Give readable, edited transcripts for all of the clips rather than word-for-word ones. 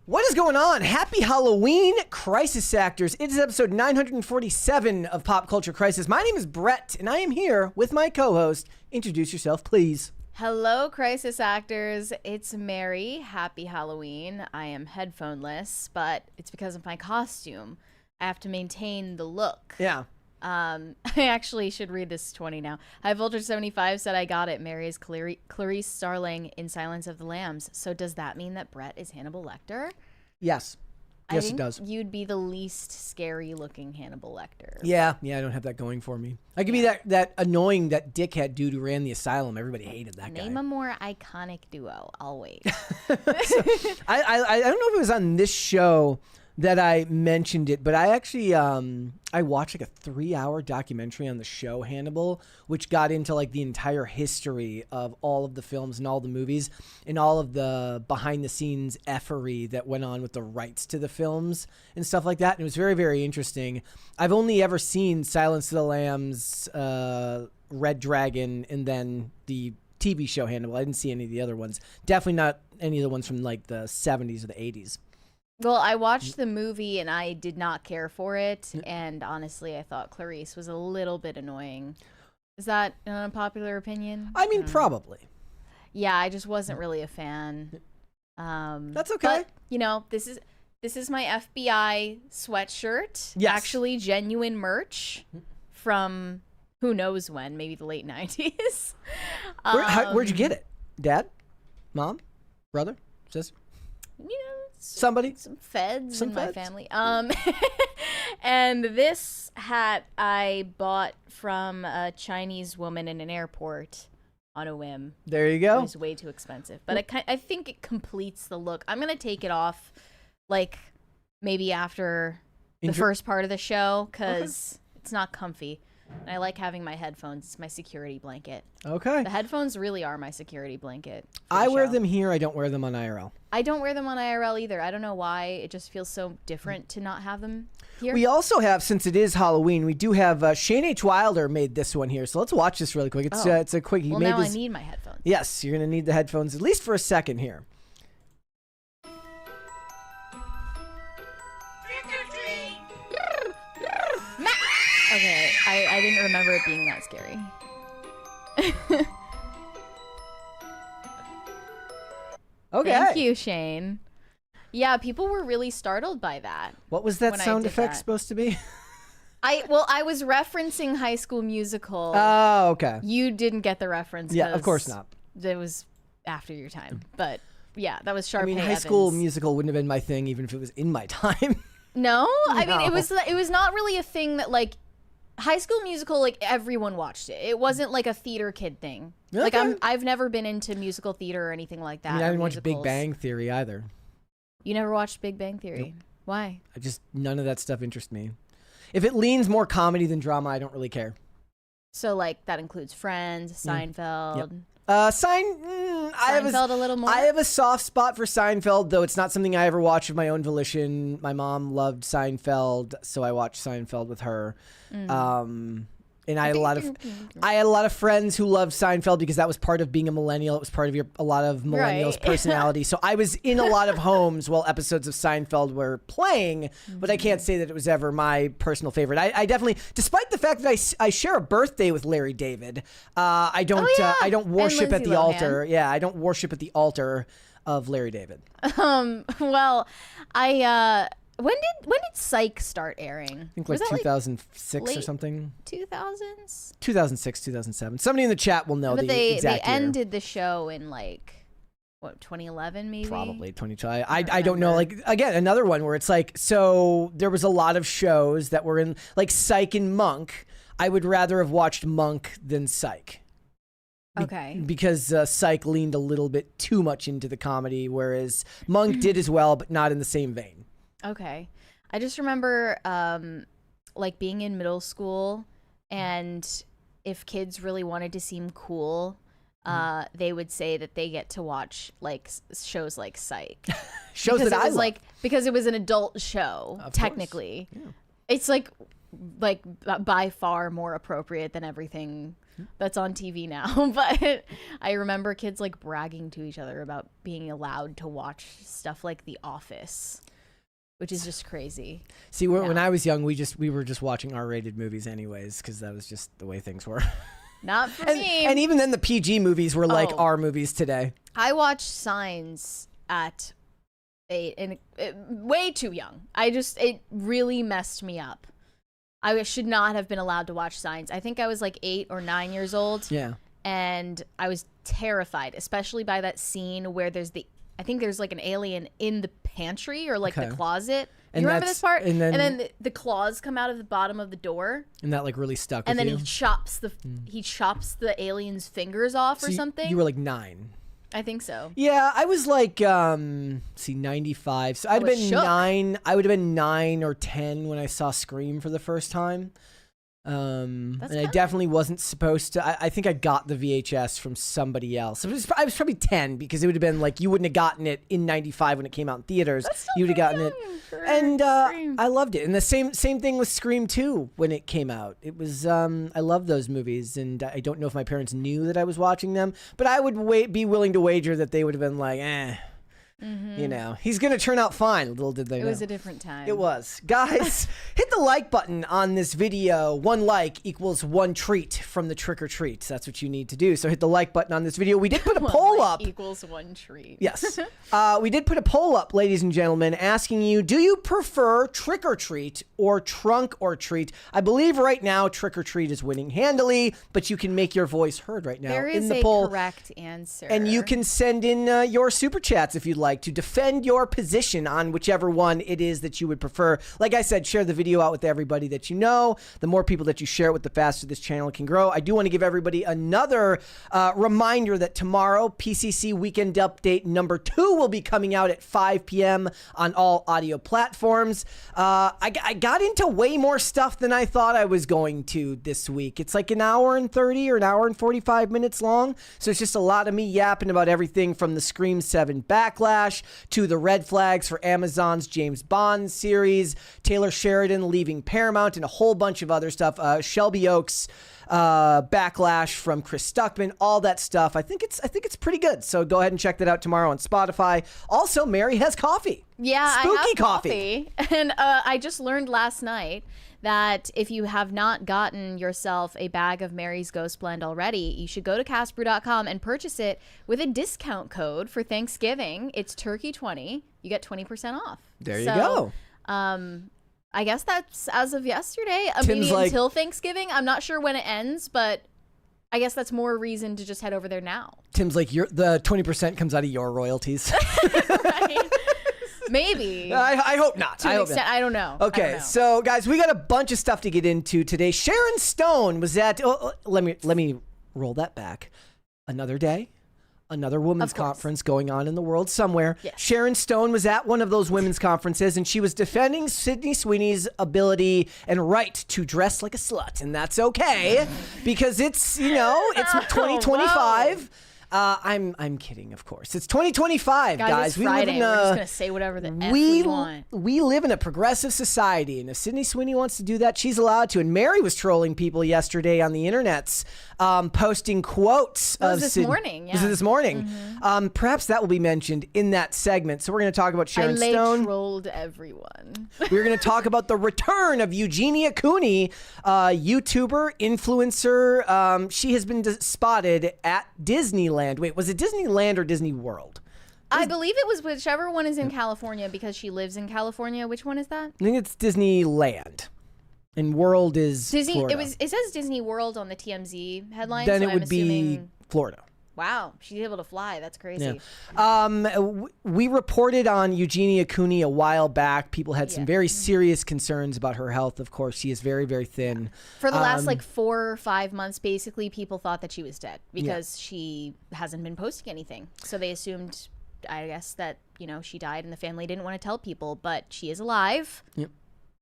What is going on? Happy Halloween, Crisis Actors. It is episode 947 of Pop Culture Crisis. My name is Brett, and I am here with my co-host. Introduce yourself, please. Hello, Crisis Actors. It's Mary. Happy Halloween. I am headphoneless, but it's because of my costume. I have to maintain the look. Yeah. I actually should read this 20 now. High Voltage 75 said I got it. Mary is Clarice Starling in Silence of the Lambs. So does that mean that Brett is Hannibal Lecter? Yes. Yes, it does. You'd be the least scary looking Hannibal Lecter. Yeah, I don't have that going for me. I could be that annoying, that dickhead dude who ran the asylum. Everybody hated that guy. Name a more iconic duo. I'll wait. I don't know if it was on this show that I mentioned it, but I actually I watched like a 3-hour documentary on the show Hannibal, which got into like the entire history of all of the films and all the movies and all of the behind the scenes effery that went on with the rights to the films and stuff like that. And it was very, very interesting. I've only ever seen Silence of the Lambs, Red Dragon, and then the TV show Hannibal. I didn't see any of the other ones. Definitely not any of the ones from like the 70s or the 80s. Well, I watched the movie and I did not care for it. And honestly, I thought Clarice was a little bit annoying. Is that an unpopular opinion? I mean, probably. Yeah, I just wasn't really a fan. That's okay. But, you know, this is my FBI sweatshirt. Yes. Actually, genuine merch from who knows when, maybe the late 90s. Where'd you get it? Dad? Mom? Brother? Sister? You know, somebody? Some feds in my family. And this hat I bought from a Chinese woman in an airport on a whim. There you go. It was way too expensive, but I think it completes the look. I'm gonna take it off, like maybe after the first part of the show, because it's not comfy. And I like having my headphones. It's my security blanket. Okay. The headphones really are my security blanket. I wear them here. I don't wear them on IRL. I don't wear them on IRL either. I don't know why. It just feels so different to not have them here. We also have, since it is Halloween, we do have Shane H. Wilder made this one here. So let's watch this really quick. It's a quick. Well, now I need my headphones. Yes, you're going to need the headphones at least for a second here. Okay, I didn't remember it being that scary. Okay. Thank you, Shane. Yeah, people were really startled by that. What was that sound effect supposed to be? I was referencing High School Musical. Oh, okay. You didn't get the reference. Yeah, of course not. It was after your time. But yeah, that was Sharpay I mean, High School Musical wouldn't have been my thing even if it was in my time. No? I mean, it was not really a thing that like High School Musical, like everyone watched it. It wasn't like a theater kid thing. Okay. Like I've never been into musical theater or anything like that. I mean, I didn't watch Big Bang Theory either. You never watched Big Bang Theory? Nope. Why? None of that stuff interests me. If it leans more comedy than drama, I don't really care. So like that includes Friends, Seinfeld. Yep. Seinfeld a little more. I have a soft spot for Seinfeld, though it's not something I ever watched of my own volition. My mom loved Seinfeld, so I watched Seinfeld with her. And I had a lot of friends who loved Seinfeld because that was part of being a millennial. It was part of a lot of millennials' personality. So I was in a lot of homes while episodes of Seinfeld were playing, but I can't say that it was ever my personal favorite. I definitely, despite the fact that I share a birthday with Larry David, I don't worship at the altar. Yeah, I don't worship at the altar of Larry David. Well, When did Psych start airing? I think like 2006 or something. 2000s? 2006, 2007. Somebody in the chat will know the exact year. They ended the show in like, what, 2011 maybe? Probably 2012. I don't know. Like, again, another one where it's like, so there was a lot of shows that were in, like Psych and Monk. I would rather have watched Monk than Psych. Okay. Because Psych leaned a little bit too much into the comedy, whereas Monk did as well, but not in the same vein. Okay. I just remember like being in middle school, and if kids really wanted to seem cool, they would say that they get to watch like shows like Psych. Shows because that I love. Like, because it was an adult show, technically. Yeah. It's like by far more appropriate than everything that's on TV now. But I remember kids like bragging to each other about being allowed to watch stuff like The Office, which is just crazy. See, when I was young, we were just watching R-rated movies anyways, because that was just the way things were. Not for me. And even then, the PG movies were like R movies today. I watched Signs at 8, and way too young. It really messed me up. I should not have been allowed to watch Signs. I think I was like 8 or 9 years old. Yeah. And I was terrified, especially by that scene where I think there's like an alien in the pantry or like the closet. You remember this part? And then the claws come out of the bottom of the door. And that like really stuck with you. And then he chops the alien's fingers off or something. You were like 9. I think so. Yeah, I was like 95. So I'd have been 9. I would have been 9 or 10 when I saw Scream for the first time. And I definitely wasn't supposed to. I think I got the VHS from somebody else. I was probably 10, because it would have been like you wouldn't have gotten it in 95 when it came out in theaters. You would have gotten it, and I loved it. And the same thing with Scream 2 when it came out. It was I love those movies, and I don't know if my parents knew that I was watching them, but I would be willing to wager that they would have been like, you know, he's going to turn out fine. Little did they know. It was a different time. It was. Guys, hit the like button on this video. 1 like equals 1 treat from the trick or treat. That's what you need to do. So hit the like button on this video. We did put a poll up. Equals 1 treat. Yes. We did put a poll up, ladies and gentlemen, asking you, do you prefer trick or treat or trunk or treat? I believe right now trick or treat is winning handily, but you can make your voice heard right now there in is the a poll. Correct answer. And you can send in your super chats if you'd like to defend your position on whichever one it is that you would prefer. Like I said, share the video out with everybody that you know. The more people that you share it with, the faster this channel can grow. I do want to give everybody another reminder that tomorrow, PCC Weekend Update number 2 will be coming out at 5 p.m. on all audio platforms. I got into way more stuff than I thought I was going to this week. It's like an hour and 30 or an hour and 45 minutes long. So it's just a lot of me yapping about everything from the Scream 7 backlash to the red flags for Amazon's James Bond series, Taylor Sheridan leaving Paramount, and a whole bunch of other stuff. Shelby Oaks backlash from Chris Stuckman, all that stuff. I think it's pretty good. So go ahead and check that out tomorrow on Spotify. Also, Mary has coffee. Yeah, spooky I have coffee. And I just learned last night that if you have not gotten yourself a bag of Mary's Ghost Blend already, you should go to castbrew.com and purchase it with a discount code for Thanksgiving. It's Turkey20. You get 20% off. There you go. I guess that's as of yesterday. Maybe until Thanksgiving. I'm not sure when it ends, but I guess that's more reason to just head over there now. Tim's like, the 20% comes out of your royalties. Right. Maybe. I hope not. To an extent, I don't know. Okay, so guys, we got a bunch of stuff to get into today. Sharon Stone was at. Let me roll that back. Another day, another women's conference going on in the world somewhere. Yes. Sharon Stone was at one of those women's conferences, and she was defending Sydney Sweeney's ability and right to dress like a slut, and that's okay because it's 2025. I'm kidding, of course. It's 2025, guys. We live in we're just gonna say whatever the F we want. We live in a progressive society, and if Sydney Sweeney wants to do that, she's allowed to. And Mary was trolling people yesterday on the internets, posting quotes. It was this morning. Yeah. Was it this morning? Mm-hmm. Perhaps that will be mentioned in that segment. So we're going to talk about Sharon Stone. I trolled everyone. We're going to talk about the return of Eugenia Cooney, YouTuber, influencer. She has been spotted at Disneyland. Wait, was it Disneyland or Disney World? I believe it was whichever one is in California because she lives in California. Which one is that? I think it's Disneyland. And World is Disney. Florida. It says Disney World on the TMZ headline. Then so it would be Florida. Wow, she's able to fly. That's crazy. Yeah. We reported on Eugenia Cooney a while back. People had some very serious concerns about her health. Of course, she is very, very thin. For the last 4 or 5 months, basically, people thought that she was dead because she hasn't been posting anything. So they assumed, I guess, that she died and the family didn't want to tell people. But she is alive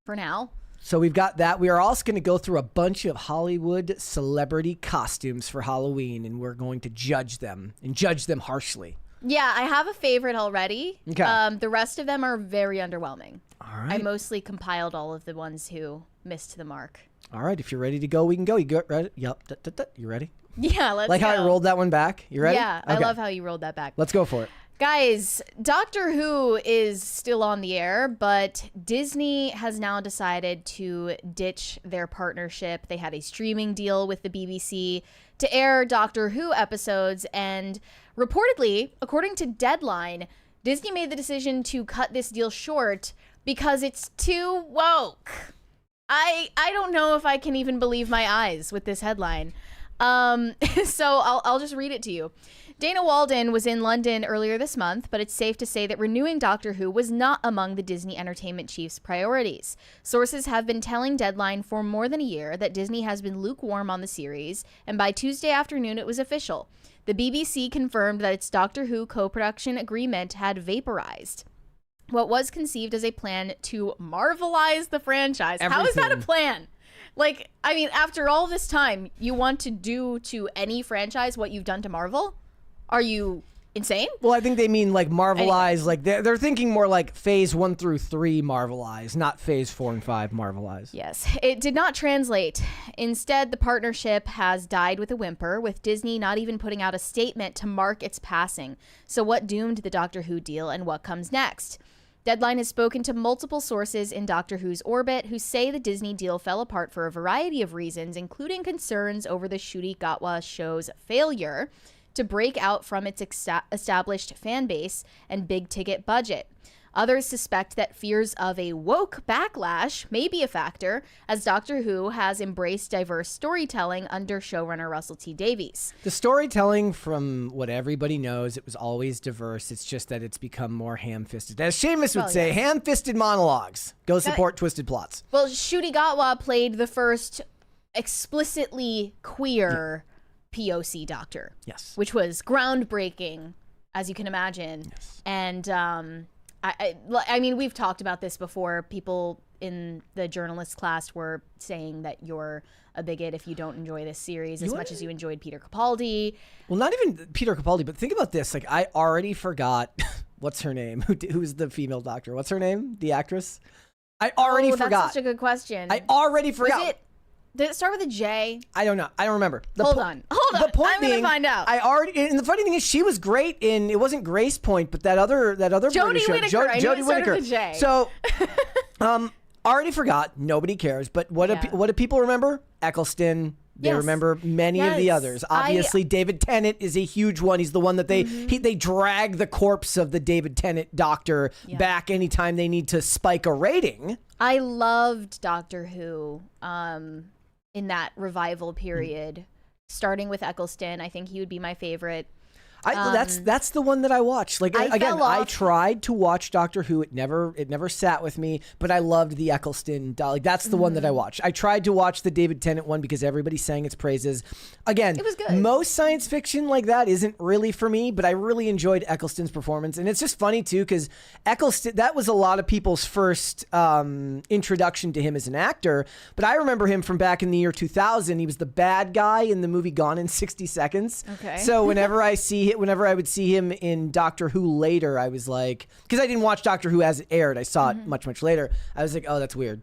for now. So we've got that. We are also going to go through a bunch of Hollywood celebrity costumes for Halloween, and we're going to judge them and judge them harshly. Yeah, I have a favorite already. Okay. The rest of them are very underwhelming. All right. I mostly compiled all of the ones who missed the mark. All right, if you're ready to go, we can go. You go ready? Yep. You ready? Yeah, let's like go. how I rolled that one back. You ready? Yeah, okay. I love how you rolled that back. Let's go for it. Guys, Doctor Who is still on the air, but Disney has now decided to ditch their partnership. They had a streaming deal with the BBC to air Doctor Who episodes, and reportedly, according to Deadline, Disney made the decision to cut this deal short because it's too woke. I don't know if I can even believe my eyes with this headline. So I'll just read it to you. Dana Walden was in London earlier this month, but it's safe to say that renewing Doctor Who was not among the Disney Entertainment Chief's priorities. Sources have been telling Deadline for more than a year that Disney has been lukewarm on the series, and by Tuesday afternoon it was official. The BBC confirmed that its Doctor Who co-production agreement had vaporized what was conceived as a plan to Marvelize the franchise. How is that a plan? Like, I mean, after all this time, you want to do to any franchise what you've done to Marvel? Are you insane? Well, I think they mean like Marvelize. Like they're thinking more like phase 1 through 3 Marvelize, not phase 4 and 5 Marvelize. Yes, it did not translate. Instead, the partnership has died with a whimper, with Disney not even putting out a statement to mark its passing. So what doomed the Doctor Who deal and what comes next? Deadline has spoken to multiple sources in Doctor Who's orbit who say the Disney deal fell apart for a variety of reasons, including concerns over the Ncuti Gatwa show's failure to break out from its established fan base and big-ticket budget. Others suspect that fears of a woke backlash may be a factor, as Doctor Who has embraced diverse storytelling under showrunner Russell T Davies. The storytelling, from what everybody knows, it was always diverse. It's just that it's become more ham-fisted. As Seamus would say, ham-fisted monologues. Go support Twisted Plots. Well, Ncuti Gatwa played the first explicitly queer POC Doctor. Yes. Which was groundbreaking, as you can imagine. Yes. And I mean, we've talked about this before. People in the journalist class were saying that you're a bigot if you don't enjoy this series as much as you enjoyed Peter Capaldi. Well, not even Peter Capaldi, but think about this. Like, I already forgot what's her name. Who's the female doctor? What's her name? The actress? I already forgot. That's such a good question. I already forgot. Did it start with a J? I don't know. I don't remember. Hold on. The point I'm going to find out. And the funny thing is, she was great in, it wasn't Grace Point, but that other Jodie Whittaker. Jodie Whittaker. With a J. So, already forgot. Nobody cares. But what do people remember? Eccleston. They remember many of the others. Obviously, David Tennant is a huge one. He's the one that they drag the corpse of the David Tennant Doctor back anytime they need to spike a rating. I loved Doctor Who in that revival period, starting with Eccleston. I think he would be my favorite. That's the one that I watched. Like, I tried to watch Doctor Who. It never sat with me, but I loved the Eccleston. Like, that's the one that I watched. I tried to watch the David Tennant one because everybody sang its praises. Again, it was good. Most science fiction like that isn't really for me, but I really enjoyed Eccleston's performance. And it's just funny too, because Eccleston, that was a lot of people's first introduction to him as an actor. But I remember him from back in the year 2000. He was the bad guy in the movie Gone in 60 Seconds. Okay. So whenever I would see him in Doctor Who later, I was like, because I didn't watch Doctor Who as it aired, I saw it much later. I was like, oh, that's weird.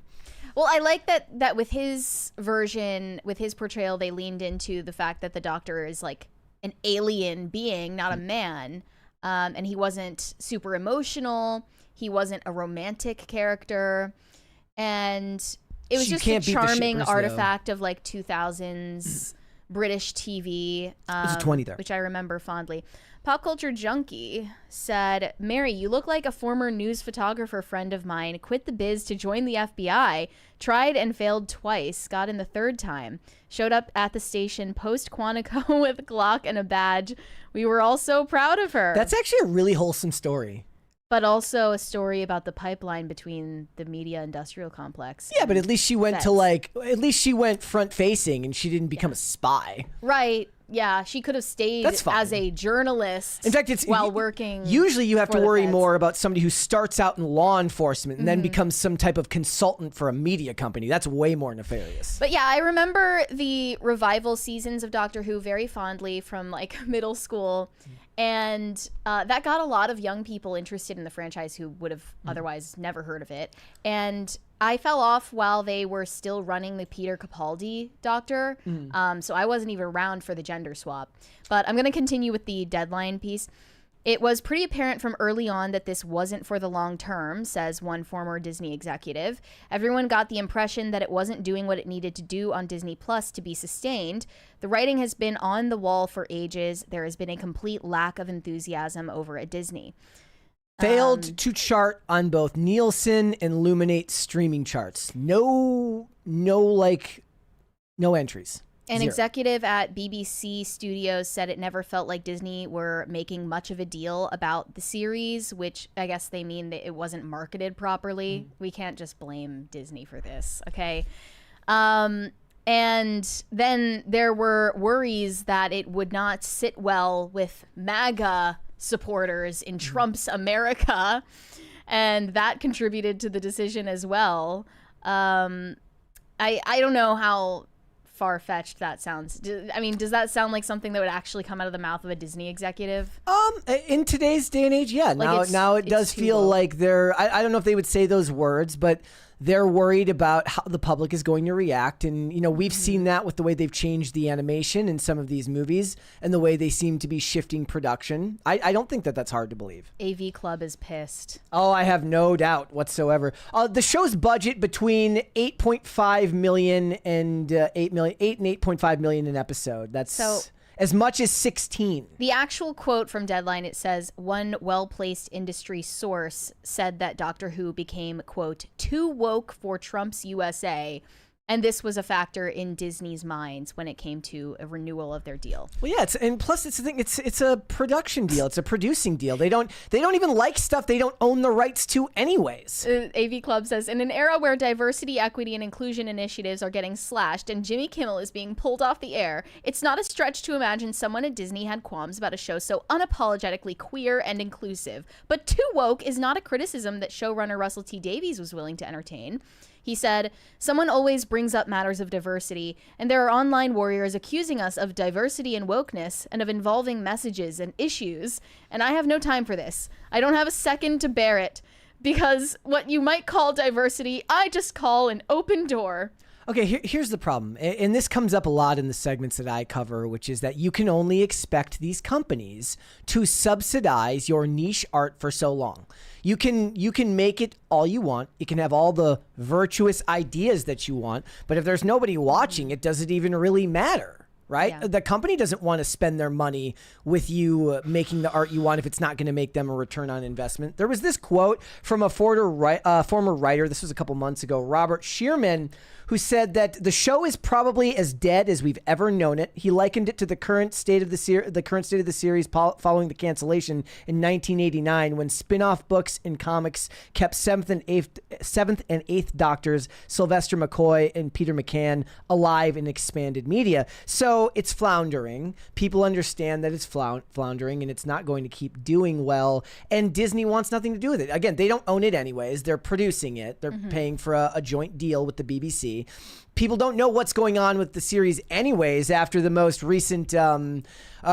Well, I like that with his version, with his portrayal, they leaned into the fact that the Doctor is like an alien being, not a man. And he wasn't super emotional. He wasn't a romantic character. And it was just a charming artifact of like 2000s British TV, There's a 20 there, which I remember fondly. Pop Culture Junkie said, Mary, you look like a former news photographer friend of mine. Quit the biz to join the FBI. Tried and failed twice. Got in the third time. Showed up at the station post Quantico with a Glock and a badge. We were all so proud of her. That's actually a really wholesome story. But also a story about the pipeline between the media industrial complex. Yeah, but at least she went at least she went front facing and she didn't become a spy. Right. Yeah, she could have stayed as a journalist. In fact, while working. Usually you have to worry more about somebody who starts out in law enforcement and then becomes some type of consultant for a media company. That's way more nefarious. But yeah, I remember the revival seasons of Doctor Who very fondly from like middle school. And that got a lot of young people interested in the franchise who would have otherwise never heard of it. And I fell off while they were still running the Peter Capaldi Doctor. So I wasn't even around for the gender swap. But I'm going to continue with the Deadline piece. It was pretty apparent from early on that this wasn't for the long term, says one former Disney executive. Everyone got the impression that it wasn't doing what it needed to do on Disney Plus to be sustained. The writing has been on the wall for ages. There has been a complete lack of enthusiasm over at Disney. Failed to chart on both Nielsen and Luminate streaming charts. No entries. An Zero. executive at BBC Studios said it never felt like Disney were making much of a deal about the series, which I guess they mean that it wasn't marketed properly. We can't just blame Disney for this, okay? And then there were worries that it would not sit well with MAGA supporters in Trump's America, and that contributed to the decision as well. I don't know how far-fetched that sounds. I mean, does that sound like something that would actually come out of the mouth of a Disney executive? In today's day and age, yeah. Now it does feel like they're, I don't know if they would say those words, but they're worried about how the public is going to react. And, you know, we've seen that with the way they've changed the animation in some of these movies and the way they seem to be shifting production. I don't think that that's hard to believe. AV Club is pissed. Oh, I have no doubt whatsoever. The show's budget between $8.5 million and $8 and $8.5 million an episode. That's as much as 16. The actual quote from Deadline, it says, one well-placed industry source said that Doctor Who became, quote, too woke for Trump's USA. And this was a factor in Disney's minds when it came to a renewal of their deal. Well, yeah, and plus it's the thing. It's a production deal. It's a producing deal. They don't even like stuff they don't own the rights to, anyways. AV Club says, in an era where diversity, equity, and inclusion initiatives are getting slashed and Jimmy Kimmel is being pulled off the air, it's not a stretch to imagine someone at Disney had qualms about a show so unapologetically queer and inclusive. But too woke is not a criticism that showrunner Russell T Davies was willing to entertain. He said, someone always brings up matters of diversity, and there are online warriors accusing us of diversity and wokeness and of involving messages and issues, and I have no time for this. I don't have a second to bear it, because what you might call diversity, I just call an open door. Okay, here's the problem, and this comes up a lot in the segments that I cover, which is that you can only expect these companies to subsidize your niche art for so long. You can make it all you want. You can have all the virtuous ideas that you want, but if there's nobody watching, it doesn't even really matter, right? Yeah. The company doesn't want to spend their money with you making the art you want if it's not going to make them a return on investment. There was this quote from a former writer, this was a couple months ago, Robert Shearman, who said that the show is probably as dead as we've ever known it. He likened it to the current state of the series following the cancellation in 1989, when spin-off books and comics kept seventh and eighth Doctors Sylvester McCoy and Peter McCann alive in expanded media. So it's floundering. People understand that it's floundering and it's not going to keep doing well. And Disney wants nothing to do with it. Again, they don't own it anyways. They're producing it. They're paying for a joint deal with the BBC. People don't know what's going on with the series anyways after the most recent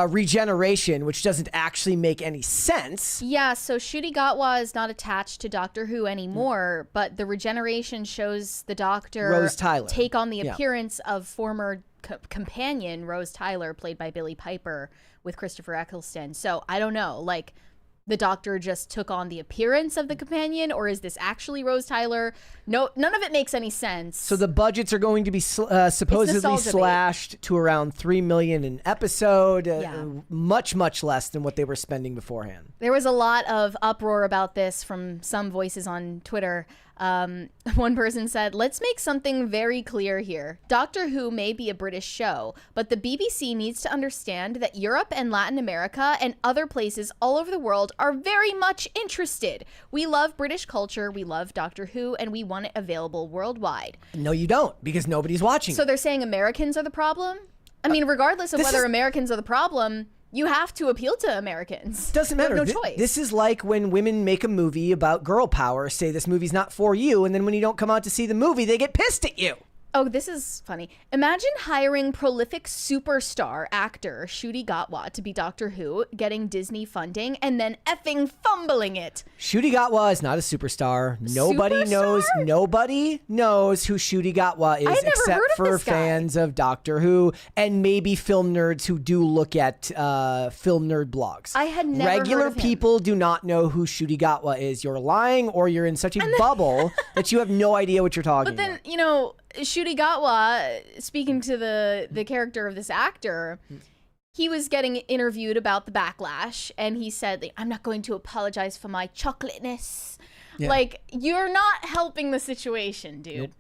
regeneration, which doesn't actually make any sense. Yeah, so Ncuti Gatwa is not attached to Doctor Who anymore, but the regeneration shows the Doctor Rose Tyler take on the appearance of former companion Rose Tyler, played by Billie Piper, with Christopher Eccleston. So I don't know, like, the Doctor just took on the appearance of the companion, or is this actually Rose Tyler? No, none of it makes any sense. So the budgets are going to be supposedly slashed to around $3 million an episode, much less than what they were spending beforehand. There was a lot of uproar about this from some voices on Twitter. One person said, let's make something very clear here. Doctor Who may be a British show, but the BBC needs to understand that Europe and Latin America and other places all over the world are very much interested. We love British culture, we love Doctor Who, and we want it available worldwide. No, you don't, because nobody's watching. So they're saying Americans are the problem? I mean, regardless of whether Americans are the problem, you have to appeal to Americans. Doesn't matter. You have no choice. This is like when women make a movie about girl power, say this movie's not for you, and then when you don't come out to see the movie, they get pissed at you. Oh, this is funny. Imagine hiring prolific superstar actor Ncuti Gatwa to be Doctor Who, getting Disney funding, and then effing fumbling it. Ncuti Gatwa is not a superstar. Nobody knows who Ncuti Gatwa is except for fans of Doctor Who and maybe film nerds who do look at film nerd blogs. I had never Regular heard of him. people do not know who Ncuti Gatwa is. You're lying, or you're in such a bubble that you have no idea what you're talking about. But then, you know, Ncuti Gatwa, speaking to the character of this actor, he was getting interviewed about the backlash, and he said, like, I'm not going to apologize for my chocolateness. Yeah. Like, you're not helping the situation, dude.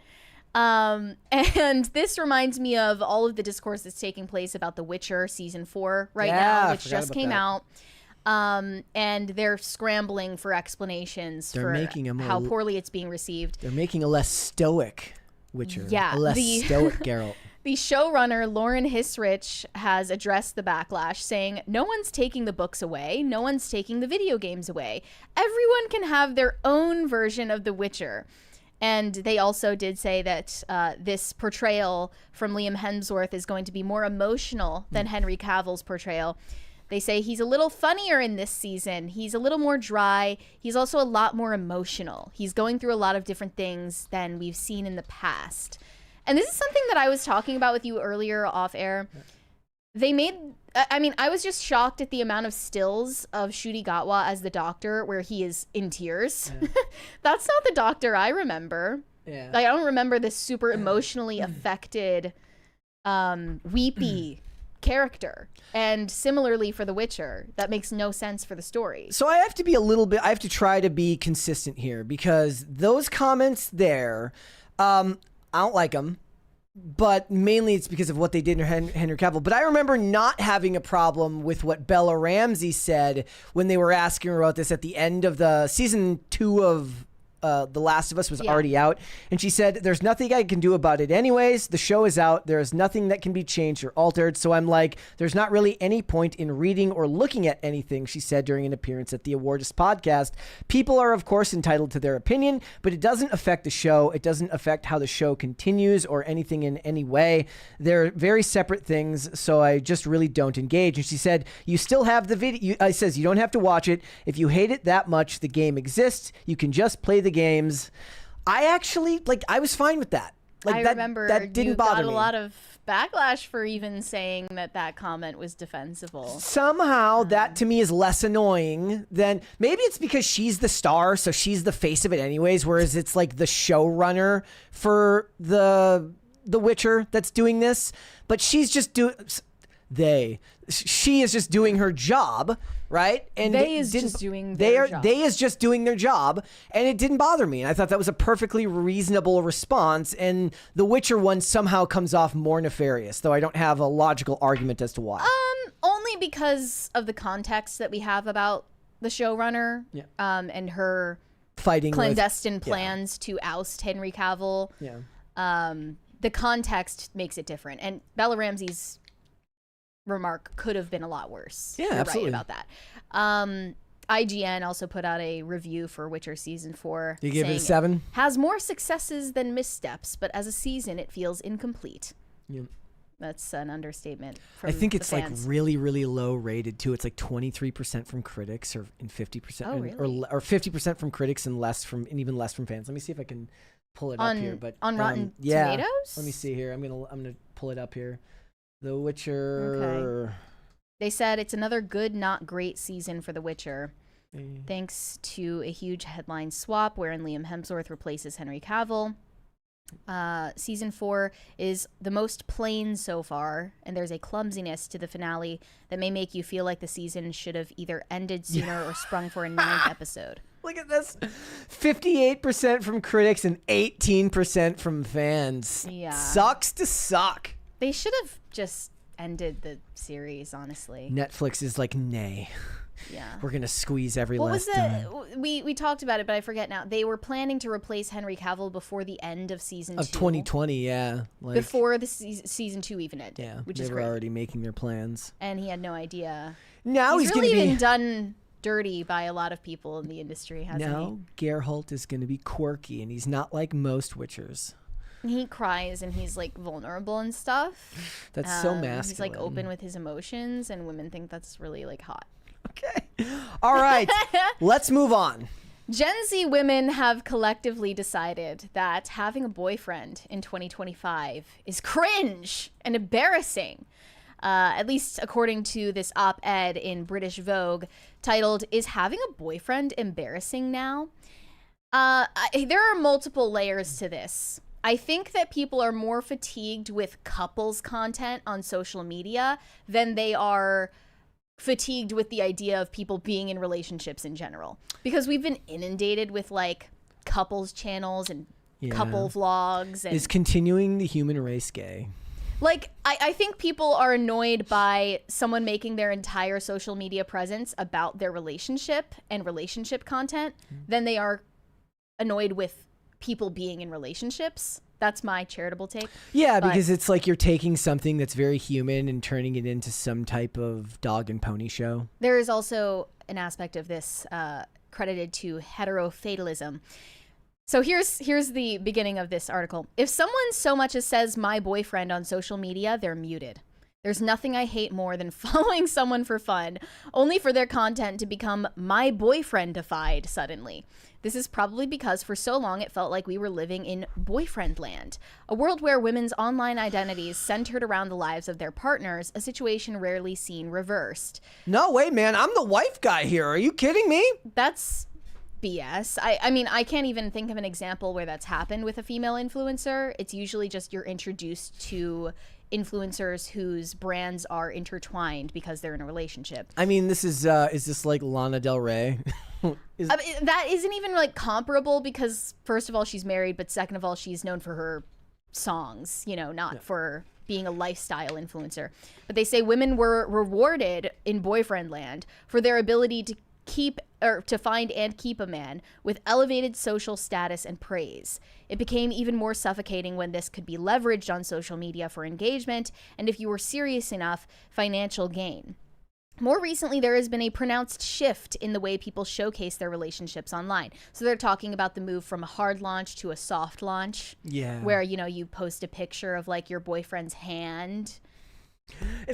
And this reminds me of all of the discourse that's taking place about The Witcher season 4 now, which just came out. And they're scrambling for explanations for how poorly it's being received. They're making a less stoic Witcher. Yeah. A less stoic Geralt. The showrunner, Lauren Hissrich, has addressed the backlash, saying, no one's taking the books away. No one's taking the video games away. Everyone can have their own version of The Witcher. And they also did say that this portrayal from Liam Hemsworth is going to be more emotional than Henry Cavill's portrayal. They say he's a little funnier in this season. He's a little more dry. He's also a lot more emotional. He's going through a lot of different things than we've seen in the past. And this is something that I was talking about with you earlier off air. They made, I mean, I was just shocked at the amount of stills of Ncuti Gatwa as the Doctor where he is in tears. Yeah. That's not the Doctor I remember. Yeah. Like, I don't remember this super emotionally affected, weepy character. And similarly for The Witcher, that makes no sense for the story. So I have to try to be consistent here, because those comments there, I don't like them, but mainly it's because of what they did to Henry Cavill. But I remember not having a problem with what Bella Ramsey said when they were asking her about this at the end of the season 2 of The Last of Us was already out. And she said, there's nothing I can do about it anyways. The show is out. There is nothing that can be changed or altered. So I'm like, there's not really any point in reading or looking at anything, she said during an appearance at the Awardist podcast. People are, of course, entitled to their opinion, but it doesn't affect the show. It doesn't affect how the show continues or anything in any way. They're very separate things, so I just really don't engage. And she said, you still have the video. I says, you don't have to watch it. If you hate it that much, the game exists. You can just play the games. I actually, I was fine with that. I remember that didn't bother me. You got a lot of backlash for even saying that comment was defensible. Somehow that to me is less annoying than, maybe it's because she's the star, so she's the face of it anyways, whereas it's like the showrunner for the Witcher that's doing this, but she's just she is just doing her job, right? And They is just doing their job, and it didn't bother me. And I thought that was a perfectly reasonable response. And the Witcher one somehow comes off more nefarious, though I don't have a logical argument as to why. Only because of the context that we have about the showrunner, and her fighting clandestine plans to oust Henry Cavill. Yeah. The context makes it different, and Bella Ramsey's remark could have been a lot worse. Yeah, You're absolutely. right about that. IGN also put out a review for Witcher season 4. You give it a 7? Has more successes than missteps, but as a season, it feels incomplete. Yeah. That's an understatement. From I think it's the fans. really, really low rated too. It's 23% from critics, and 50%, or 50% from critics, and even less from fans. Let me see if I can pull it up here. But on Rotten Tomatoes. Let me see here. I'm gonna pull it up here. The Witcher. Okay. They said it's another good, not great season for The Witcher. Thanks to a huge headline swap wherein Liam Hemsworth replaces Henry Cavill. Season 4 is the most plain so far, and there's a clumsiness to the finale that may make you feel like the season should have either ended sooner or sprung for a 9th episode. Look at this. 58% from critics and 18% from fans. Yeah. Sucks to suck. They should have just ended the series, honestly. Netflix is like, nay. Yeah. We're going to squeeze every last dime. We talked about it, but I forget now. They were planning to replace Henry Cavill before the end of season 2. Of 2020, yeah. Before the season 2 even ended. Yeah, which they is were great. Already making their plans. And he had no idea. Now he's really going to be been done dirty by a lot of people in the industry, hasn't he? Now Geralt is going to be quirky, and he's not like most Witchers. He cries and he's like vulnerable and stuff. That's so masculine. He's like open with his emotions, and women think that's really like hot. Okay. All right. Let's move on. Gen Z women have collectively decided that having a boyfriend in 2025 is cringe and embarrassing. At least according to this op-ed in British Vogue titled, "Is having a boyfriend embarrassing now?" There are multiple layers to this. I think that people are more fatigued with couples content on social media than they are fatigued with the idea of people being in relationships in general, because we've been inundated with like couples channels and couple vlogs. And is continuing the human race gay? Like, I think people are annoyed by someone making their entire social media presence about their relationship and relationship content than they are annoyed with people being in relationships. That's my charitable take. Yeah, because it's like you're taking something that's very human and turning it into some type of dog and pony show. There is also an aspect of this credited to heterofatalism. So here's the beginning of this article. If someone so much as says my boyfriend on social media, they're muted. There's nothing I hate more than following someone for fun, only for their content to become my boyfriendified suddenly. This is probably because for so long it felt like we were living in boyfriend land, a world where women's online identities centered around the lives of their partners, a situation rarely seen reversed. No way, man. I'm the wife guy here. Are you kidding me? That's BS. I mean, I can't even think of an example where that's happened with a female influencer. It's usually just you're introduced to influencers whose brands are intertwined because they're in a relationship. I mean, this is this like Lana Del Rey? I mean, that isn't even like comparable because first of all, she's married, but second of all, she's known for her songs, you know, not for being a lifestyle influencer. But they say women were rewarded in boyfriend land for their ability to find and keep a man with elevated social status and praise. It became even more suffocating when this could be leveraged on social media for engagement and, if you were serious enough, financial gain. More recently, there has been a pronounced shift in the way people showcase their relationships online. So they're talking about the move from a hard launch to a soft launch. Yeah. Where, you know, you post a picture of like your boyfriend's hand.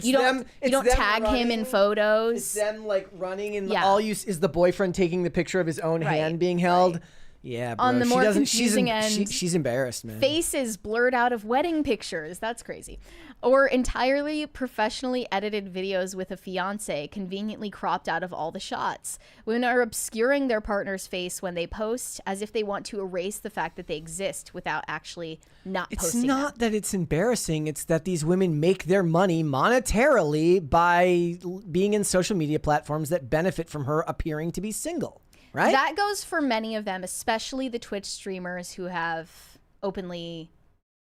You don't tag him in photos. It's them like running and all you is the boyfriend taking the picture of his own hand being held. Right. Yeah, bro. On the more confusing end, she's embarrassed, man. Faces blurred out of wedding pictures. That's crazy. Or entirely professionally edited videos with a fiance conveniently cropped out of all the shots. Women are obscuring their partner's face when they post as if they want to erase the fact that they exist without actually not posting. It's not that it's embarrassing. It's that these women make their money monetarily by being in social media platforms that benefit from her appearing to be single. Right? That goes for many of them, especially the Twitch streamers who have openly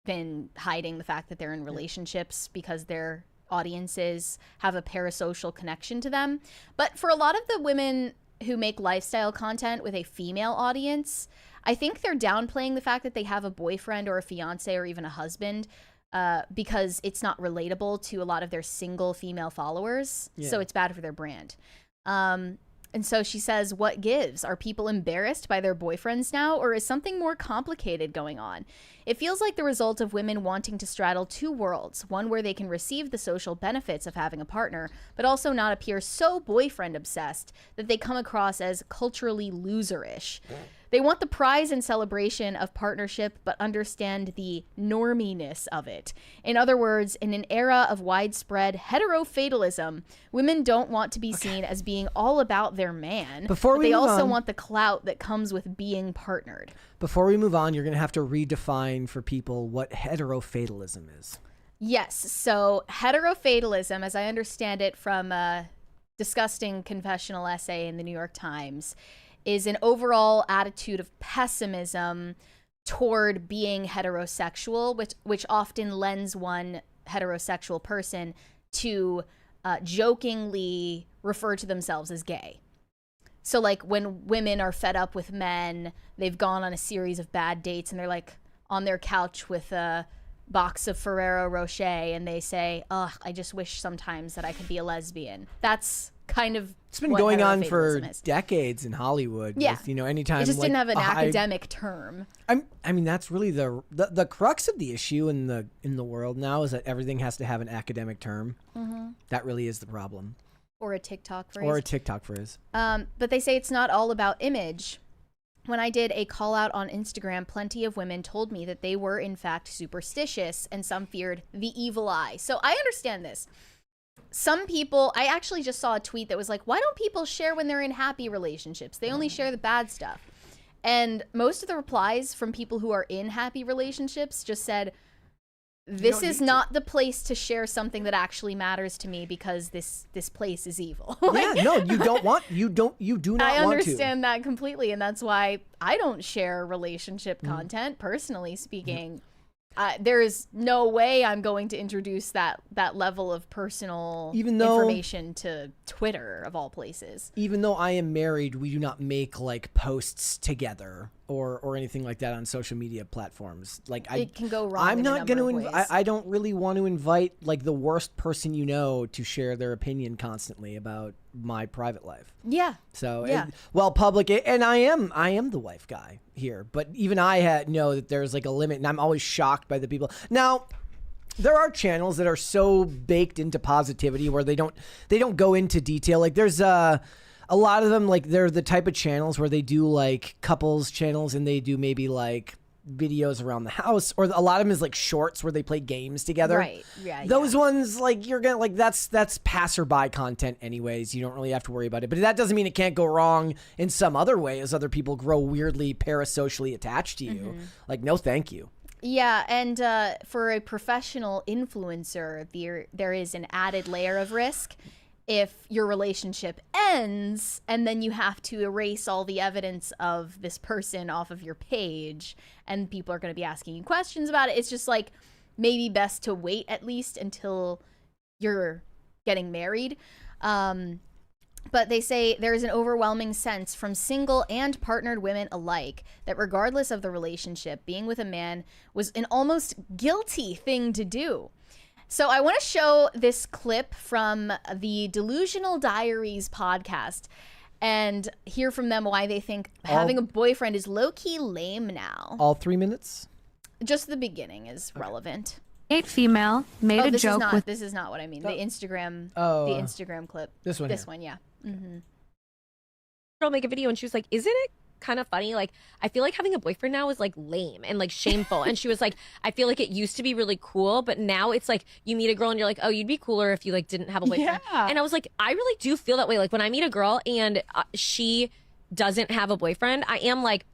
been hiding the fact that they're in relationships because their audiences have a parasocial connection to them. But for a lot of the women who make lifestyle content with a female audience, I think they're downplaying the fact that they have a boyfriend or a fiance or even a husband because it's not relatable to a lot of their single female followers. Yeah. So it's bad for their brand. And so she says, what gives? Are people embarrassed by their boyfriends now, or is something more complicated going on? It feels like the result of women wanting to straddle two worlds, one where they can receive the social benefits of having a partner, but also not appear so boyfriend obsessed that they come across as culturally loserish. They want the prize and celebration of partnership, but understand the norminess of it. In other words, in an era of widespread heterofatalism, women don't want to be seen as being all about their man, but they also want the clout that comes with being partnered. Before we move on, you're going to have to redefine for people what heterofatalism is. Yes. So heterofatalism, as I understand it from a disgusting confessional essay in the New York Times, is an overall attitude of pessimism toward being heterosexual, which often lends one heterosexual person to jokingly refer to themselves as gay. So like when women are fed up with men, they've gone on a series of bad dates and they're like on their couch with a box of Ferrero Rocher and they say, "Ugh, I just wish sometimes that I could be a lesbian." That's kind of it's been going on for decades in Hollywood. Yeah. With, anytime it just like, didn't have an academic term. I mean, that's really the crux of the issue in the world now is that everything has to have an academic term. That really is the problem. Or a TikTok phrase. But they say it's not all about image. When I did a call out on Instagram, plenty of women told me that they were in fact superstitious and some feared the evil eye. So I understand this. Some people, I actually just saw a tweet that was like, why don't people share when they're in happy relationships? They only share the bad stuff. And most of the replies from people who are in happy relationships just said, this is not the place to share something that actually matters to me because this place is evil. Yeah, no, you do not want to. I understand that completely, and that's why I don't share relationship content, personally speaking. There is no way I'm going to introduce that level of personal information to Twitter, of all places. Even though I am married, we do not make like posts together or anything like that on social media platforms. Like it can go wrong. I'm not going to. I don't really want to invite like the worst person to share their opinion constantly about my private life. Yeah. So public, and I am the wife guy here, but even I know that there's like a limit, and I'm always shocked by the people. Now, there are channels that are so baked into positivity where they don't go into detail. Like there's a lot of them, like they're the type of channels where they do like couples channels and they do maybe like videos around the house, or a lot of them is like shorts where they play games together. Right. Yeah. Those ones, like you're gonna like that's passerby content anyways. You don't really have to worry about it. But that doesn't mean it can't go wrong in some other way as other people grow weirdly parasocially attached to you. Like, no thank you. Yeah, and for a professional influencer, there is an added layer of risk. If your relationship ends and then you have to erase all the evidence of this person off of your page and people are going to be asking you questions about it, it's just like maybe best to wait at least until you're getting married. But they say there is an overwhelming sense from single and partnered women alike that regardless of the relationship, being with a man was an almost guilty thing to do. So I want to show this clip from the Delusional Diaries podcast and hear from them why they think having a boyfriend is low-key lame now. All 3 minutes? Just the beginning is relevant. A female made a joke with... This is not what I mean. The Instagram clip. This one This one, yeah. Girl make a video and she was like, isn't it kind of funny? Like, I feel like having a boyfriend now is like lame and like shameful. And she was like, I feel like it used to be really cool, but now it's like you meet a girl and you're like, oh, you'd be cooler if you like didn't have a boyfriend. Yeah. And I was like, I really do feel that way. Like when I meet a girl and she doesn't have a boyfriend, I am like,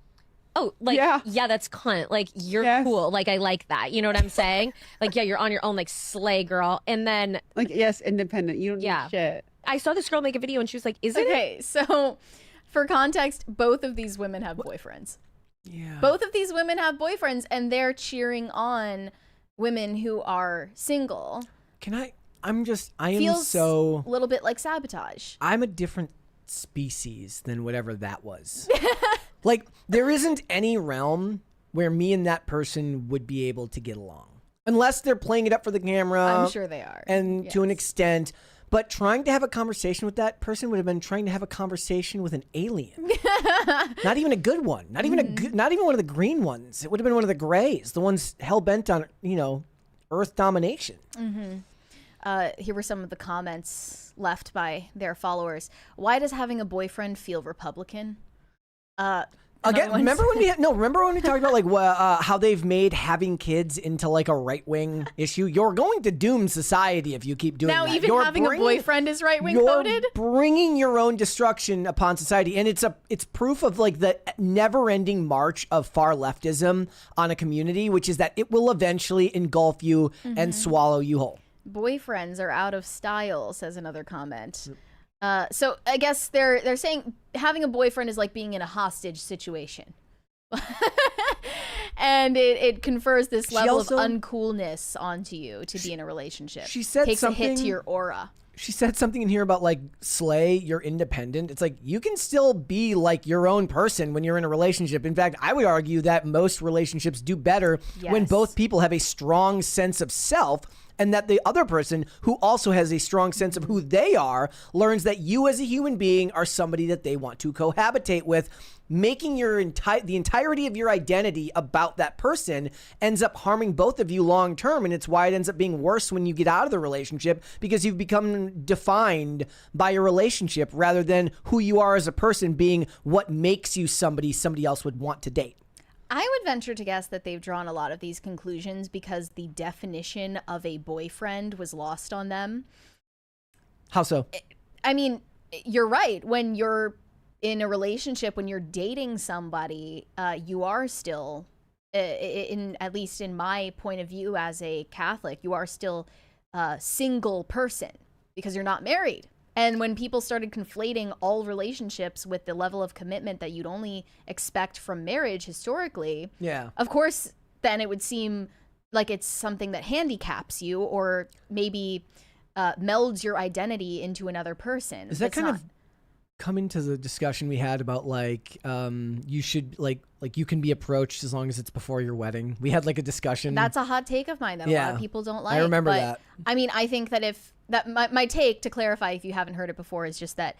oh, like, yeah, that's cunt. Like, you're cool. Like, I like that. You know what I'm saying? Like, yeah, you're on your own, like, slay girl. And then... like, yes, independent. You don't need shit. I saw this girl make a video and she was like, isn't it? Okay, so for context, both of these women have boyfriends. Yeah. Both of these women have boyfriends, and they're cheering on women who are single. I Feels a little bit like sabotage. I'm a different species than whatever that was. Like, there isn't any realm where me and that person would be able to get along. Unless they're playing it up for the camera. I'm sure they are. And to an extent. But trying to have a conversation with that person would have been trying to have a conversation with an alien. Not even a good one. Not even not even one of the green ones. It would have been one of the grays. The ones hell-bent on, Earth domination. Here were some of the comments left by their followers. Why does having a boyfriend feel Republican? Again, remember when we talked about like how they've made having kids into like a right-wing issue? You're going to doom society if you keep doing that. Now even having a boyfriend is right-wing coded? You're bringing your own destruction upon society, and it's proof of like the never-ending march of far leftism on a community, which is that it will eventually engulf you and swallow you whole. Boyfriends are out of style, says another comment. So I guess they're saying having a boyfriend is like being in a hostage situation. And it confers this level of uncoolness onto you to be in a relationship. She said takes a hit to your aura. She said something in here about like slay, you're independent. It's like you can still be like your own person when you're in a relationship. In fact, I would argue that most relationships do better when both people have a strong sense of self and that the other person, who also has a strong sense of who they are, learns that you as a human being are somebody that they want to cohabitate with. Making the entirety of your identity about that person ends up harming both of you long term, and it's why it ends up being worse when you get out of the relationship, because you've become defined by your relationship rather than who you are as a person being what makes you somebody else would want to date. I would venture to guess that they've drawn a lot of these conclusions because the definition of a boyfriend was lost on them. How so? I mean, you're right. When you're in a relationship, when you're dating somebody, you are still, at least in my point of view as a Catholic, you are still a single person because you're not married. And when people started conflating all relationships with the level of commitment that you'd only expect from marriage historically, of course, then it would seem like it's something that handicaps you or maybe melds your identity into another person. Is that kind of coming to the discussion we had about like you should like you can be approached as long as it's before your wedding? We had like a discussion. That's a hot take of mine that a lot of people don't like. I remember that. I mean, I think that my take, to clarify if you haven't heard it before, is just that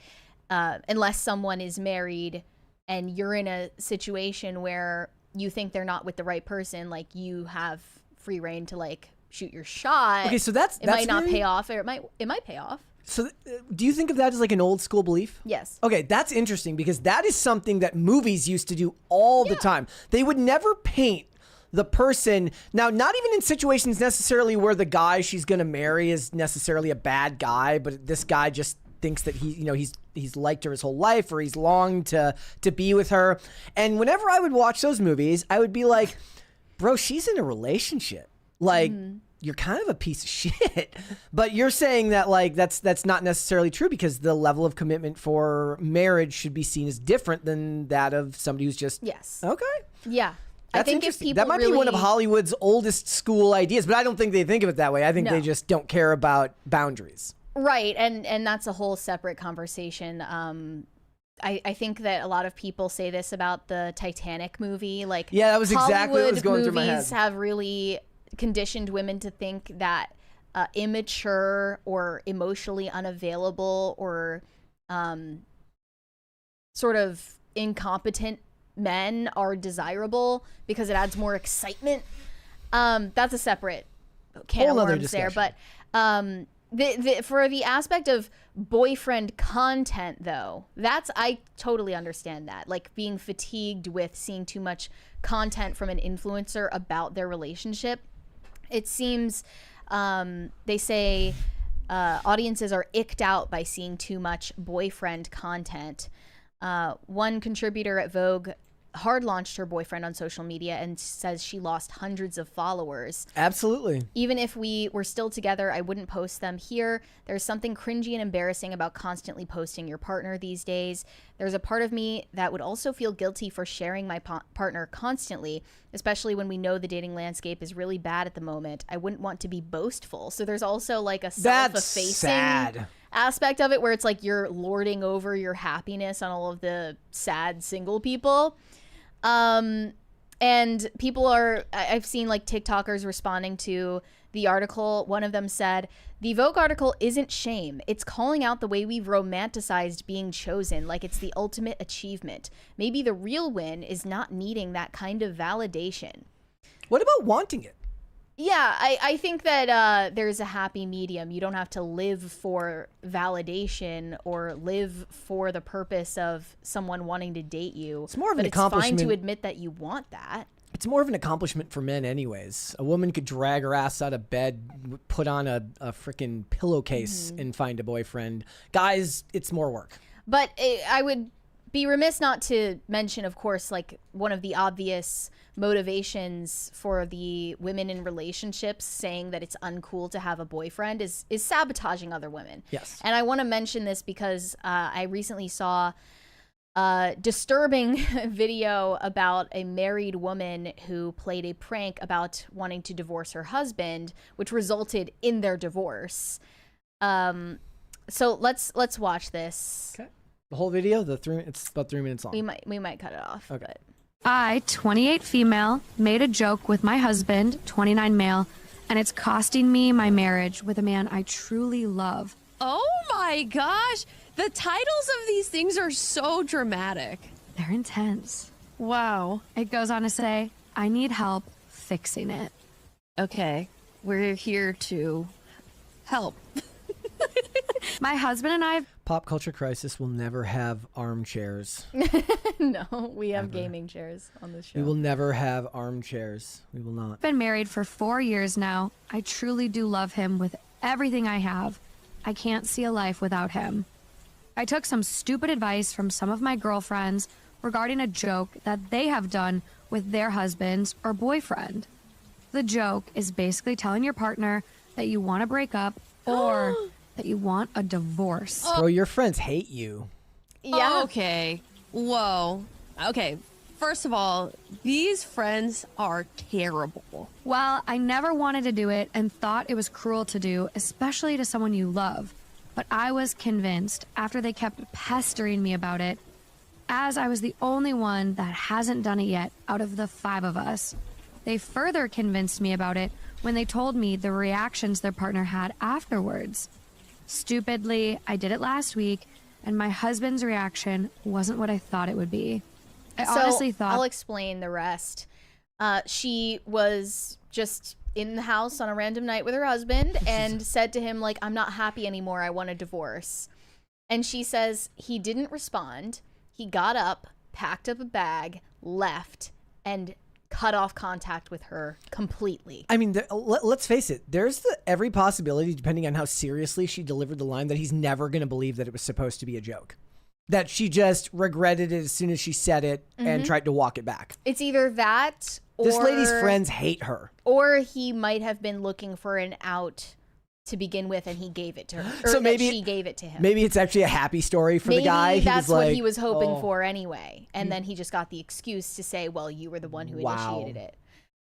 unless someone is married and you're in a situation where you think they're not with the right person, like you have free reign to like shoot your shot. Okay, so it might not pay off, or it might pay off. So do you think of that as like an old school belief? Yes. Okay, that's interesting because that is something that movies used to do all the time. They would never paint the person, now not even in situations necessarily where the guy she's going to marry is necessarily a bad guy, but this guy just thinks that he's liked her his whole life, or he's longed to be with her. And whenever I would watch those movies, I would be like, bro, she's in a relationship. Like, you're kind of a piece of shit. But you're saying that like that's not necessarily true, because the level of commitment for marriage should be seen as different than that of somebody who's just okay. Yeah. That's I think interesting. if people that might be one of Hollywood's oldest school ideas, but I don't think they think of it that way. I think they just don't care about boundaries. Right, and that's a whole separate conversation. I think that a lot of people say this about the Titanic movie. Like, that was exactly what was going through my head. Movies have really conditioned women to think that immature or emotionally unavailable or sort of incompetent men are desirable because it adds more excitement. That's a separate can of worms there. But for the aspect of boyfriend content, though, I totally understand that. Like being fatigued with seeing too much content from an influencer about their relationship. It seems, they say audiences are icked out by seeing too much boyfriend content. One contributor at Vogue hard launched her boyfriend on social media and says she lost hundreds of followers. Absolutely. Even if we were still together, I wouldn't post them here. There's something cringy and embarrassing about constantly posting your partner these days. There's a part of me that would also feel guilty for sharing my partner constantly, especially when we know the dating landscape is really bad at the moment. I wouldn't want to be boastful. So there's also like a self-effacing aspect of it where it's like you're lording over your happiness on all of the sad single people. And people I've seen like TikTokers responding to the article. One of them said, the Vogue article isn't shame. It's calling out the way we've romanticized being chosen like it's the ultimate achievement. Maybe the real win is not needing that kind of validation. What about wanting it? Yeah, I think that there's a happy medium. You don't have to live for validation or live for the purpose of someone wanting to date you. It's more of an accomplishment. It's fine to admit that you want that. It's more of an accomplishment for men anyways. A woman could drag her ass out of bed, put on a freaking pillowcase and find a boyfriend. Guys, it's more work. But I would be remiss not to mention, of course, like one of the obvious motivations for the women in relationships saying that it's uncool to have a boyfriend is sabotaging other women. Yes. And I want to mention this because I recently saw a disturbing video about a married woman who played a prank about wanting to divorce her husband, which resulted in their divorce. So let's watch this. Okay. The whole video, it's about 3 minutes long. We might cut it off. Okay. I, 28 female, made a joke with my husband, 29 male, and it's costing me my marriage with a man I truly love. Oh my gosh! The titles of these things are so dramatic. They're intense. Wow. It goes on to say, I need help fixing it. Okay, we're here to help. My husband and I... Pop Culture Crisis will never have armchairs. No, we have gaming chairs on this show. We will never have armchairs. We will not. Been married for 4 years now. I truly do love him with everything I have. I can't see a life without him. I took some stupid advice from some of my girlfriends regarding a joke that they have done with their husbands or boyfriend. The joke is basically telling your partner that you want to break up or that you want a divorce. Bro, your friends hate you. Yeah. Okay. Whoa. Okay. First of all, these friends are terrible. Well, I never wanted to do it and thought it was cruel to do, especially to someone you love. But I was convinced after they kept pestering me about it, as I was the only one that hasn't done it yet out of the 5 of us. They further convinced me about it when they told me the reactions their partner had afterwards. Stupidly, I did it last week, and my husband's reaction wasn't what I thought it would be. I honestly thought... I'll explain the rest. She was just in the house on a random night with her husband and said to him, like, I'm not happy anymore. I want a divorce. And she says he didn't respond. He got up, packed up a bag, left, and cut off contact with her completely. I mean, let's face it. There's every possibility, depending on how seriously she delivered the line, that he's never going to believe that it was supposed to be a joke. That she just regretted it as soon as she said it and tried to walk it back. It's either that or... This lady's friends hate her. Or he might have been looking for an out to begin with, and he gave it to her. Or so maybe she gave it to him. Maybe it's actually a happy story for the guy. Maybe that's what like, he was hoping for anyway. And then he just got the excuse to say, well, you were the one who initiated it.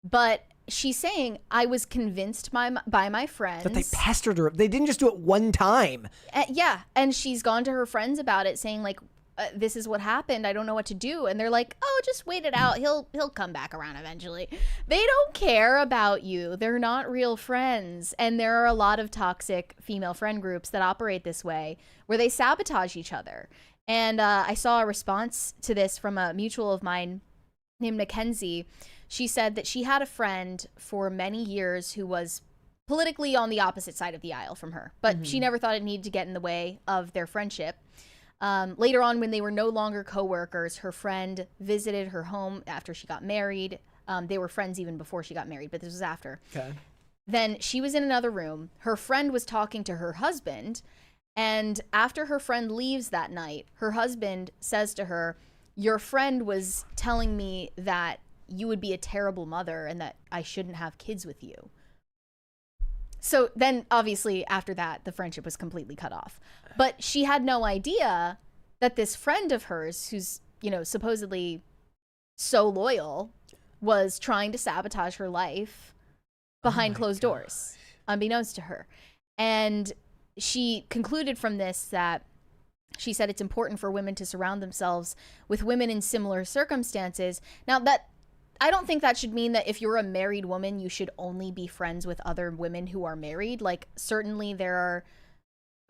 But she's saying, I was convinced by my friends. That they pestered her. They didn't just do it one time. Yeah. And she's gone to her friends about it, saying, like, this is what happened. I don't know what to do. And they're like, oh, just wait it out. He'll come back around eventually. They don't care about you. They're not real friends. And there are a lot of toxic female friend groups that operate this way, where they sabotage each other. And I saw a response to this from a mutual of mine named Mackenzie. She said that she had a friend for many years who was politically on the opposite side of the aisle from her, but she never thought it needed to get in the way of their friendship. Later on, when they were no longer co-workers, her friend visited her home after she got married. They were friends even before she got married, but this was after. Okay. Then she was in another room. Her friend was talking to her husband, and after her friend leaves that night, her husband says to her, your friend was telling me that you would be a terrible mother and that I shouldn't have kids with you. So then, obviously, after that, the friendship was completely cut off. But she had no idea that this friend of hers, who's, you know, supposedly so loyal, was trying to sabotage her life behind closed doors, unbeknownst to her. And she concluded from this that she said it's important for women to surround themselves with women in similar circumstances. Now, that I don't think that should mean that if you're a married woman, you should only be friends with other women who are married. Like, certainly there are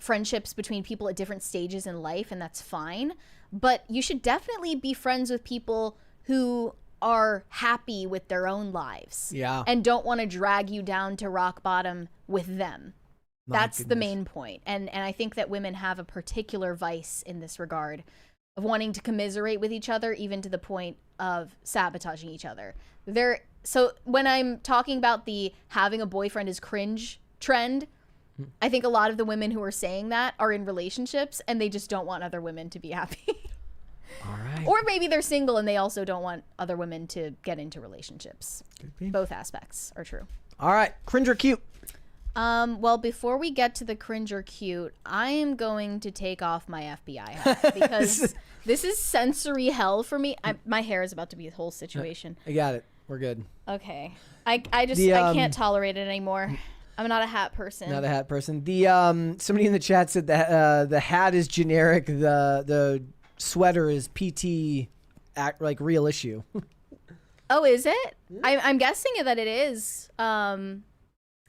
friendships between people at different stages in life, and that's fine. But you should definitely be friends with people who are happy with their own lives. Yeah. And don't want to drag you down to rock bottom with them. That's the main point. And I think that women have a particular vice in this regard of wanting to commiserate with each other, even to the point of sabotaging each other. So when I'm talking about the having a boyfriend is cringe trend, I think a lot of the women who are saying that are in relationships and they just don't want other women to be happy. All right. Or maybe they're single and they also don't want other women to get into relationships. Could be. Both aspects are true. All right. Cringe or cute? Well, before we get to the cringe or cute, I am going to take off my FBI hat because this is sensory hell for me. My hair is about to be a whole situation. I got it. We're good. Okay. I can't tolerate it anymore. I'm not a hat person. Not a hat person. Somebody in the chat said that the hat is generic. The sweater is PT, like real issue. Oh, is it? I'm guessing that it is.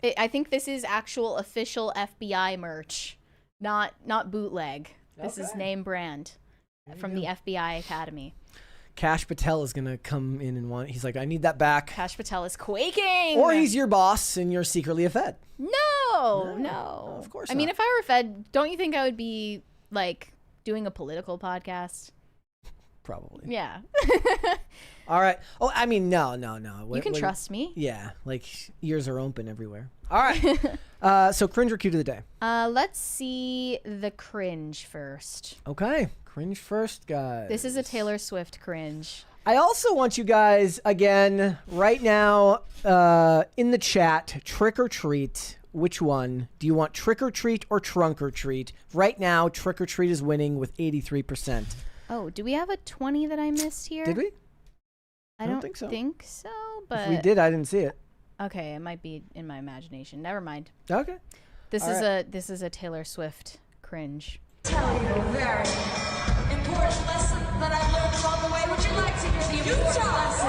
I think this is actual official FBI merch, not bootleg. This is name brand from the FBI Academy. Cash Patel is gonna come in and he's like, I need that back. Cash Patel is quaking. Or he's your boss and you're secretly a Fed. No. Of course I mean, not. if I were a Fed, don't you think I would be like doing a political podcast? Probably. Yeah. All right. Oh, I mean, no. You can trust me. Yeah, like ears are open everywhere. All right. So cringe or cute of the day? Let's see the cringe first. Okay. Cringe first, guys. This is a Taylor Swift cringe. I also want you guys, again, right now, in the chat, trick or treat. Which one? Do you want trick or treat or trunk or treat? Right now, trick or treat is winning with 83%. Oh, do we have a 20 that I missed here? Did we? I don't think so. But If we did, I didn't see it. Okay, it might be in my imagination. Never mind. Okay. This is a Taylor Swift cringe. Tell you a very important lesson that I learned along the way. Would you like to hear the important lesson?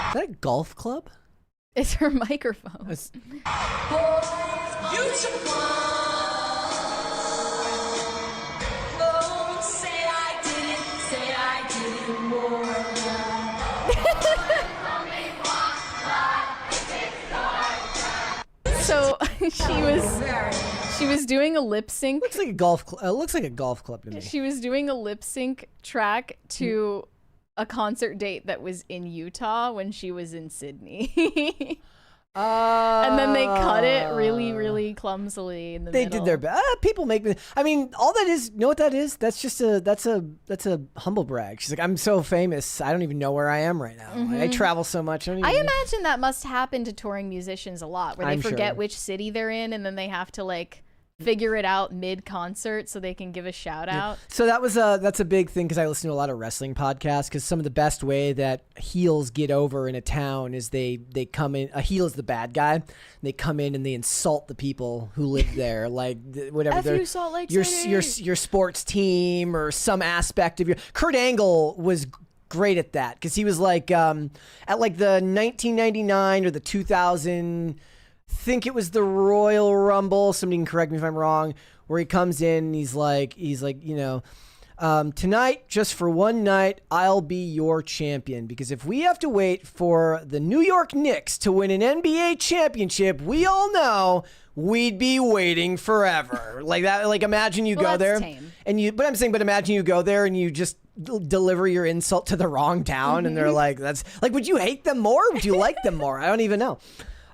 Is that a golf club? It's her microphone. Boys, you should don't say I didn't more. So she was doing a lip sync. Looks like a golf club to me. She was doing a lip sync track to a concert date that was in Utah when she was in Sydney. And then they cut it really, really clumsily in the middle. They did their best. People make me. I mean, all that is. You know what that is? That's just that's a humble brag. She's like, I'm so famous. I don't even know where I am right now. I travel so much. I imagine that must happen to touring musicians a lot, where they forget sure. which city they're in, and then they have to like figure it out mid-concert so they can give a shout out. So that's a big thing because I listen to a lot of wrestling podcasts because some of the best way that heels get over in a town is they come in. A heel is the bad guy. They come in and they insult the people who live there, like whatever. F you, Salt Lake your City. your sports team or some aspect of your. Kurt Angle was great at that because he was like at like the 1999 or the 2000. Think it was the Royal Rumble. Somebody can correct me if I'm wrong. Where he comes in, and he's like, tonight, just for one night, I'll be your champion. Because if we have to wait for the New York Knicks to win an NBA championship, we all know we'd be waiting forever. Like that. Like imagine you go there, tame. But imagine you go there and you just deliver your insult to the wrong town, and they're like, that's like, would you hate them more? Would you like them more? I don't even know.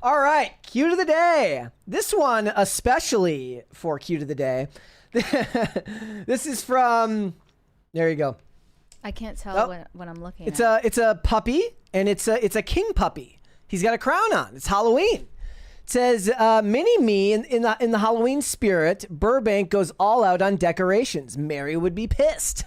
All right, cute of the day. This one especially for cute of the day. This is from. There you go. I can't tell what I'm looking at. It's a puppy, and it's a king puppy. He's got a crown on. It's Halloween. It says, "Mini me in the Halloween spirit. Burbank goes all out on decorations. Mary would be pissed."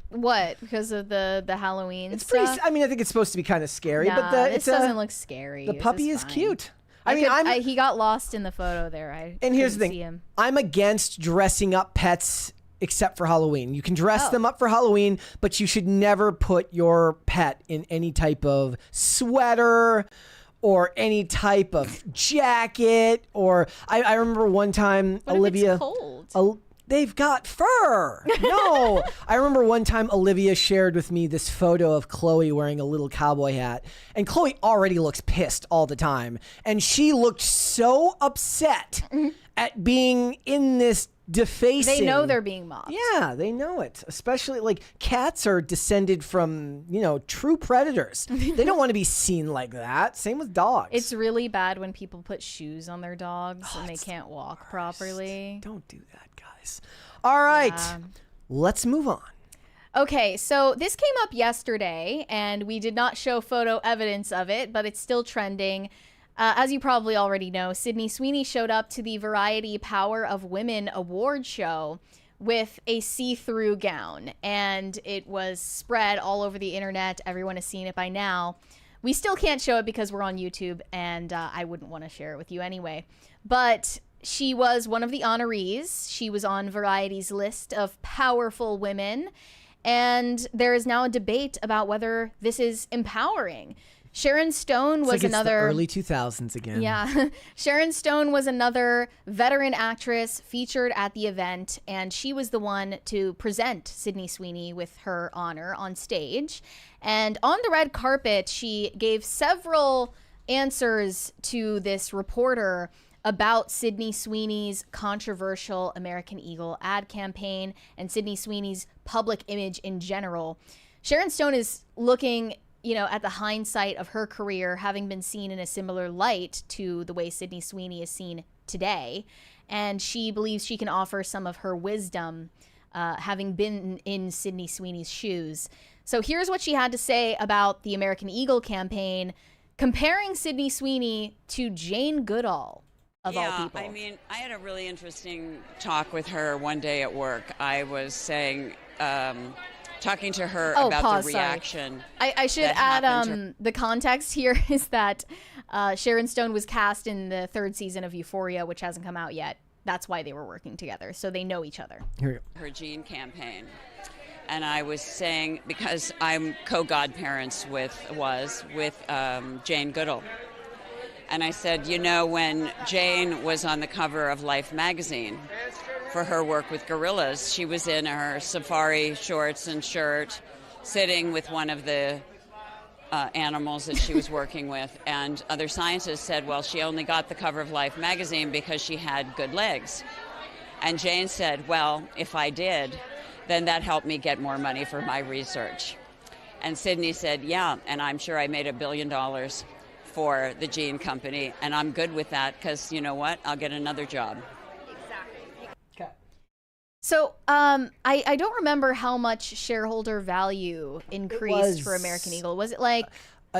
What? Because of the Halloween It's stuff? pretty. I mean, I think it's supposed to be kind of scary, Nah, but this doesn't look scary. The This puppy is fine. cute. He got lost in the photo there. And here's the couldn't thing: see him. I'm against dressing up pets except for Halloween. You can dress them up for Halloween, but you should never put your pet in any type of sweater or any type of jacket. Or I remember one time What Olivia. if it's cold? They've got fur. No. I remember one time Olivia shared with me this photo of Chloe wearing a little cowboy hat. And Chloe already looks pissed all the time. And she looked so upset at being in this defacing. They know they're being mocked. Yeah, they know it. Especially like cats are descended from, true predators. They don't want to be seen like that. Same with dogs. It's really bad when people put shoes on their dogs and they can't walk properly. Don't do that, guys. All right. Yeah. Let's move on. Okay, so this came up yesterday, and we did not show photo evidence of it, but it's still trending. As you probably already know, Sydney Sweeney showed up to the Variety Power of Women award show with a see-through gown, and it was spread all over the internet. Everyone has seen it by now. We still can't show it because we're on YouTube, and I wouldn't want to share it with you anyway. But she was one of the honorees. She was on Variety's list of powerful women, and there is now a debate about whether this is empowering. Sharon Stone was It's like another it's the early 2000s again. Yeah. Sharon Stone was another veteran actress featured at the event, and she was the one to present Sydney Sweeney with her honor on stage. And on the red carpet, she gave several answers to this reporter about Sydney Sweeney's controversial American Eagle ad campaign and Sydney Sweeney's public image in general. Sharon Stone is looking, at the hindsight of her career, having been seen in a similar light to the way Sydney Sweeney is seen today. And she believes she can offer some of her wisdom, having been in Sydney Sweeney's shoes. So here's what she had to say about the American Eagle campaign, comparing Sydney Sweeney to Jane Goodall, of all people. I mean, I had a really interesting talk with her one day at work. I was saying, talking to her about the reaction. I should add the context here is that Sharon Stone was cast in the 3rd season of Euphoria, which hasn't come out yet. That's why they were working together, so they know each other. Here we go. Her Jean campaign. And I was saying, because I'm co-godparents with Jane Goodall. And I said, when Jane was on the cover of Life magazine for her work with gorillas, she was in her safari shorts and shirt, sitting with one of the animals that she was working with. And other scientists said, well, she only got the cover of Life magazine because she had good legs. And Jane said, well, if I did, then that helped me get more money for my research. And Sydney said, yeah, and I'm sure I made $1 billion for the Jean Company, and I'm good with that because you know what? I'll get another job. Exactly. Okay. So I don't remember how much shareholder value increased for American Eagle. Was it like...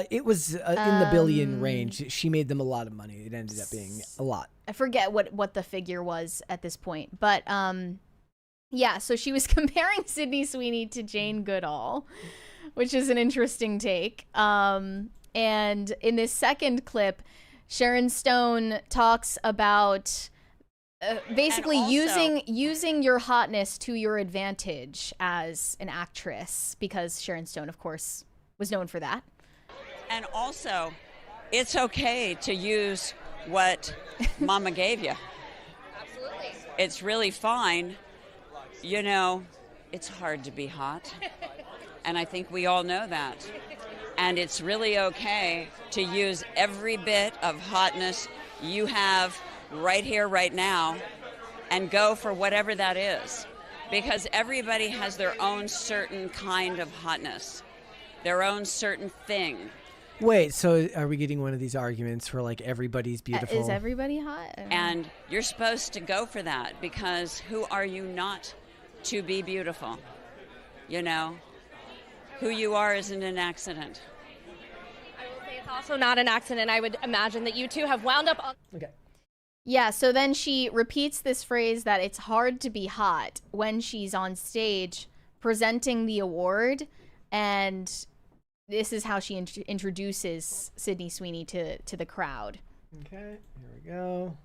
it was in the billion range. She made them a lot of money. It ended up being a lot. I forget what the figure was at this point. But yeah, so she was comparing Sydney Sweeney to Jane Goodall, which is an interesting take. And in this second clip, Sharon Stone talks about basically also, using your hotness to your advantage as an actress, because Sharon Stone, of course, was known for that. And also, it's okay to use what Mama gave you. Absolutely. It's really fine. It's hard to be hot. And I think we all know that. And it's really okay to use every bit of hotness you have right here, right now, and go for whatever that is. Because everybody has their own certain kind of hotness, their own certain thing. Wait, so are we getting one of these arguments where like everybody's beautiful? Is everybody hot? And you're supposed to go for that, because who are you not to be beautiful? Who you are isn't an accident. I will say it's also not an accident. I would imagine that you two have wound up on... Okay. Yeah, so then she repeats this phrase that it's hard to be hot when she's on stage presenting the award, and this is how she introduces Sydney Sweeney to the crowd. Okay, here we go.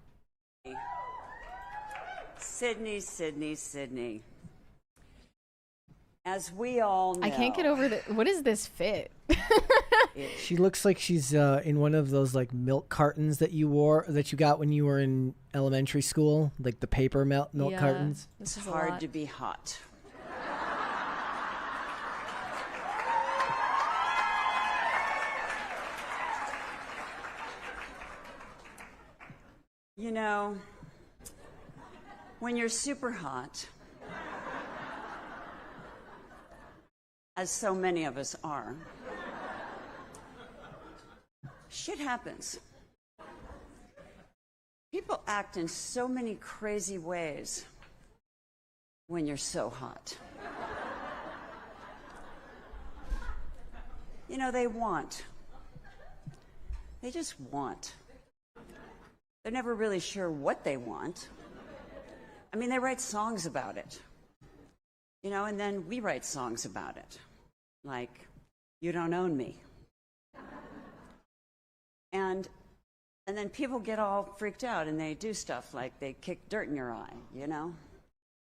Sydney, Sydney, Sydney. As we all know. I can't get over what is this fit? She looks like she's in one of those like milk cartons that you got when you were in elementary school, like the paper milk cartons. It's hard to be hot. When you're super hot, as so many of us are, shit happens. People act in so many crazy ways when you're so hot. They want. They just want. They're never really sure what they want. I mean, they write songs about it. And then we write songs about it. Like, You Don't Own Me. And then people get all freaked out and they do stuff like they kick dirt in your eye,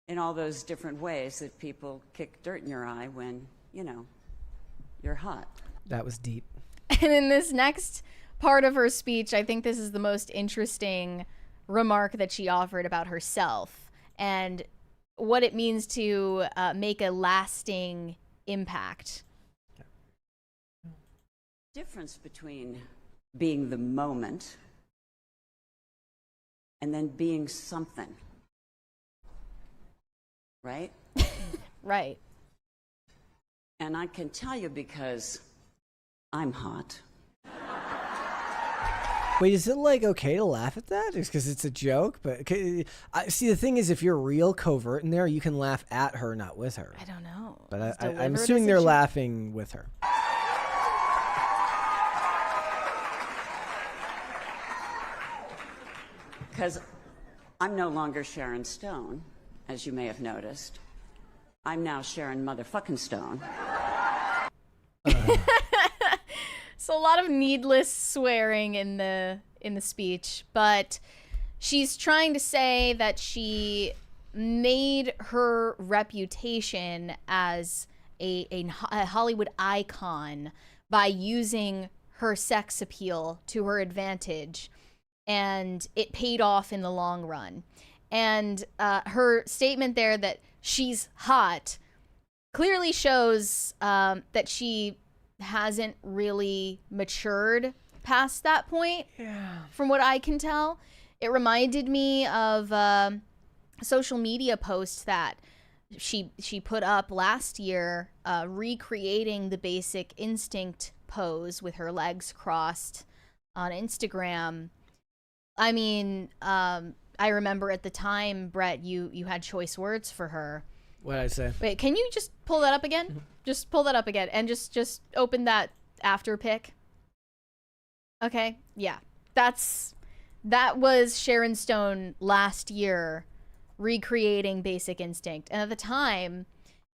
in all those different ways that people kick dirt in your eye when, you're hot. That was deep. And in this next part of her speech, I think this is the most interesting remark that she offered about herself and what it means to make a lasting impact. Difference between being the moment and then being something, right? Right. And I can tell you because I'm hot. Wait, is it like okay to laugh at that? Just because it's a joke? But see, the thing is, if you're real covert in there, you can laugh at her, not with her. I don't know. But I'm assuming they're laughing with her. Because I'm no longer Sharon Stone, as you may have noticed. I'm now Sharon motherfucking Stone. So a lot of needless swearing in the speech, but she's trying to say that she made her reputation as a Hollywood icon by using her sex appeal to her advantage, and it paid off in the long run. And her statement there that she's hot clearly shows that she hasn't really matured past that point. Yeah. From what I can tell, it reminded me of a social media post that she put up last year, recreating the Basic Instinct pose with her legs crossed on Instagram. I mean, I remember at the time, Brett, you had choice words for her. What did I say? Wait, can you just pull that up again? Just pull that up again and just open that after pic. Okay, yeah. That was Sharon Stone last year recreating Basic Instinct. And at the time,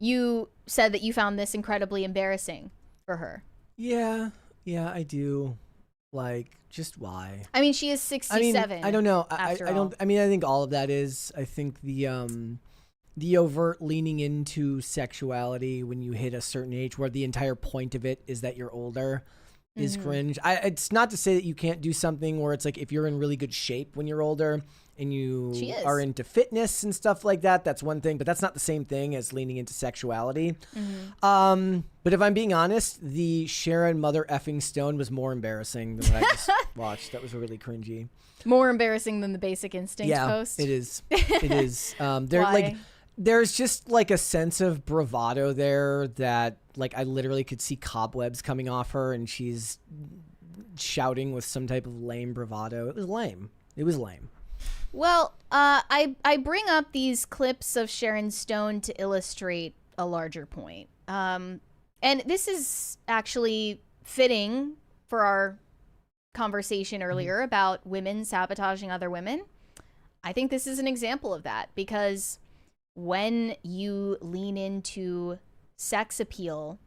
you said that you found this incredibly embarrassing for her. Yeah, I do. Like, just why? I mean, she is 67. I don't know. I don't. I mean, I think all of that is. I think the overt leaning into sexuality when you hit a certain age, where the entire point of it is that you're older, is cringe. It's not to say that you can't do something where it's like if you're in really good shape when you're older and you are into fitness and stuff like that, that's one thing, but that's not the same thing as leaning into sexuality. But if I'm being honest, the Sharon mother effing Stone was more embarrassing than what I just watched. That was really cringy. More embarrassing than the Basic Instinct post? It is. It is. Why? There's just like a sense of bravado there that like I literally could see cobwebs coming off her and she's shouting with some type of lame bravado. It was lame. Well, I bring up these clips of Sharon Stone to illustrate a larger point. And this is actually fitting for our conversation earlier about women sabotaging other women. I think this is an example of that because when you lean into sex appeal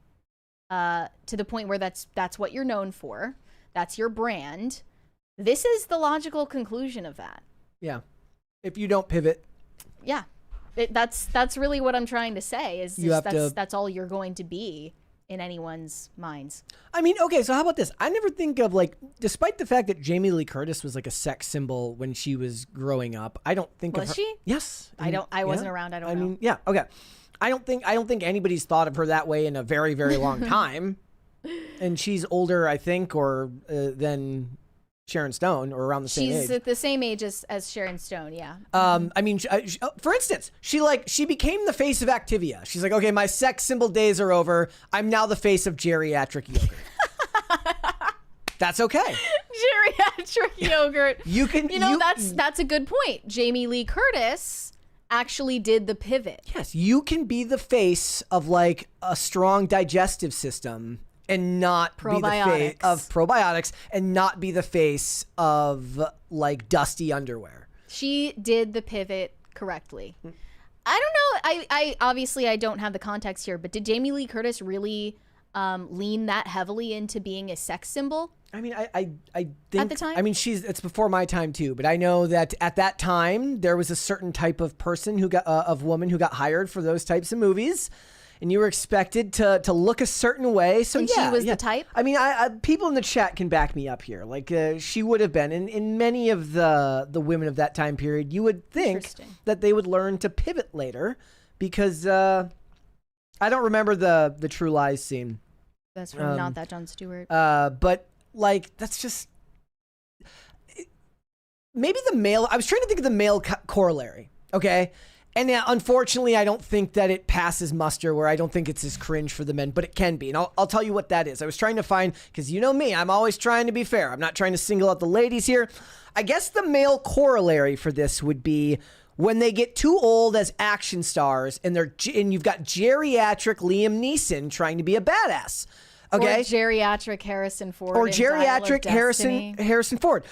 to the point where that's what you're known for, that's your brand, this is the logical conclusion of that. Yeah. If you don't pivot. Yeah. That's really what I'm trying to say is that's all you're going to be in anyone's minds. I mean, okay, so how about this? I never think of like, despite the fact that Jamie Lee Curtis was like a sex symbol when she was growing up, I don't think of her. Was she? Yes. I wasn't around. I don't know. I mean, yeah, okay. I don't think anybody's thought of her that way in a very, very long time. And she's older, I think, or than Sharon Stone, or around the same age. She's at the same age as Sharon Stone, yeah. I mean, for instance, she became the face of Activia. She's like, okay, my sex symbol days are over. I'm now the face of geriatric yogurt. That's okay. Geriatric yogurt. That's a good point. Jamie Lee Curtis actually did the pivot. Yes, you can be the face of like a strong digestive system and not be the face of probiotics and not be the face of like dusty underwear. She did the pivot correctly. I don't know. I obviously I don't have the context here, but did Jamie Lee Curtis really lean that heavily into being a sex symbol? I mean, I think at the time. I mean, it's before my time too, but I know that at that time there was a certain type of person of woman who got hired for those types of movies. and you were expected to look a certain way. So And yeah, she was the type? I mean, I people in the chat can back me up here. Like she would have been in many of the women of that time period. You would think that they would learn to pivot later, because I don't remember the True Lies scene. That's from Not That Jon Stewart. But like that's just maybe the male. I was trying to think of the male corollary. Okay. And yeah, unfortunately, I don't think that it passes muster, where I don't think it's as cringe for the men, but it can be. And I'll tell you what that is. I was trying to find, because you know me, I'm always trying to be fair. I'm not trying to single out the ladies here. I guess the male corollary for this would be when they get too old as action stars, and you've got geriatric Liam Neeson trying to be a badass. Okay. Or geriatric Harrison Ford. Or in Dial of geriatric Destiny. Harrison Ford.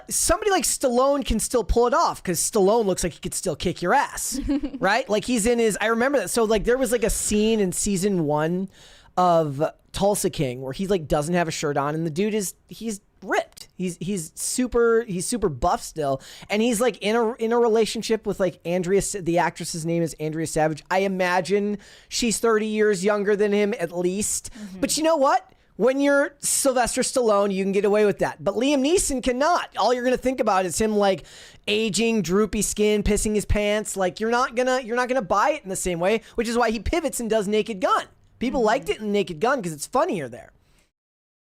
Somebody like Stallone can still pull it off, because Stallone looks like he could still kick your ass, right? Like he's in his. I remember that. So like there was like a scene in season 1 of Tulsa King where he like doesn't have a shirt on, and the dude he's ripped. He's super buff still, and he's like in a relationship with like Andrea. The actress's name is Andrea Savage. I imagine she's 30 years younger than him at least. But you know what? When you're Sylvester Stallone, you can get away with that. But Liam Neeson cannot. All you're gonna think about is him like aging, droopy skin, pissing his pants. Like you're not gonna buy it in the same way, which is why he pivots and does Naked Gun. People liked it in Naked Gun because it's funnier there.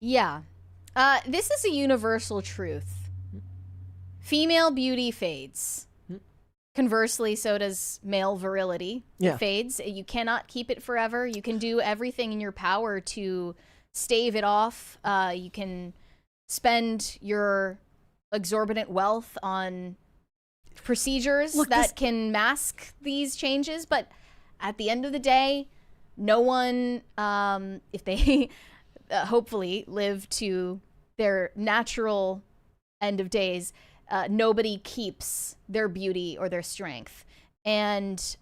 Yeah. This is a universal truth. Female beauty fades. Conversely, so does male virility. Yeah. It fades. You cannot keep it forever. You can do everything in your power to stave it off. You can spend your exorbitant wealth on procedures that can mask these changes. But at the end of the day, no one, if they hopefully live to their natural end of days, nobody keeps their beauty or their strength. And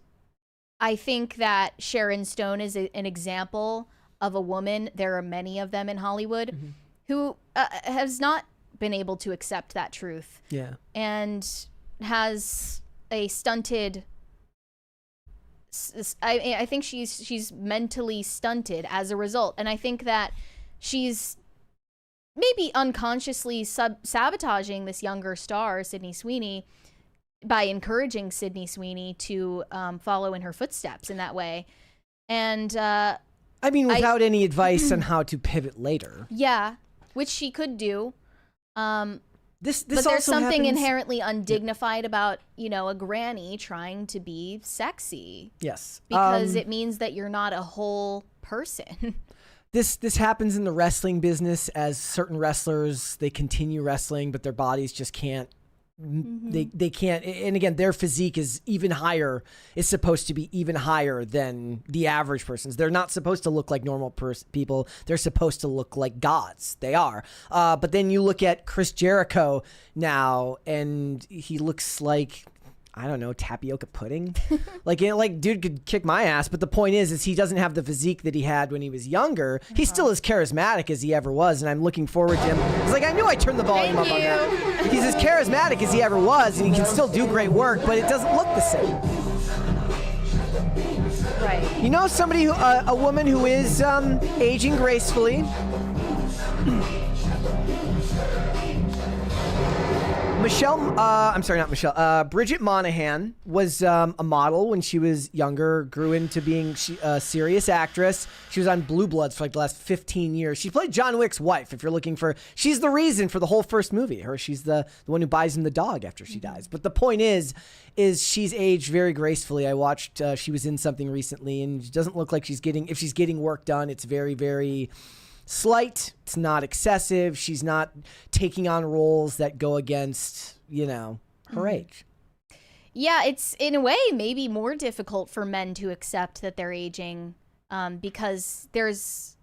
I think that Sharon Stone is an example of a woman, there are many of them in Hollywood, who has not been able to accept that truth. Yeah. And has a stunted... I think she's mentally stunted as a result, and I think that she's maybe unconsciously sabotaging this younger star, Sydney Sweeney, by encouraging Sydney Sweeney to follow in her footsteps in that way. And I mean, without any advice on how to pivot later. Yeah, which she could do. This but there's also something happens... inherently undignified about, a granny trying to be sexy. Yes. Because it means that you're not a whole person. This happens in the wrestling business, as certain wrestlers, they continue wrestling, but their bodies just can't. They can't. And again, their physique is even higher. Is supposed to be even higher than the average person's. They're not supposed to look like normal people. They're supposed to look like gods. They are. But then you look at Chris Jericho now, and he looks like, I don't know, tapioca pudding. like dude could kick my ass. But the point is he doesn't have the physique that he had when he was younger. He's still as charismatic as he ever was, and I'm looking forward to him. It's like, I knew I turned the volume up on that. He's as charismatic as he ever was, and he can still do great work, but it doesn't look the same. Right. You know somebody who, a woman who is aging gracefully. Bridget Monahan was a model when she was younger, grew into being a serious actress. She was on Blue Bloods for like the last 15 years. She played John Wick's wife, if you're looking for... She's the reason for the whole first movie. She's the one who buys him the dog after she dies. But the point is she's aged very gracefully. I watched, she was in something recently, and it doesn't look like if she's getting work done, it's very, very... slight. It's not excessive. She's not taking on roles that go against, her age. Yeah, it's in a way maybe more difficult for men to accept that they're aging because there's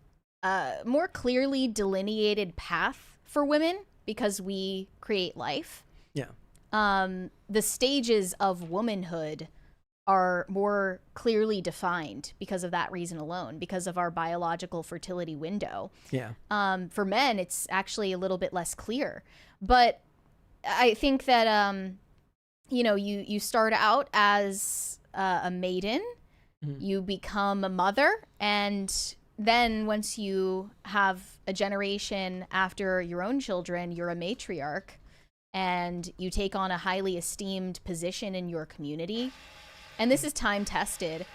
a more clearly delineated path for women because we create life. Yeah. The stages of womanhood are more clearly defined because of that reason alone, because of our biological fertility window. Yeah. For men, it's actually a little bit less clear. But I think that, you start out as a maiden, You become a mother, and then once you have a generation after your own children, you're a matriarch, and you take on a highly esteemed position in your community. And this is time tested.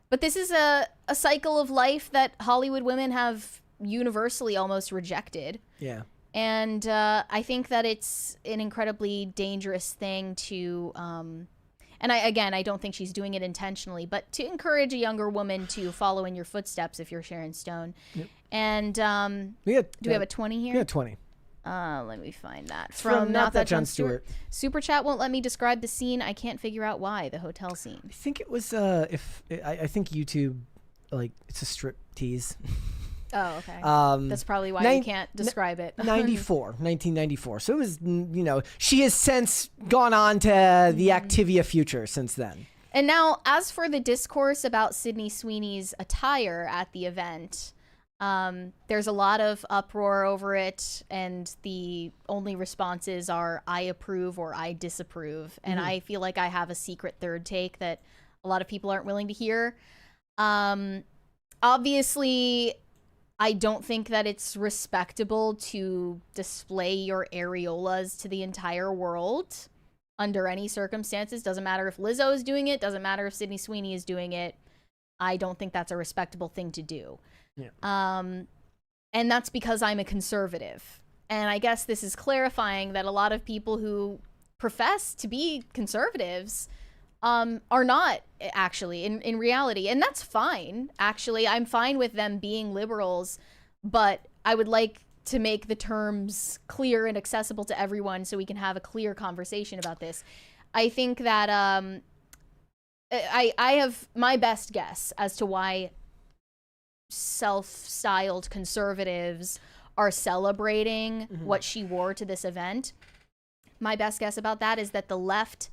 But this is a cycle of life that Hollywood women have universally almost rejected. Yeah. And I think that it's an incredibly dangerous thing to, and I don't think she's doing it intentionally, but to encourage a younger woman to follow in your footsteps if you're Sharon Stone. Yep. And do we have a 20 here? Yeah, 20. Let me find that. From Not That Jon Stewart. Super chat won't let me describe the scene. I can't figure out why. The hotel scene. I think it was I think YouTube, like, it's a strip tease. Oh, okay. That's probably why you can't describe it. 1994. So it was, she has since gone on to the Activia future since then. And now, as for the discourse about Sydney Sweeney's attire at the event, there's a lot of uproar over it, and the only responses are I approve or I disapprove. And I feel like I have a secret third take that a lot of people aren't willing to hear. Obviously, I don't think that it's respectable to display your areolas to the entire world under any circumstances. Doesn't matter if Lizzo is doing it, doesn't matter if Sydney Sweeney is doing it. I don't think that's a respectable thing to do. Yeah. And that's because I'm a conservative. And I guess this is clarifying that a lot of people who profess to be conservatives are not actually in reality. And that's fine. Actually, I'm fine with them being liberals, but I would like to make the terms clear and accessible to everyone so we can have a clear conversation about this. I think that I have my best guess as to why self-styled conservatives are celebrating what she wore to this event. My best guess about that is that the left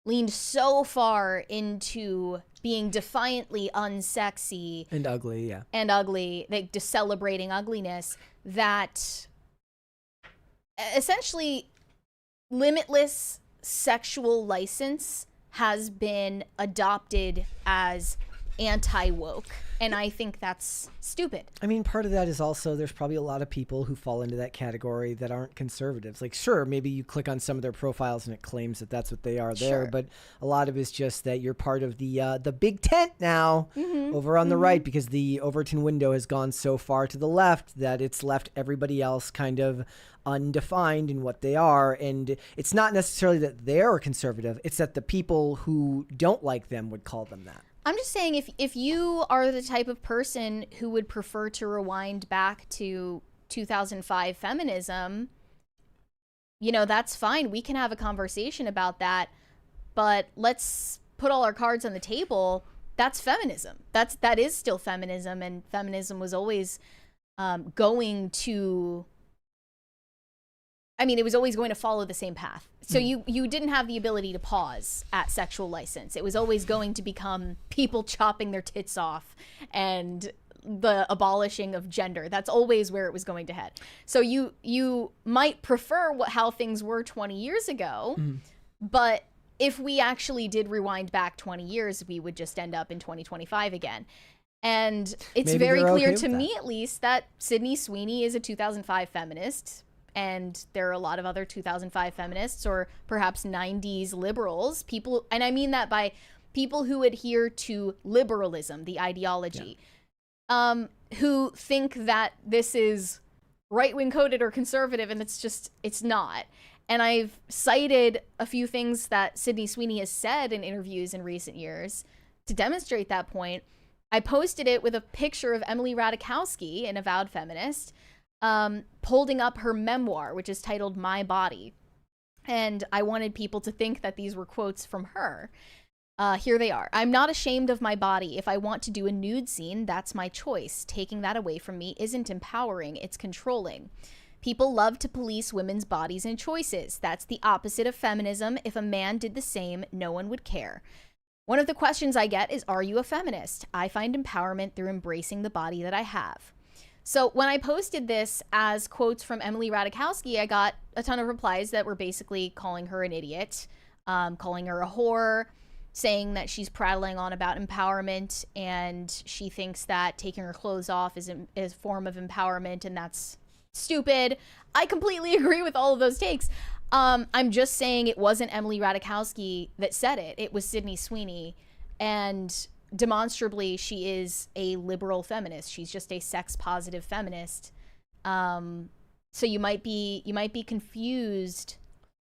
leaned so far into being defiantly unsexy and ugly, like just celebrating ugliness, that essentially limitless sexual license has been adopted as anti-woke, and I think that's stupid. I mean, part of that is also there's probably a lot of people who fall into that category that aren't conservatives. Like, sure, maybe you click on some of their profiles and it claims that that's what they are there, but a lot of it's just that you're part of the big tent now over on the right, because the Overton window has gone so far to the left that it's left everybody else kind of undefined in what they are. And it's not necessarily that they're conservative, it's that the people who don't like them would call them that. I'm just saying, if you are the type of person who would prefer to rewind back to 2005 feminism, that's fine. We can have a conversation about that, but let's put all our cards on the table. That's feminism. That is still feminism, and feminism was always going to follow the same path. So you didn't have the ability to pause at sexual license. It was always going to become people chopping their tits off and the abolishing of gender. That's always where it was going to head. So you might prefer how things were 20 years ago, but if we actually did rewind back 20 years, we would just end up in 2025 again. And it's Maybe very you're clear okay to with me, that. at least, that Sydney Sweeney is a 2005 feminist. And there are a lot of other 2005 feminists, or perhaps 90s liberals, people, and I mean that by people who adhere to liberalism, the ideology, who think that this is right-wing coded or conservative, and it's not. And I've cited a few things that Sydney Sweeney has said in interviews in recent years to demonstrate that point. I posted it with a picture of Emily Ratajkowski, an avowed feminist, holding up her memoir, which is titled My Body. And I wanted people to think that these were quotes from her. Here they are. I'm not ashamed of my body. If I want to do a nude scene, that's my choice. Taking that away from me isn't empowering, it's controlling. People love to police women's bodies and choices. That's the opposite of feminism. If a man did the same, no one would care. One of the questions I get is, are you a feminist? I find empowerment through embracing the body that I have. So when I posted this as quotes from Emily Ratajkowski, I got a ton of replies that were basically calling her an idiot, calling her a whore, saying that she's prattling on about empowerment, and she thinks that taking her clothes off is a form of empowerment, and that's stupid. I completely agree with all of those takes. I'm just saying it wasn't Emily Ratajkowski that said it. It was Sydney Sweeney, and demonstrably she is a liberal feminist. She's just a sex positive feminist. So you might be confused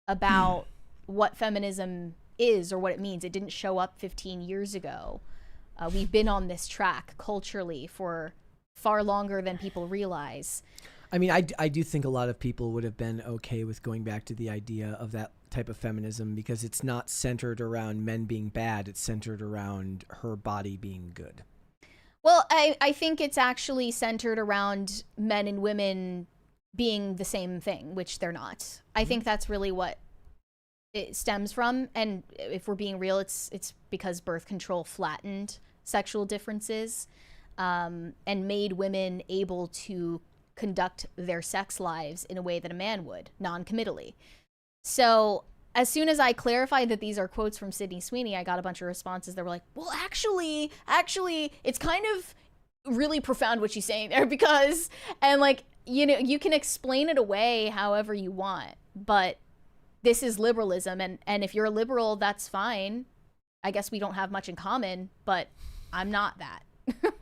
about what feminism is or what it means. It didn't show up 15 years ago. We've been on this track culturally for far longer than people realize. I mean, I do think a lot of people would have been okay with going back to the idea of that type of feminism because it's not centered around men being bad. It's centered around her body being good. Well, I think it's actually centered around men and women being the same thing, which they're not. I think that's really what it stems from. And if we're being real, it's because birth control flattened sexual differences and made women able to conduct their sex lives in a way that a man would, non-committally. So as soon as I clarified that these are quotes from Sydney Sweeney, I got a bunch of responses that were like, well, actually, it's kind of really profound what she's saying there because, and like, you know, you can explain it away however you want, but this is liberalism. And if you're a liberal, that's fine. I guess we don't have much in common, but I'm not that.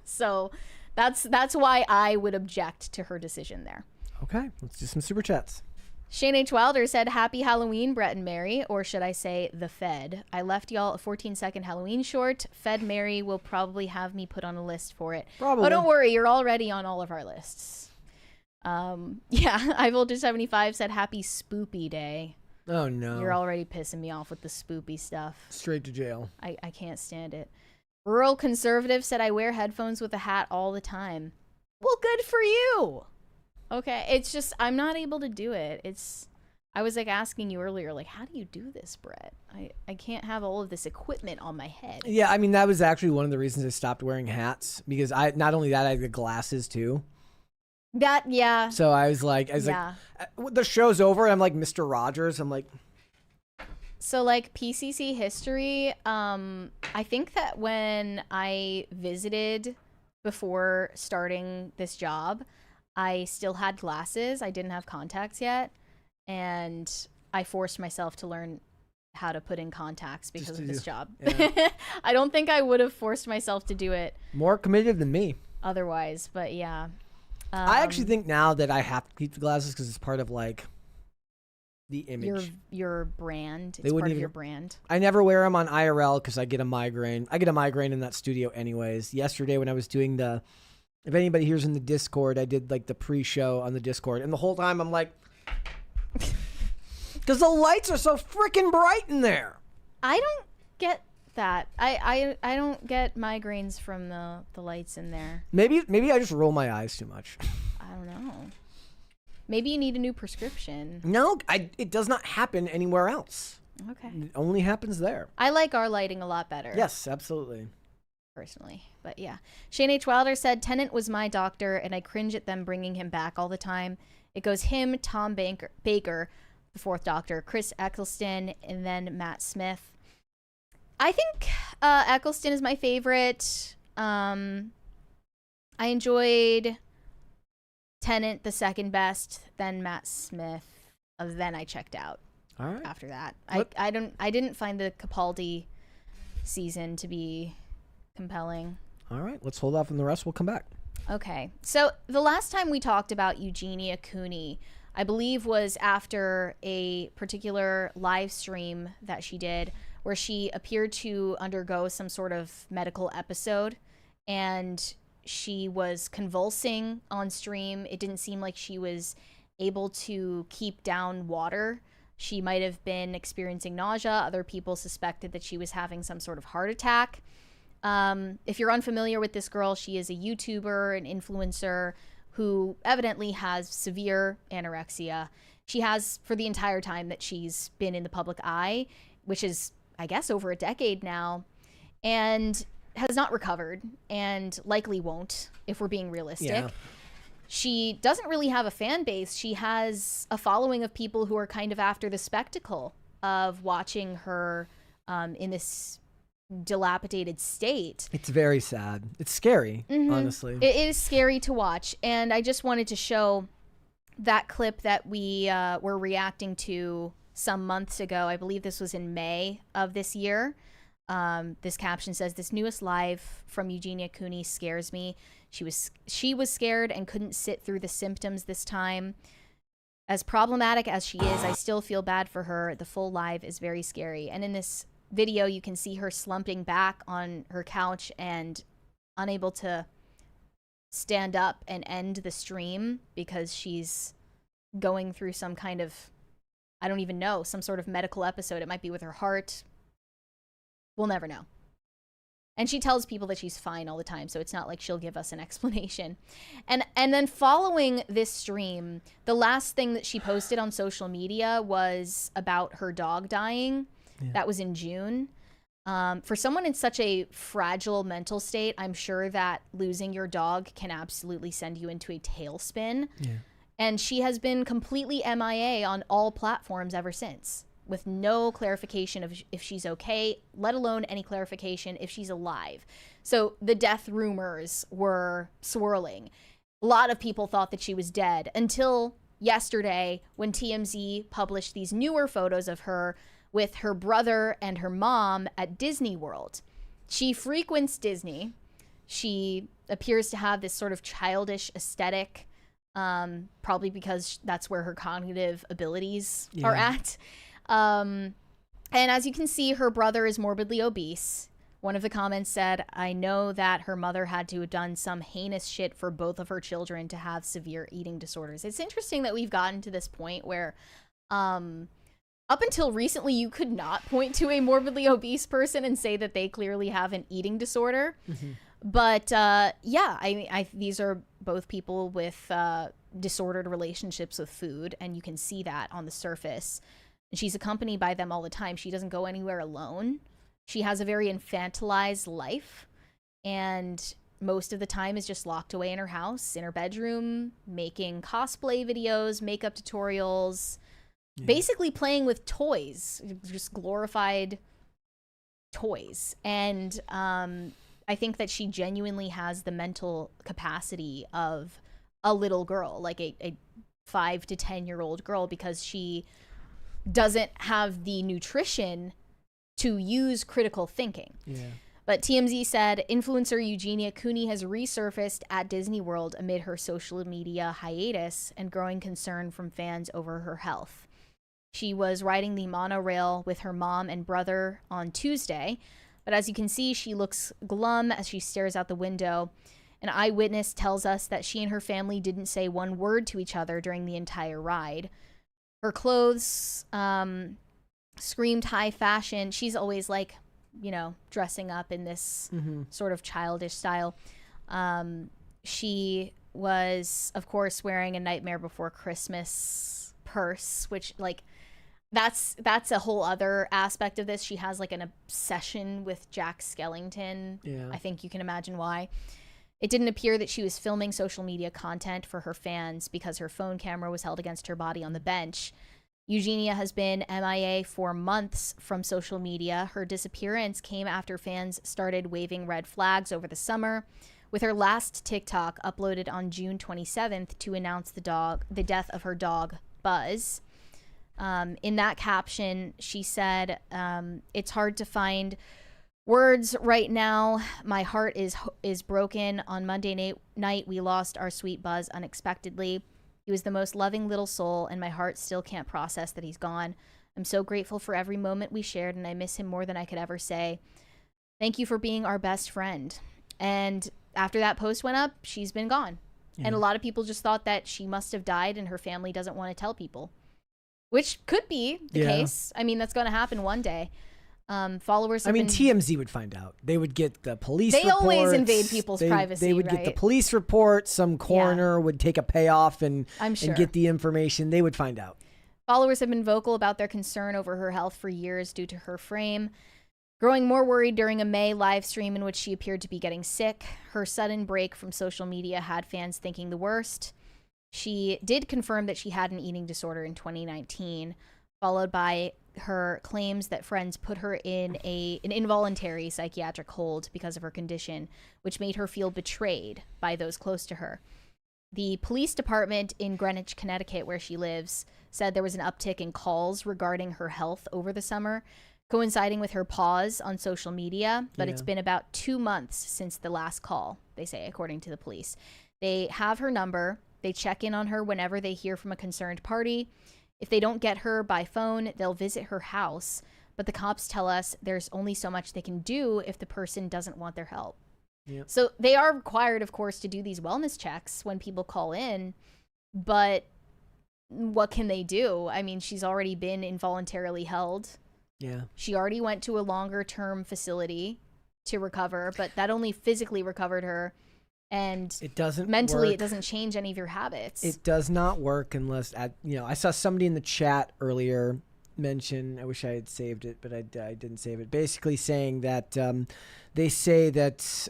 So that's why I would object to her decision there. Okay, let's do some super chats. Shane H. Wilder said, happy Halloween, Brett and Mary, or should I say the Fed. I left y'all a 14-second Halloween short. Fed Mary will probably have me put on a list for it. Probably. Oh, don't worry. You're already on all of our lists. Yeah, I Voltage 75 said, happy Spoopy Day. Oh, no. You're already pissing me off with the spoopy stuff. Straight to jail. I can't stand it. Rural Conservative said, I wear headphones with a hat all the time. Well, good for you. Okay, it's just, I'm not able to do it. I was like asking you earlier, like, how do you do this, Brett? I can't have all of this equipment on my head. Yeah, I mean, that was actually one of the reasons I stopped wearing hats because not only that, I had the glasses too. Yeah. So I was like, the show's over. And I'm like, Mr. Rogers. I'm like. So like PCC history, I think that when I visited before starting this job, I still had glasses. I didn't have contacts yet. And I forced myself to learn how to put in contacts because of this job. Yeah. I don't think I would have forced myself to do it. More committed than me. Otherwise, but yeah. I actually think now that I have to keep the glasses because it's part of like the image. Your brand. It's part of your brand. I never wear them on IRL because I get a migraine. I get a migraine in that studio anyways. Yesterday when I was doing if anybody here's in the Discord, I did like the pre-show on the Discord. And the whole time I'm like, because the lights are so freaking bright in there. I don't get that. I don't get migraines from the lights in there. Maybe I just roll my eyes too much. I don't know. Maybe you need a new prescription. No, it does not happen anywhere else. Okay. It only happens there. I like our lighting a lot better. Yes, absolutely. Personally. But yeah. Shane H. Wilder said, Tennant was my doctor, and I cringe at them bringing him back all the time. It goes him, Tom Baker, the fourth doctor, Chris Eccleston, and then Matt Smith. I think Eccleston is my favorite. I enjoyed Tennant the second best, then Matt Smith. Then I checked out. All right. After that, I didn't find the Capaldi season to be compelling. All right, let's hold off on the rest. We'll come back. Okay, so the last time we talked about Eugenia Cooney, I believe, was after a particular live stream that she did where she appeared to undergo some sort of medical episode, and she was convulsing on stream. It didn't seem like she was able to keep down water. She might have been experiencing nausea. Other people suspected that she was having some sort of heart attack. If you're unfamiliar with this girl, she is a YouTuber, an influencer who evidently has severe anorexia. She has for the entire time that she's been in the public eye, which is, I guess, over a decade now, and has not recovered and likely won't, if we're being realistic. Yeah. She doesn't really have a fan base. She has a following of people who are kind of after the spectacle of watching her in this dilapidated state. It's very sad. It's scary, honestly. It is scary to watch. And I just wanted to show that clip that we were reacting to some months ago. I believe this was in May of this year. This caption says, "This newest live from Eugenia Cooney scares me. She was scared and couldn't sit through the symptoms this time. As problematic as she is, I still feel bad for her. The full live is very scary." And in this video, you can see her slumping back on her couch and unable to stand up and end the stream because she's going through some kind of, I don't even know, some sort of medical episode. It might be with her heart. We'll never know. And she tells people that she's fine all the time, so it's not like she'll give us an explanation. And then following this stream, the last thing that she posted on social media was about her dog dying. Yeah. That was in June. For someone in such a fragile mental state, I'm sure that losing your dog can absolutely send you into a tailspin. Yeah. And she has been completely MIA on all platforms ever since, with no clarification of if she's okay, let alone any clarification if she's alive. So the death rumors were swirling. A lot of people thought that she was dead until yesterday when TMZ published these newer photos of her with her brother and her mom at Disney World. She frequents Disney. She appears to have this sort of childish aesthetic, probably because that's where her cognitive abilities are at. And as you can see, her brother is morbidly obese. One of the comments said, "I know that her mother had to have done some heinous shit for both of her children to have severe eating disorders." It's interesting that we've gotten to this point where, up until recently, you could not point to a morbidly obese person and say that they clearly have an eating disorder. But yeah, these are both people with disordered relationships with food, and you can see that on the surface. And she's accompanied by them all the time. She doesn't go anywhere alone. She has a very infantilized life, and most of the time is just locked away in her house, in her bedroom, making cosplay videos, makeup tutorials, basically playing with toys, just glorified toys. And I think that she genuinely has the mental capacity of a little girl, like a 5 to 10-year-old girl, because she doesn't have the nutrition to use critical thinking. But TMZ said influencer Eugenia Cooney has resurfaced at Disney World amid her social media hiatus and growing concern from fans over her health. She was riding the monorail with her mom and brother on Tuesday, but as you can see, she looks glum as she stares out the window. An eyewitness tells us that she and her family didn't say one word to each other during the entire ride. Her clothes screamed high fashion. She's always like, you know, dressing up in this sort of childish style. She was, of course, wearing a Nightmare Before Christmas purse, which, like, that's a whole other aspect of this. She has like an obsession with Jack Skellington. I think you can imagine why. It didn't appear that she was filming social media content for her fans because her phone camera was held against her body on the bench. Eugenia has been MIA for months from social media. Her disappearance came after fans started waving red flags over the summer, with her last TikTok uploaded on June 27th to announce the death of her dog, Buzz. In that caption, she said, "It's hard to find words right now. My heart is broken. On Monday night, we lost our sweet Buzz unexpectedly. He was the most loving little soul, and my heart still can't process that he's gone. I'm so grateful for every moment we shared, and I miss him more than I could ever say. Thank you for being our best friend." And after that post went up, she's been gone. And a lot of people just thought that she must have died and her family doesn't want to tell people, which could be the case. I mean, that's going to happen one day. Followers have TMZ would find out. They would get the police reports. They always invade people's privacy, They would get the police report. Some coroner would take a payoff and get the information. They would find out. Followers have been vocal about their concern over her health for years due to her frame, growing more worried during a May live stream in which she appeared to be getting sick. Her sudden break from social media had fans thinking the worst. She did confirm that she had an eating disorder in 2019. followed by her claims that friends put her in an involuntary psychiatric hold because of her condition, which made her feel betrayed by those close to her. The police department in Greenwich, Connecticut, where she lives, said there was an uptick in calls regarding her health over the summer, coinciding with her pause on social media. But it's been about 2 months since the last call, they say, according to the police. They have her number. They check in on her whenever they hear from a concerned party. If they don't get her by phone, they'll visit her house. But the cops tell us there's only so much they can do if the person doesn't want their help. Yep. So they are required, of course, to do these wellness checks when people call in. But what can they do? I mean, she's already been involuntarily held. Yeah. She already went to a longer term facility to recover, but that only physically recovered her. And it doesn't mentally, work. it doesn't change any of your habits. It does not work unless, I saw somebody in the chat earlier mention, I wish I had saved it, but I didn't save it, basically saying that they say that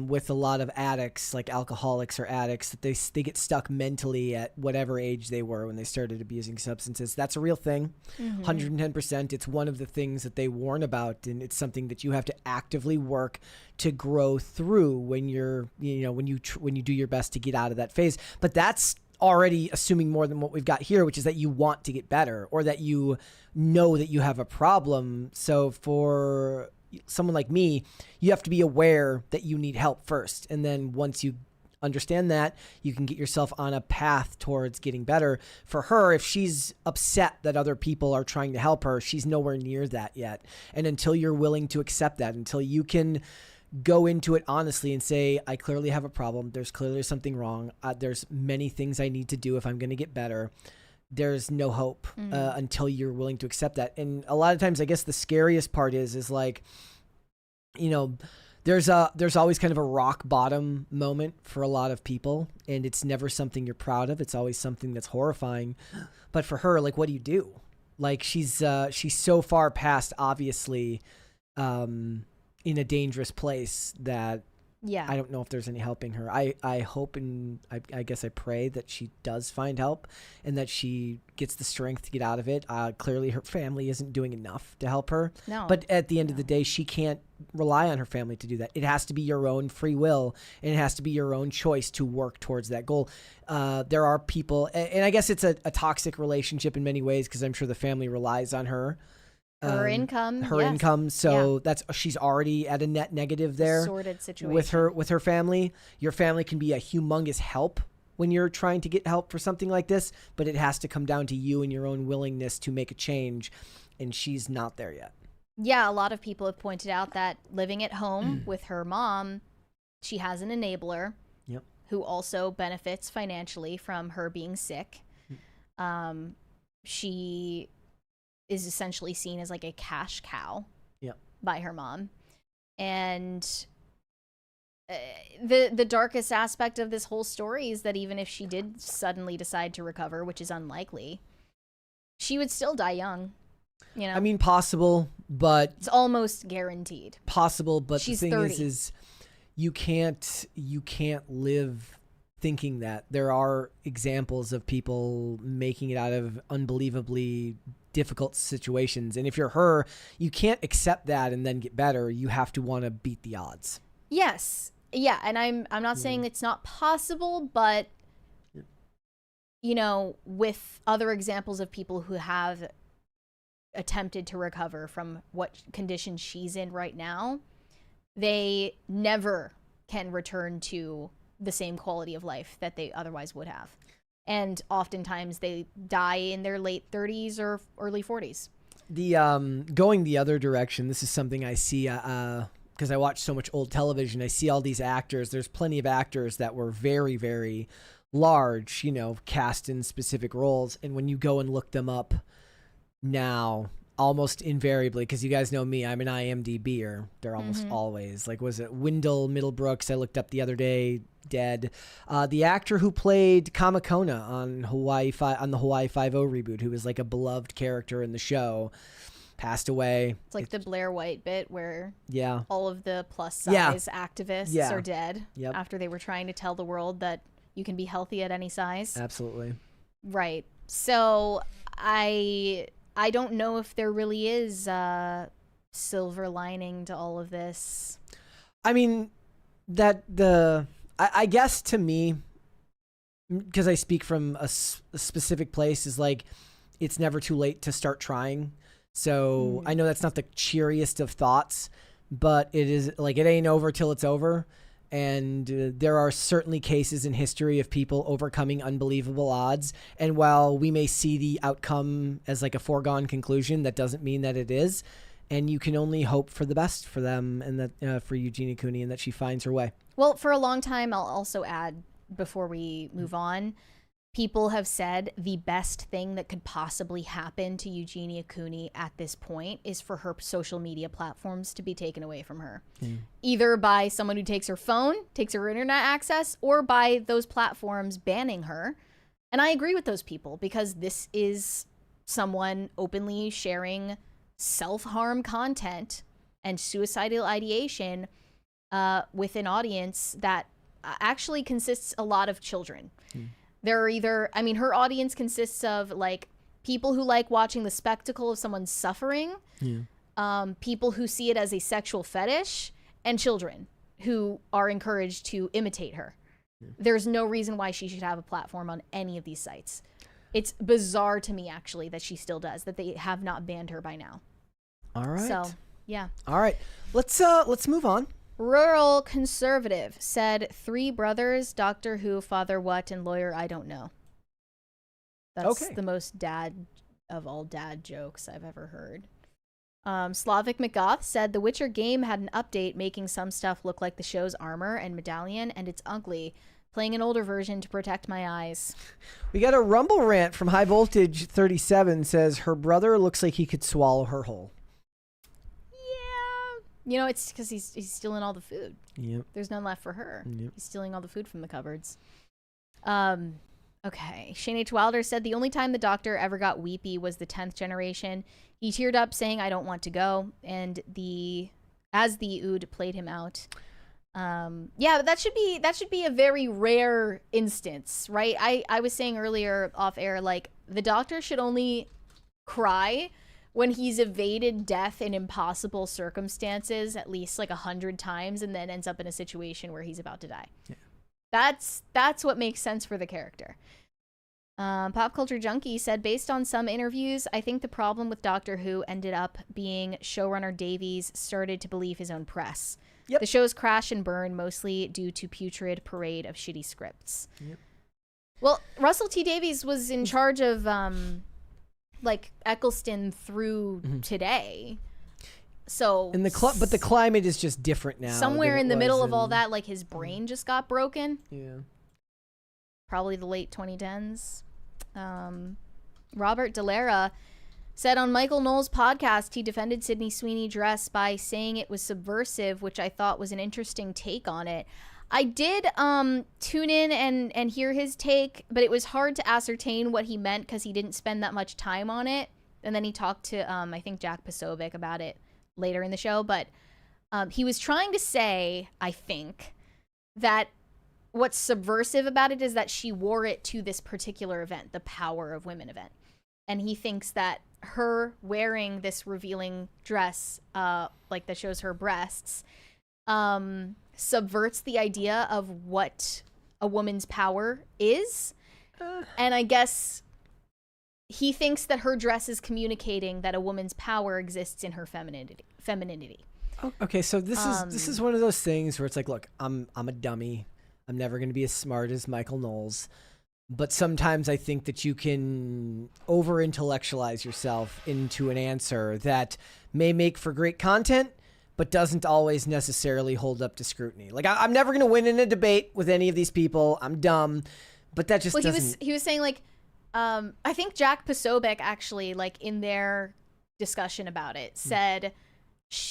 with a lot of addicts, like alcoholics or addicts, that they get stuck mentally at whatever age they were when they started abusing substances. That's a real thing. 110%. It's one of the things that they warn about, and it's something that you have to actively work to grow through when you're, when you do your best to get out of that phase. But that's already assuming more than what we've got here, which is that you want to get better or that you know that you have a problem. So for someone like me, you have to be aware that you need help first. And then once you understand that, you can get yourself on a path towards getting better. For her, if she's upset that other people are trying to help her, she's nowhere near that yet. And until you're willing to accept that, until you can go into it honestly and say, I clearly have a problem. There's clearly something wrong. There's many things I need to do if I'm going to get better. There's no hope until you're willing to accept that. And a lot of times, I guess the scariest part is like, there's always kind of a rock bottom moment for a lot of people, and it's never something you're proud of. It's always something that's horrifying. But for her, like, what do you do? Like, she's so far past, obviously, in a dangerous place that I don't know if there's any helping her. I hope and I guess I pray that she does find help and that she gets the strength to get out of it. Clearly her family isn't doing enough to help her. No. But at the end of the day, she can't rely on her family to do that. It has to be your own free will, and it has to be your own choice to work towards that goal. There are people, and I guess it's a toxic relationship in many ways because I'm sure the family relies on her. Her income. So she's already at a net negative there. Sordid situation. With her family. Your family can be a humongous help when you're trying to get help for something like this, but it has to come down to you and your own willingness to make a change, and she's not there yet. Yeah, a lot of people have pointed out that living at home with her mom, she has an enabler who also benefits financially from her being sick. She is essentially seen as like a cash cow by her mom. And the darkest aspect of this whole story is that even if she did suddenly decide to recover, which is unlikely, she would still die young. I mean, possible, but it's almost guaranteed. Possible, but she's the thing 30. is you can't live thinking that. There are examples of people making it out of unbelievably difficult situations, and if you're her, you can't accept that and then get better. You have to want to beat the odds. Yes. Yeah, and I'm not saying it's not possible, but with other examples of people who have attempted to recover from what condition she's in right now, they never can return to the same quality of life that they otherwise would have. And oftentimes they die in their late 30s or early 40s. The going the other direction, this is something I see because I watch so much old television. I see all these actors. There's plenty of actors that were very, very large, cast in specific roles. And when you go and look them up now, almost invariably, because you guys know me, I'm an IMDb-er. They're almost always. Like, was it Wendell Middlebrooks? I looked up the other day, dead. The actor who played Kamakona on the Hawaii Five-0 reboot, who was like a beloved character in the show, passed away. It's like the Blair White bit where yeah, all of the plus size activists are dead after they were trying to tell the world that you can be healthy at any size. Absolutely. Right. So I don't know if there really is a silver lining to all of this. I mean, I guess to me, because I speak from a specific place, is like, it's never too late to start trying. So I know that's not the cheeriest of thoughts, but it is like, it ain't over till it's over. And there are certainly cases in history of people overcoming unbelievable odds. And while we may see the outcome as like a foregone conclusion, that doesn't mean that it is. And you can only hope for the best for them, and that for Eugenia Cooney, and that she finds her way. Well, for a long time, I'll also add, before we move on, people have said the best thing that could possibly happen to Eugenia Cooney at this point is for her social media platforms to be taken away from her. Either by someone who takes her phone, takes her internet access, or by those platforms banning her. And I agree with those people, because this is someone openly sharing self-harm content and suicidal ideation with an audience that actually consists a lot of children. There are either, I mean, her audience consists of like people who like watching the spectacle of someone suffering, people who see it as a sexual fetish, and children who are encouraged to imitate her. There's no reason why she should have a platform on any of these sites. It's bizarre to me, actually, that she still does, that they have not banned her by now. All right. So, yeah. All right. Let's move on. Rural Conservative said 3 brothers, Doctor Who, Father What, and Lawyer I Don't Know. That's the most dad of all dad jokes I've ever heard. Slavic McGoth said The Witcher game had an update making some stuff look like the show's armor and medallion, and it's ugly. Playing an older version to protect my eyes. We got a Rumble rant from High Voltage 37 says her brother looks like he could swallow her whole. You know, it's because he's stealing all the food. Yep. There's none left for her. Yep. He's stealing all the food from the cupboards. Okay. Shane H. Wilder said the only time the Doctor ever got weepy was the 10th generation. He teared up saying, I don't want to go. And as the Ood played him out. Yeah, but that should be a very rare instance, right? I was saying earlier off air, like, the Doctor should only cry when he's evaded death in impossible circumstances at least like 100 times, and then ends up in a situation where he's about to die. Yeah. That's what makes sense for the character. Pop Culture Junkie said, based on some interviews, I think the problem with Doctor Who ended up being showrunner Davies started to believe his own press. Yep. The show's crash and burn mostly due to putrid parade of shitty scripts. Yep. Well, Russell T Davies was in charge of like Eccleston through today. So but the climate is just different now. Somewhere in the middle of all that, like, his brain just got broken. Yeah. Probably the late 2010s. Robert Delara said on Michael Knowles' podcast he defended Sydney Sweeney dress by saying it was subversive, which I thought was an interesting take on it. I did tune in and hear his take, but it was hard to ascertain what he meant because he didn't spend that much time on it. And then he talked to, I think, Jack Posobiec about it later in the show. But he was trying to say, I think, that what's subversive about it is that she wore it to this particular event, the Power of Women event. And he thinks that her wearing this revealing dress, like that shows her breasts, subverts the idea of what a woman's power is. And I guess he thinks that her dress is communicating that a woman's power exists in her femininity. Okay, so this is one of those things where it's like, look, I'm a dummy. I'm never going to be as smart as Michael Knowles. But sometimes I think that you can over-intellectualize yourself into an answer that may make for great content, but doesn't always necessarily hold up to scrutiny. Like, I'm never going to win in a debate with any of these people. I'm dumb. But that just doesn't... He was saying, like, I think Jack Posobiec actually, like, in their discussion about it, said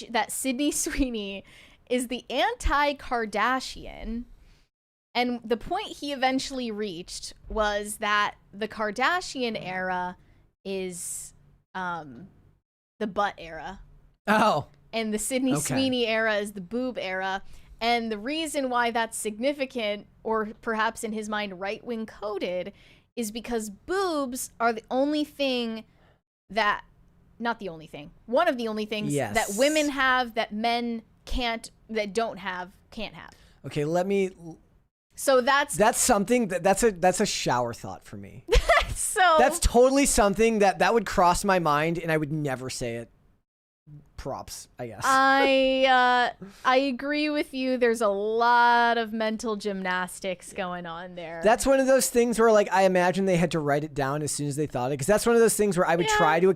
that Sydney Sweeney is the anti-Kardashian. And the point he eventually reached was that the Kardashian era is the butt era. Oh. And the Sydney Sweeney era is the boob era. And the reason why that's significant, or perhaps in his mind right-wing coded, is because boobs are the only thing that not the only thing. One of the only things that women have that men can't have. Okay, let me. So that's something that's a shower thought for me. So that's totally something that would cross my mind, and I would never say it. Props, I guess. I agree with you. There's a lot of mental gymnastics going on there. That's one of those things where, like, I imagine they had to write it down as soon as they thought it, because that's one of those things where I would try to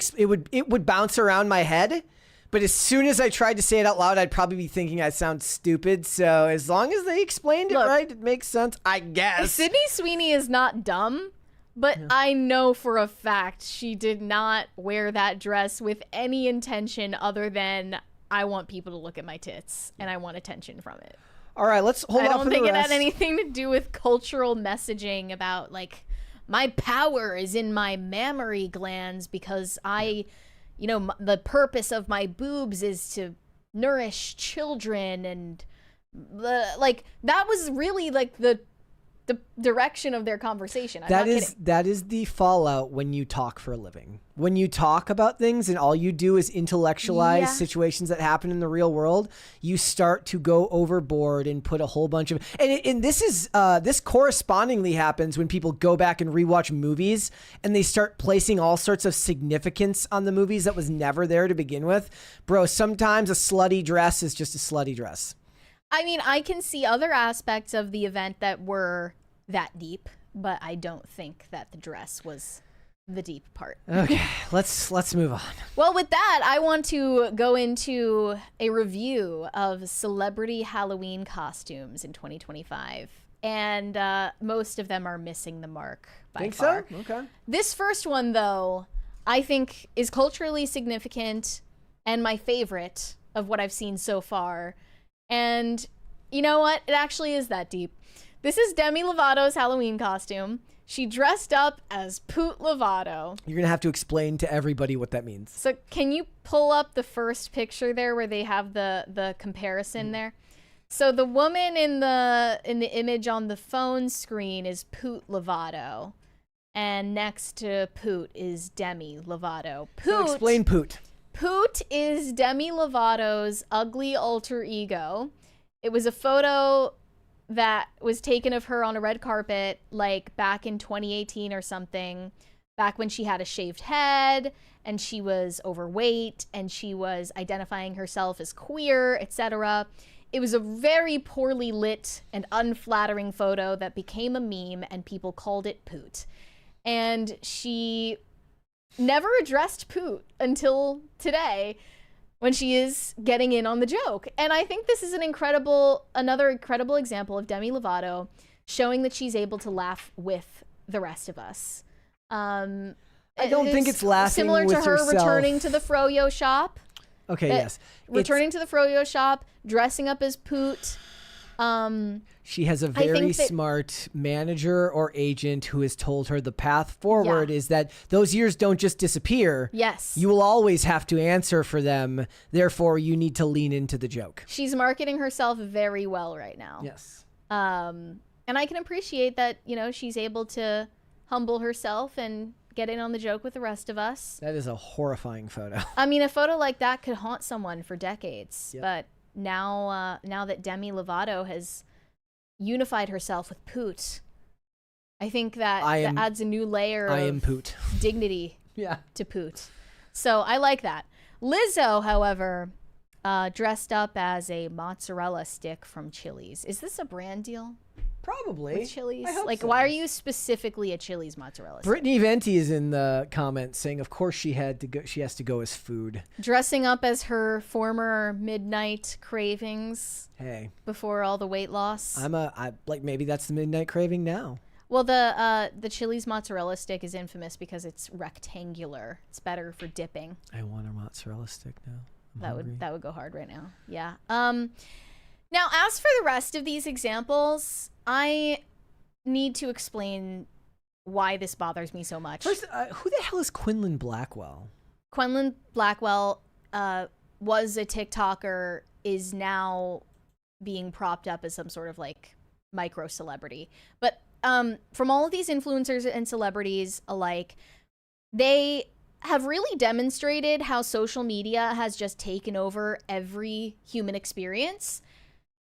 it would bounce around my head. But as soon as I tried to say it out loud, I'd probably be thinking I sound stupid. So as long as they explained it right, it makes sense, I guess. Sydney Sweeney is not dumb, but I know for a fact she did not wear that dress with any intention other than I want people to look at my tits and I want attention from it. All right, let's hold on. I don't think it had anything to do with cultural messaging about, like, my power is in my mammary glands because the purpose of my boobs is to nourish children, and that was really like the direction of their conversation. That is the fallout when you talk for a living. When you talk about things and all you do is intellectualize situations that happen in the real world, you start to go overboard and put a whole bunch of and this correspondingly happens when people go back and rewatch movies and they start placing all sorts of significance on the movies that was never there to begin with. Bro, sometimes a slutty dress is just a slutty dress. I mean, I can see other aspects of the event that were that deep, but I don't think that the dress was the deep part. Okay, let's move on. Well, with that, I want to go into a review of celebrity Halloween costumes in 2025. And most of them are missing the mark by far. So? Okay. This first one, though, I think is culturally significant and my favorite of what I've seen so far. And you know what? It actually is that deep. This is Demi Lovato's Halloween costume. She dressed up as Poot Lovato. You're going to have to explain to everybody what that means. So can you pull up the first picture there where they have the comparison there? So the woman in the image on the phone screen is Poot Lovato. And next to Poot is Demi Lovato. So explain Poot. Poot is Demi Lovato's ugly alter ego. It was a photo that was taken of her on a red carpet, like back in 2018 or something, back when she had a shaved head and she was overweight and she was identifying herself as queer, etc. It was a very poorly lit and unflattering photo that became a meme and people called it Poot. And she never addressed Poot until today when she is getting in on the joke. And I think this is another incredible example of Demi Lovato showing that she's able to laugh with the rest of us. I don't think it's laughing similar with to her yourself. Returning to the Froyo shop. Okay, yes. Returning to the Froyo shop, dressing up as Poot. She has a very smart manager or agent who has told her the path forward is that those years don't just disappear. Yes. You will always have to answer for them. Therefore, you need to lean into the joke. She's marketing herself very well right now. Yes. And I can appreciate that, she's able to humble herself and get in on the joke with the rest of us. That is a horrifying photo. I mean, a photo like that could haunt someone for decades. Yep. But now that Demi Lovato has unified herself with Poot, I think that adds a new layer of Poot. Dignity to Poot. So I like that. Lizzo, however, dressed up as a mozzarella stick from Chili's. Is this a brand deal? Probably. With Chili's? I hope so. Why are you specifically a Chili's mozzarella stick? Brittany Venti is in the comments saying, of course she has to go as food. Dressing up as her former midnight cravings. Hey. Before all the weight loss. Maybe that's the midnight craving now. Well, the Chili's mozzarella stick is infamous because it's rectangular. It's better for dipping. I want a mozzarella stick now. That would go hard right now. Yeah. Now, as for the rest of these examples, I need to explain why this bothers me so much. First, who the hell is Quinlan Blackwell? Quinlan Blackwell was a TikToker, is now being propped up as some sort of like micro celebrity. But from all of these influencers and celebrities alike, they have really demonstrated how social media has just taken over every human experience,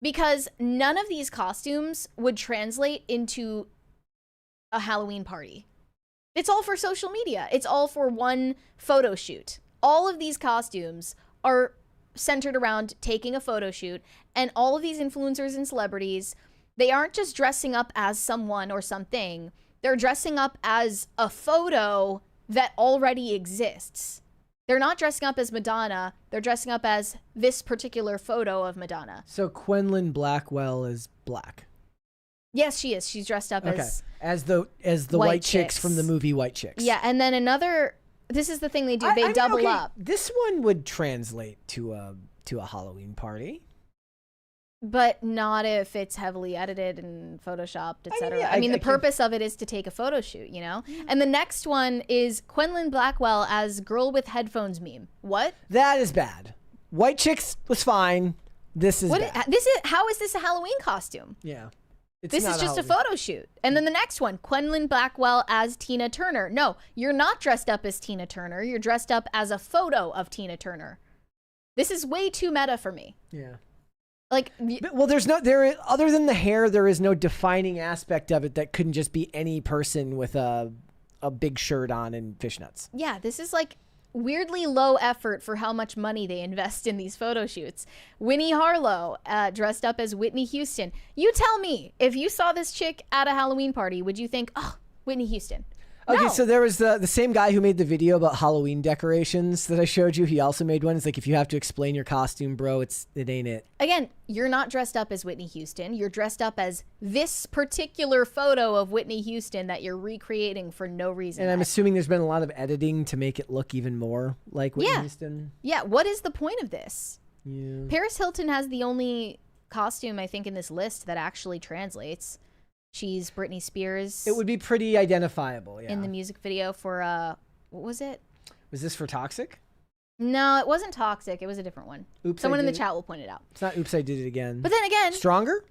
because none of these costumes would translate into a Halloween party. It's all for social media. It's all for one photo shoot. All of these costumes are centered around taking a photo shoot, and all of these influencers and celebrities, they aren't just dressing up as someone or something. They're dressing up as a photo that already exists. They're not dressing up as Madonna. They're dressing up as this particular photo of Madonna. So Quenlin Blackwell is black. Yes, she is. She's dressed up as the white chicks from the movie White Chicks. Yeah, and then another. This is the thing they do. They double up. This one would translate to a Halloween party, but not if it's heavily edited and photoshopped, etc. I mean, the purpose of it is to take a photo shoot, you know. And the next one is Quenlin Blackwell as girl with headphones meme. What? That is bad. White Chicks was fine. This is bad. How is this a Halloween costume? Yeah. This is just a photo shoot. And then the next one, Quenlin Blackwell as Tina Turner. No, you're not dressed up as Tina Turner. You're dressed up as a photo of Tina Turner. This is way too meta for me. Yeah. Like, well, other than the hair, there is no defining aspect of it that couldn't just be any person with a big shirt on and fishnets. Yeah, this is like weirdly low effort for how much money they invest in these photo shoots. Winnie Harlow, dressed up as Whitney Houston. You tell me, if you saw this chick at a Halloween party, would you think, oh, Whitney Houston? Okay, No. so there was the same guy who made the video about Halloween decorations that I showed you. He also made one. It's like, if you have to explain your costume, bro, it ain't it. Again, you're not dressed up as Whitney Houston. You're dressed up as this particular photo of Whitney Houston that you're recreating for no reason. And I'm assuming there's been a lot of editing to make it look even more like Whitney Houston. Yeah, what is the point of this? Yeah. Paris Hilton has the only costume, I think, in this list that actually translates. She's Britney Spears. It would be pretty identifiable, yeah. In the music video for, what was it? Was this for Toxic? No, it wasn't Toxic. It was a different one. Oops, Someone in the chat will point it out. It's not Oops, I Did It Again. But then again... Stronger?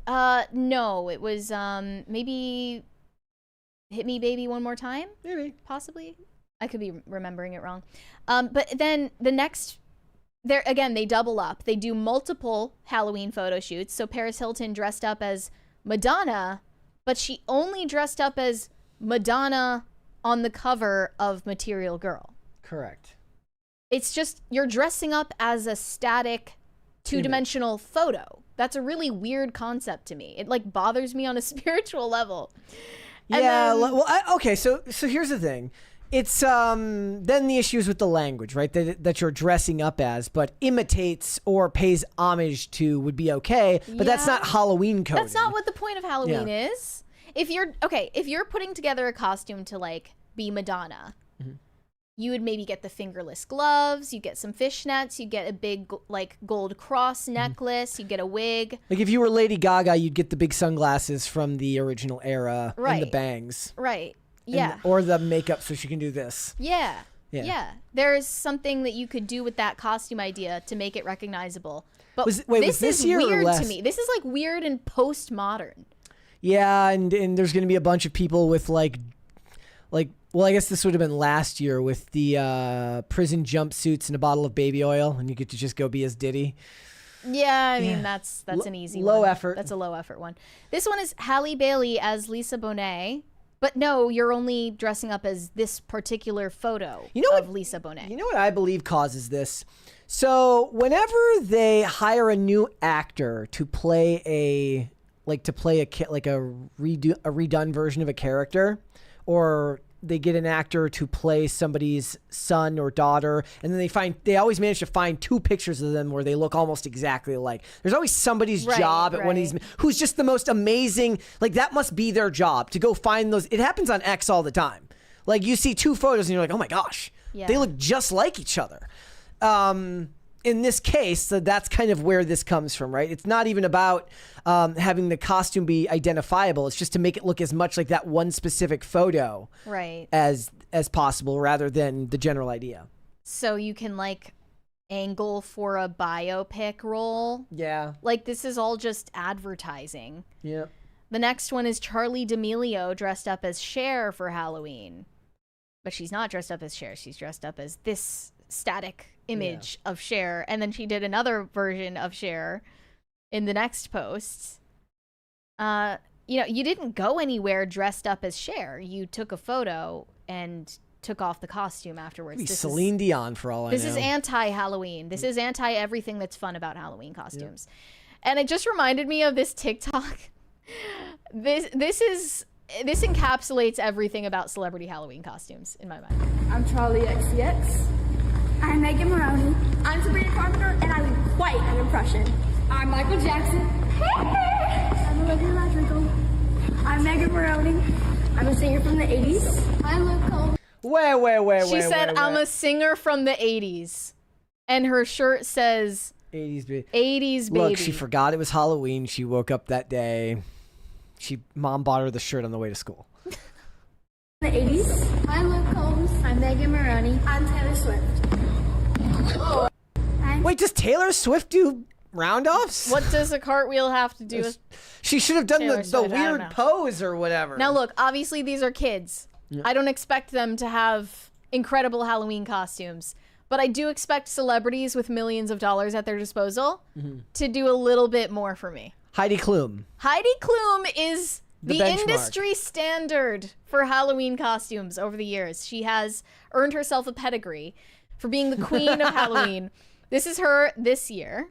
No, it was, maybe Hit Me Baby One More Time? Maybe. Possibly. I could be remembering it wrong. But then the next... Again, they double up. They do multiple Halloween photo shoots. So Paris Hilton dressed up as Madonna, but she only dressed up as Madonna on the cover of Material Girl. Correct. It's just, you're dressing up as a static two-dimensional photo. That's a really weird concept to me. It like bothers me on a spiritual level. And yeah, then, well, okay, so here's the thing. It's then the issues with the language, right? That you're dressing up as, but imitates or pays homage to would be okay, but that's not Halloween coding. That's not what the point of Halloween is. If you're putting together a costume to like be Madonna, you would maybe get the fingerless gloves, you get some fishnets, you get a big like gold cross necklace, you get a wig. Like if you were Lady Gaga, you'd get the big sunglasses from the original era and the bangs. Right. Yeah. Or the makeup so she can do this. Yeah. There's something that you could do with that costume idea to make it recognizable. But was this is year weird to me. This is like weird and postmodern. Yeah, and there's going to be a bunch of people with like well, I guess this would have been last year with the prison jumpsuits and a bottle of baby oil, and you get to just go be as Diddy. Yeah, I mean, that's an easy low one. effort. That's a low effort one. This one is Halle Bailey as Lisa Bonet. But no, you're only dressing up as this particular photo of Lisa Bonet. You know what I believe causes this? So whenever they hire a new actor to play a redone version of a character, or they get an actor to play somebody's son or daughter, and then they always manage to find two pictures of them where they look almost exactly alike. There's always somebody's job at one of these who's just the most amazing. Like that must be their job to go find those. It happens on X all the time. Like you see two photos and you're like, oh my gosh, they look just like each other. In this case, that's kind of where this comes from, right? It's not even about having the costume be identifiable. It's just to make it look as much like that one specific photo as possible rather than the general idea. So you can like angle for a biopic role. Yeah. Like this is all just advertising. Yeah. The next one is Charlie D'Amelio dressed up as Cher for Halloween. but she's not dressed up as Cher. She's dressed up as this static image of Cher. And then she did another version of Cher in the next post. You didn't go anywhere dressed up as Cher. You took a photo and took off the costume afterwards. This Celine Dion for all I know. This is anti-Halloween. This is anti-everything that's fun about Halloween costumes. Yep. And it just reminded me of this TikTok. This encapsulates everything about celebrity Halloween costumes in my mind. I'm Charlie XCX. I'm Megan Maroney. I'm Sabrina Carpenter, and I'm quite an impression. I'm Michael Jackson. I'm Olivia Rodrigo. I'm Megan Maroney. I'm a singer from the 80s. I look cold. Wait. She said, I'm a singer from the 80s. And her shirt says 80s baby. 80s baby. Look, she forgot it was Halloween. She woke up that day. Mom bought her the shirt on the way to school. The 80s. I look cold. I'm Megan Maroney. I'm Taylor Swift. Wait, does Taylor Swift do round-offs? What does a cartwheel have to do with She should have done Taylor the Swift, weird pose or whatever. Now look, obviously these are kids. Yeah. I don't expect them to have incredible Halloween costumes, but I do expect celebrities with millions of dollars at their disposal to do a little bit more for me. Heidi Klum. Heidi Klum is the benchmark. industry standard for Halloween costumes over the years. She has earned herself a pedigree for being the queen of Halloween. This is her this year.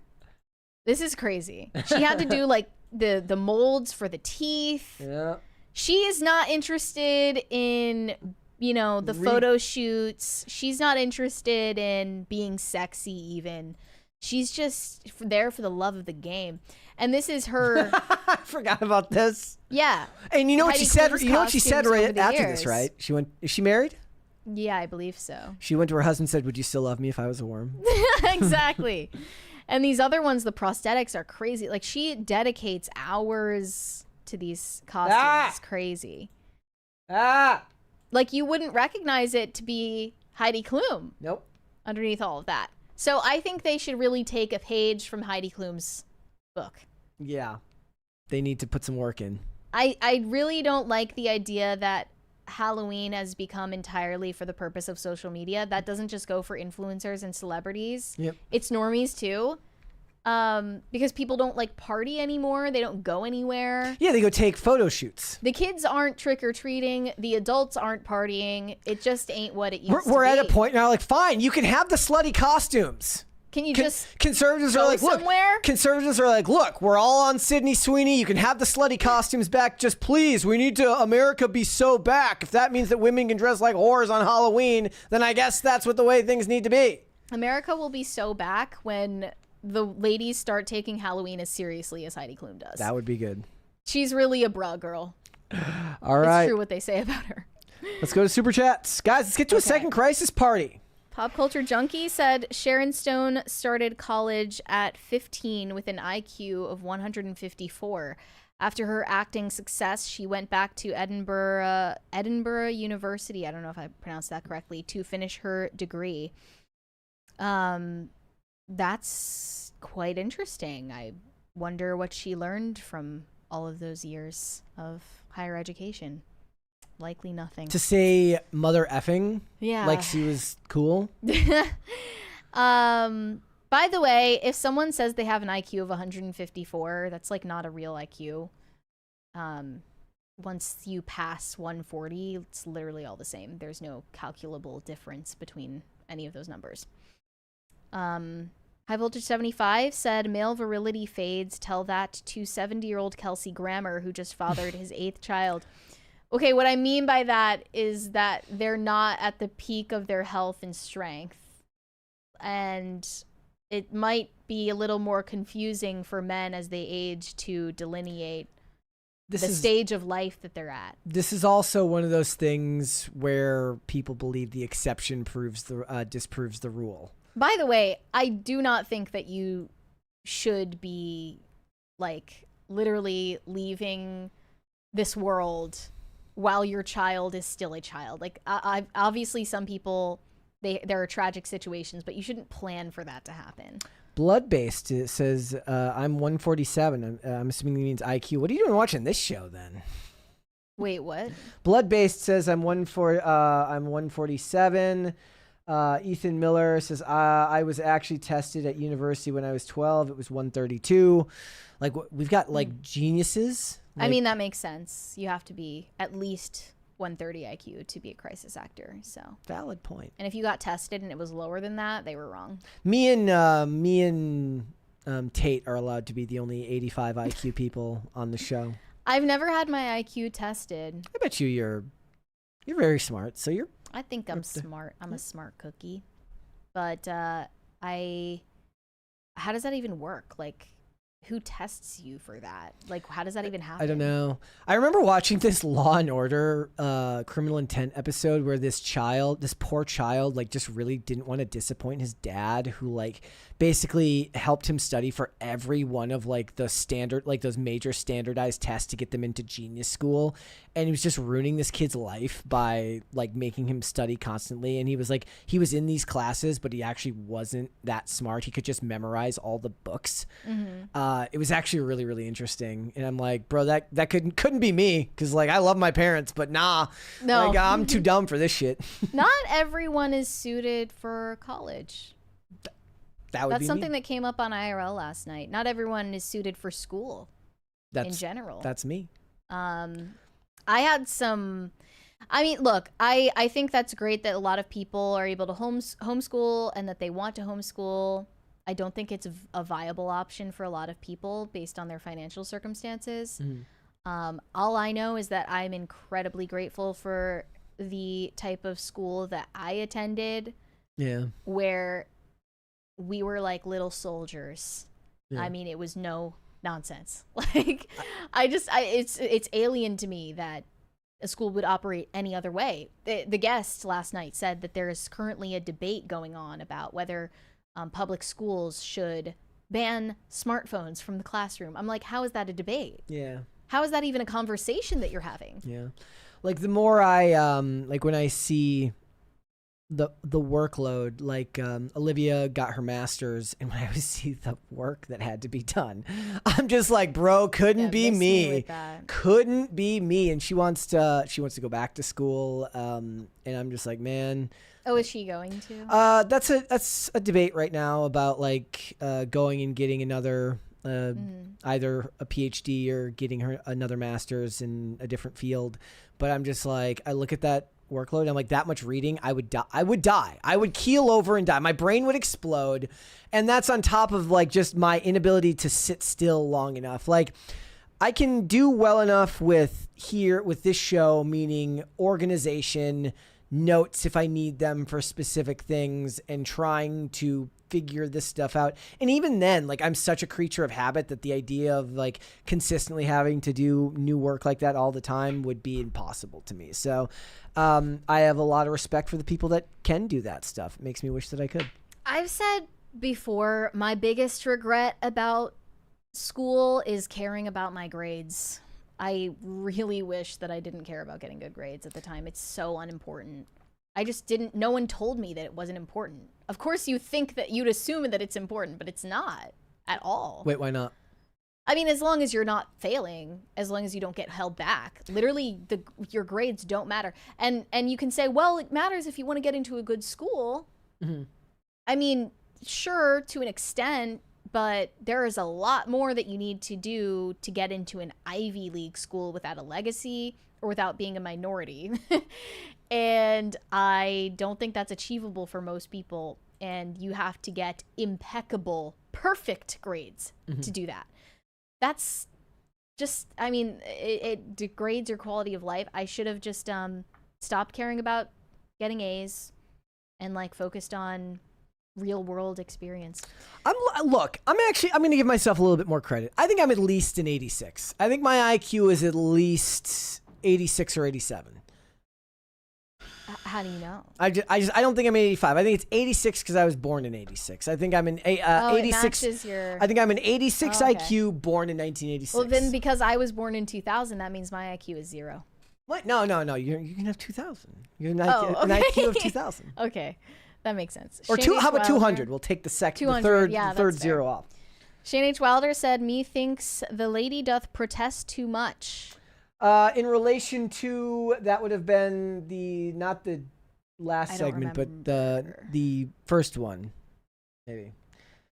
This is crazy. She had to do like the molds for the teeth. Yeah. She is not interested in, the photo shoots. She's not interested in being sexy even. She's just there for the love of the game. And this is her. I forgot about this. Yeah. And you know what Heidi she said? Klum's You know what she said right after years. this, right? Is she married? Yeah, I believe so. She went to her husband and said, "Would you still love me if I was a worm?" Exactly. And these other ones, the prosthetics are crazy. Like she dedicates hours to these costumes. It's crazy. Like you wouldn't recognize it to be Heidi Klum. Nope. Underneath all of that. So I think they should really take a page from Heidi Klum's book. Yeah. They need to put some work in. I really don't like the idea that Halloween has become entirely for the purpose of social media. That doesn't just go for influencers and celebrities. Yep. It's normies too. Because people don't like party anymore. They don't go anywhere. Yeah, they go take photo shoots. The kids aren't trick-or-treating. The adults aren't partying. It just ain't what it used to be. We're at a point now, like, fine, you can have the slutty costumes. Can you just conservatives go are like, somewhere? Look, conservatives are like, look, we're all on Sydney Sweeney. You can have the slutty costumes back. Just please, we need to America be so back. If that means that women can dress like whores on Halloween, then I guess that's what the way things need to be. America will be so back when the ladies start taking Halloween as seriously as Heidi Klum does. That would be good. She's really a bra girl. All right. It's true what they say about her. Let's go to Super Chats. Guys, let's get to a second crisis party. Pop Culture Junkie said Sharon Stone started college at 15 with an IQ of 154. After her acting success, she went back to Edinburgh University, I don't know if I pronounced that correctly, to finish her degree. That's quite interesting. I wonder what she learned from all of those years of higher education. Likely nothing. To say mother effing? Yeah. Like she was cool? By the way, if someone says they have an IQ of 154, that's like not a real IQ. Once you pass 140, it's literally all the same. There's no calculable difference between any of those numbers. High Voltage 75 said male virility fades. Tell that to 70-year-old Kelsey Grammer, who just fathered his 8th child. Okay, what I mean by that is that they're not at the peak of their health and strength. And it might be a little more confusing for men as they age to delineate the stage of life that they're at. This is also one of those things where people believe the exception disproves the rule. By the way, I do not think that you should be like literally leaving this world while your child is still a child. Like obviously some people, there are tragic situations, but you shouldn't plan for that to happen. Blood-based, it says, I'm 147. I'm assuming it means IQ. What are you doing watching this show then? Wait, what? Blood-based says I'm 147. Ethan Miller says I was actually tested at university when I was 12. It was 132. Like we've got like geniuses. Like, I mean, that makes sense. You have to be at least 130 IQ to be a crisis actor. So valid point. And if you got tested and it was lower than that, they were wrong. Me and Tate are allowed to be the only 85 IQ people on the show. I've never had my IQ tested. I bet you're very smart. So you're. I think I'm smart. I'm a smart cookie. But how does that even work? Like, who tests you for that? Like, how does that even happen? I don't know. I remember watching this Law and Order Criminal Intent episode where this poor child, like just really didn't want to disappoint his dad, who like basically helped him study for every one of like the standard, like those major standardized tests to get them into genius school. And he was just ruining this kid's life by like making him study constantly. And he was in these classes, but he actually wasn't that smart. He could just memorize all the books. Mm-hmm. It was actually really, really interesting. And I'm like, bro, that couldn't be me. Cause like, I love my parents, but nah, no, like, I'm too dumb for this shit. Not everyone is suited for college. That's something that came up on IRL last night. Not everyone is suited for school in general. That's me. I had some, I mean, look, I think that's great that a lot of people are able to homeschool and that they want to homeschool. I don't think it's a viable option for a lot of people based on their financial circumstances. Mm-hmm. All I know is that I'm incredibly grateful for the type of school that I attended. Yeah. Where we were like little soldiers. Yeah. I mean, it was no nonsense. Like, it's alien to me that a school would operate any other way. The guest last night said that there is currently a debate going on about whether public schools should ban smartphones from the classroom. I'm like, how is that a debate? Yeah. How is that even a conversation that you're having? Yeah. Like the more I like when I see the workload, like Olivia got her master's, and when I see the work that had to be done, I'm just like, bro, couldn't be me. Couldn't be me. And she wants to go back to school, and I'm just like, man. Oh, is she going to? That's a debate right now about like going and getting another either a PhD or getting her another master's in a different field. But I'm just like, I look at that workload, I'm like, that much reading, I would die. I would keel over and die. My brain would explode. And that's on top of like just my inability to sit still long enough. Like, I can do well enough with this show, meaning organization, notes if I need them for specific things, and trying to figure this stuff out. And even then, like, I'm such a creature of habit that the idea of like consistently having to do new work like that all the time would be impossible to me. So I have a lot of respect for the people that can do that stuff. It makes me wish that I could. I've said before, my biggest regret about school is caring about my grades. I really wish that I didn't care about getting good grades at the time. It's so unimportant. I just didn't, no one told me that it wasn't important. Of course you think that you'd assume that it's important, but it's not at all. Wait, why not? I mean, as long as you're not failing, as long as you don't get held back, literally your grades don't matter. And you can say, well, it matters if you want to get into a good school. Mm-hmm. I mean, sure, to an extent, but there is a lot more that you need to do to get into an Ivy League school without a legacy or without being a minority. And I don't think that's achievable for most people. And you have to get impeccable, perfect grades to do that. That's just, I mean, it degrades your quality of life. I should have just stopped caring about getting A's and like focused on real world experience. I'm going to give myself a little bit more credit. I think I'm at least an 86. I think my IQ is at least 86 or 87. How do you know? I don't think I'm 85. I think it's 86 because I was born in 86. I think I'm an 86. I think I'm an 86 IQ, born in 1986. Well, then because I was born in 2000, that means my IQ is 0. What? No. You can have 2000. You're an IQ of 2000. Okay, that makes sense. Or how about 200? We'll take the third zero off. Shane H. Wilder said, "Me thinks the lady doth protest too much." In relation to that would have been not the last segment, but the first one, maybe.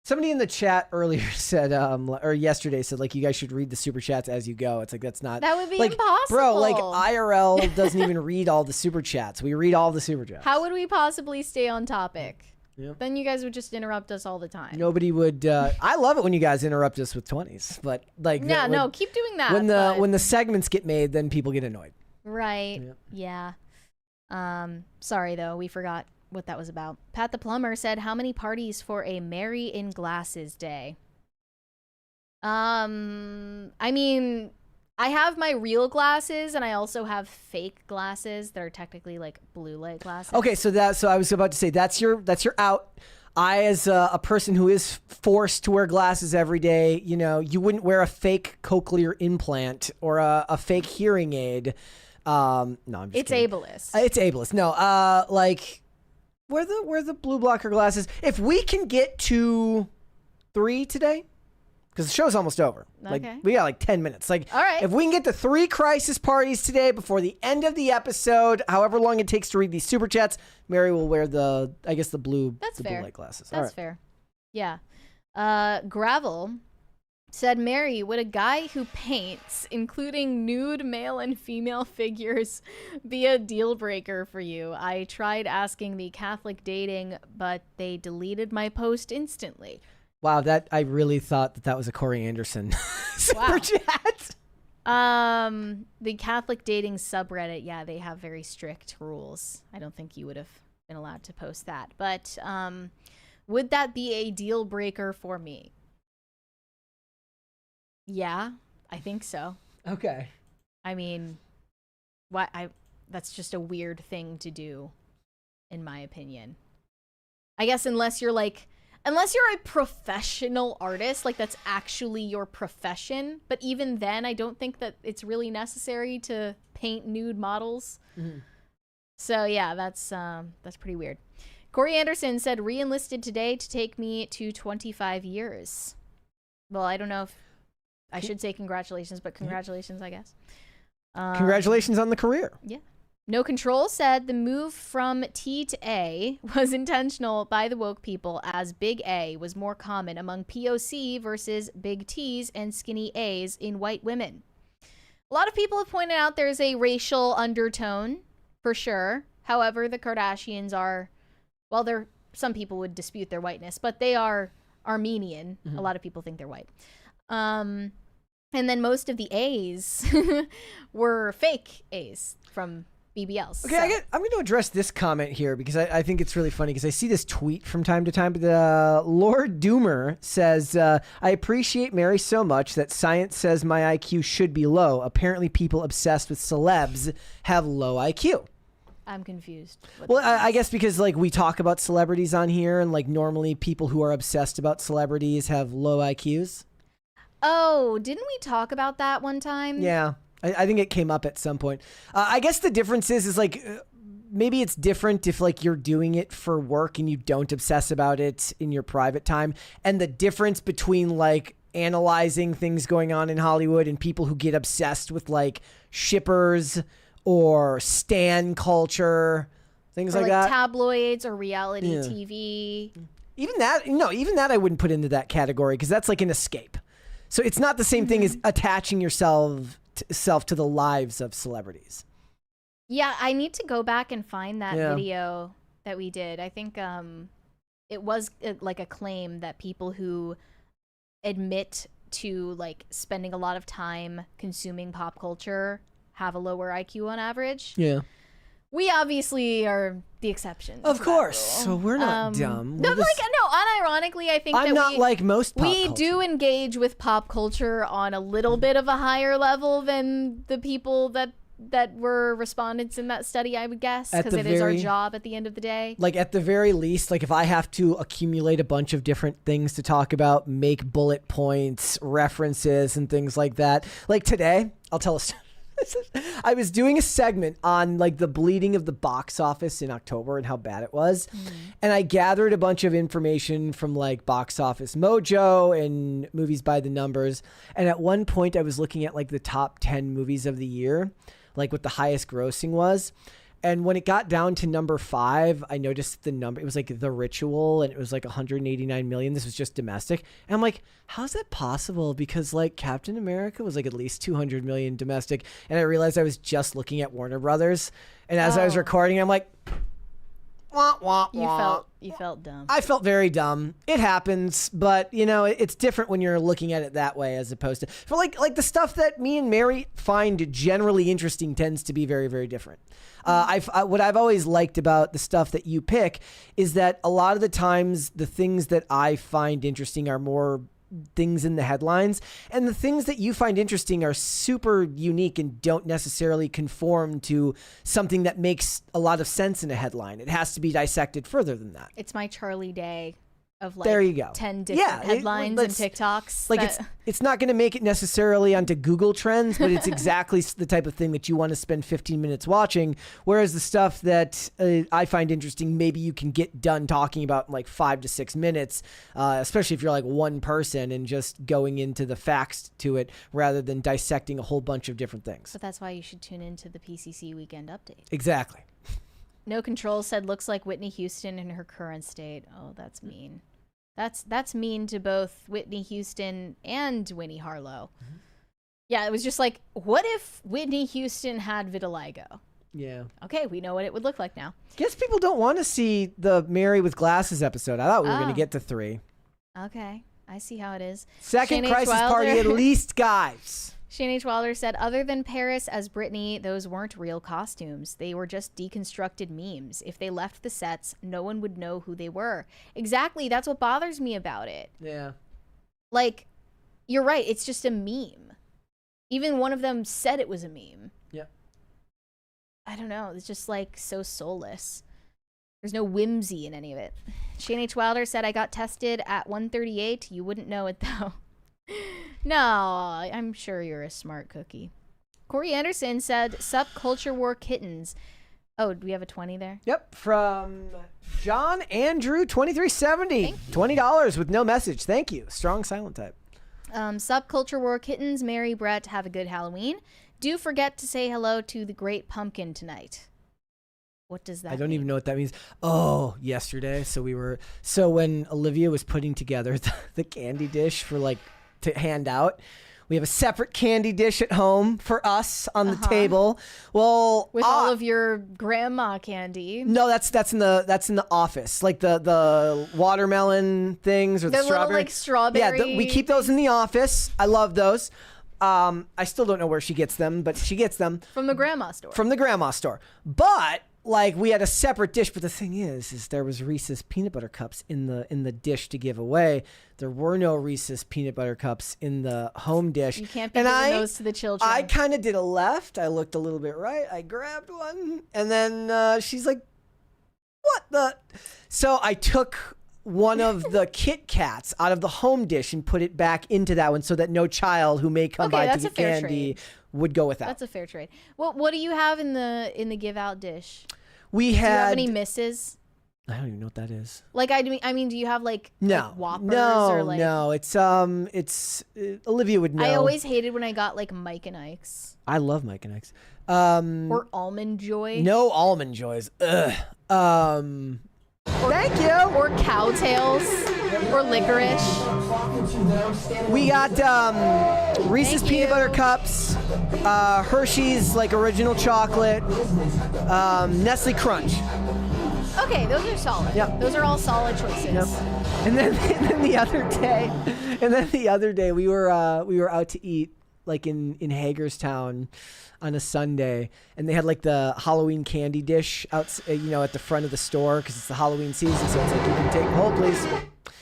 Somebody in the chat earlier said, or yesterday said, like, you guys should read the super chats as you go. It's like, that's not. That would be like, impossible. Bro, like, IRL doesn't even read all the super chats. We read all the super chats. How would we possibly stay on topic? Yep. Then you guys would just interrupt us all the time. Nobody would. I love it when you guys interrupt us with 20s, but like, yeah, no, keep doing that. When the segments get made, then people get annoyed. Right. Yep. Yeah. Sorry though, we forgot what that was about. Pat the plumber said, "How many parties for a Mary in Glasses Day?" I mean, I have my real glasses, and I also have fake glasses that are technically like blue light glasses. Okay, so I was about to say that's your out. I, as a person who is forced to wear glasses every day, you know, you wouldn't wear a fake cochlear implant or a fake hearing aid. No, I'm just It's kidding. ableist. It's ableist. No, like wear the blue blocker glasses. If we can get to 3 today, because the show's almost over. Like, Okay. we got like 10 minutes. Like, all right. If we can get to 3 crisis parties today before the end of the episode, however long it takes to read these super chats, Mary will wear the blue, That's the fair. blue light glasses. That's all right. fair. Yeah. Gravel said, "Mary, would a guy who paints, including nude male and female figures, be a deal breaker for you? I tried asking the Catholic dating, but they deleted my post instantly." Wow, I really thought that was a Corey Anderson super chat. The Catholic dating subreddit, yeah, they have very strict rules. I don't think you would have been allowed to post that. But would that be a deal breaker for me? Yeah, I think so. Okay. I mean, that's just a weird thing to do, in my opinion. I guess unless you're a professional artist, like that's actually your profession. But even then, I don't think that it's really necessary to paint nude models. Mm-hmm. So yeah, that's pretty weird. Corey Anderson said, "Re-enlisted today to take me to 25 years." Well, I don't know if I should say congratulations, but congratulations, I guess. Congratulations on the career. Yeah. No Control said the move from T to A was intentional by the woke people, as big A was more common among POC versus big T's and skinny A's in white women. A lot of people have pointed out there's a racial undertone, for sure. However, the Kardashians are, well, some people would dispute their whiteness, but they are Armenian. Mm-hmm. A lot of people think they're white. And then most of the A's were fake A's from BBLs. Okay, so. I'm going to address this comment here because I think it's really funny because I see this tweet from time to time. But Lord Doomer says, "I appreciate Mary so much that science says my IQ should be low. Apparently people obsessed with celebs have low IQ." I'm confused. Well, I guess because like we talk about celebrities on here, and like normally people who are obsessed about celebrities have low IQs. Oh, didn't we talk about that one time? Yeah. I think it came up at some point. I guess the difference is like maybe it's different if like you're doing it for work and you don't obsess about it in your private time. And the difference between like analyzing things going on in Hollywood and people who get obsessed with like shippers or stan culture, things like that. Tabloids or reality TV. Even that I wouldn't put into that category because that's like an escape. So it's not the same thing as attaching yourself to the lives of celebrities. Yeah, I need to go back and find that video that we did. I think it was like a claim that people who admit to like spending a lot of time consuming pop culture have a lower IQ on average. Yeah. We obviously are the exception. Of course. So we're not dumb. No, unironically, I think I'm not like most pop we culture. do engage with pop culture on a little bit of a higher level than the people that were respondents in that study, I would guess, because it is our job at the end of the day. Like at the very least, like if I have to accumulate a bunch of different things to talk about, make bullet points, references, and things like that. Like today, I'll tell a story. I was doing a segment on like the bleeding of the box office in October and how bad it was. And I gathered a bunch of information from like Box Office Mojo and Movies by the Numbers. And at one point I was looking at like the top 10 movies of the year, like what the highest grossing was. And when it got down to number 5, I noticed the number. It was like The Ritual, and it was like 189 million. This was just domestic. And I'm like, how's that possible? Because like Captain America was like at least 200 million domestic. And I realized I was just looking at Warner Brothers. And as I was recording, I'm like, wah, wah, wah. You felt dumb. I felt very dumb. It happens, but you know, it's different when you're looking at it that way as opposed to for like the stuff that me and Mary find generally interesting tends to be very, very different. What I've always liked about the stuff that you pick is that a lot of the times the things that I find interesting are more things in the headlines, and the things that you find interesting are super unique and don't necessarily conform to something that makes a lot of sense in a headline. It has to be dissected further than that. It's my Charlie Day of like there you go. 10 different headlines and TikToks. Like it's not going to make it necessarily onto Google Trends, but it's exactly the type of thing that you want to spend 15 minutes watching. Whereas the stuff that I find interesting, maybe you can get done talking about in like 5 to 6 minutes, especially if you're like one person and just going into the facts to it rather than dissecting a whole bunch of different things. But that's why you should tune into the PCC Weekend Update. Exactly. No Control said looks like Whitney Houston in her current state. Oh, that's mean. That's mean to both Whitney Houston and Winnie Harlow. Yeah, it was just like, what if Whitney Houston had vitiligo? Yeah. Okay, we know what it would look like now. Guess people don't want to see the Mary with Glasses episode. I thought we were going to get to 3. Okay, I see how it is. Second crisis party, at least, guys. Shane H. Wilder said, other than Paris as Britney, those weren't real costumes. They were just deconstructed memes. If they left the sets, no one would know who they were. Exactly. That's what bothers me about it. Yeah. Like, you're right. It's just a meme. Even one of them said it was a meme. Yeah. I don't know. It's just like so soulless. There's no whimsy in any of it. Shane H. Wilder said, I got tested at 138. You wouldn't know it, though. No, I'm sure you're a smart cookie. Corey Anderson said, sup culture war kittens. Oh, do we have a 20 there? Yep, from John Andrew 2370. $20 with no message. Thank you. Strong silent type. Sup culture war kittens. Mary, Brett, have a good Halloween. Do forget to say hello to the Great Pumpkin tonight. What does that mean? I don't even know what that means. Oh, yesterday. So when Olivia was putting together the candy dish for like to hand out, we have a separate candy dish at home for us on the table. Well, with all of your grandma candy. No, that's in the office. Like the watermelon things or the strawberry. Little like strawberry. Yeah, we keep those in the office. I love those. I still don't know where she gets them, but she gets them from the grandma store. From the grandma store. But like we had a separate dish, but the thing is there was Reese's peanut butter cups in the dish to give away. There were no Reese's peanut butter cups in the home dish. You can't be giving those to the children. I kind of did a left. I looked a little bit right. I grabbed one, and then she's like, "What the?" So I took one of the Kit Kats out of the home dish and put it back into that one, so that no child who may come by to get candy would go with that. That's a fair trade. What do you have in the give out dish? Do you have any misses? I don't even know what that is. Like I mean, do you have like Whoppers no, or like? No, it's Olivia would know. I always hated when I got like Mike and Ike's. I love Mike and Ike's. Or Almond Joy. No Almond Joys. Ugh. Thank you. Or Cowtails. Or Licorice. We got Reese's peanut butter cups, Hershey's like original chocolate, Nestle Crunch. Okay, those are solid. Yep. Those are all solid choices. Yep. And then the other day we were out to eat like in Hagerstown on a Sunday, and they had like the Halloween candy dish out, at the front of the store because it's the Halloween season. So it's like, you can take, hold please.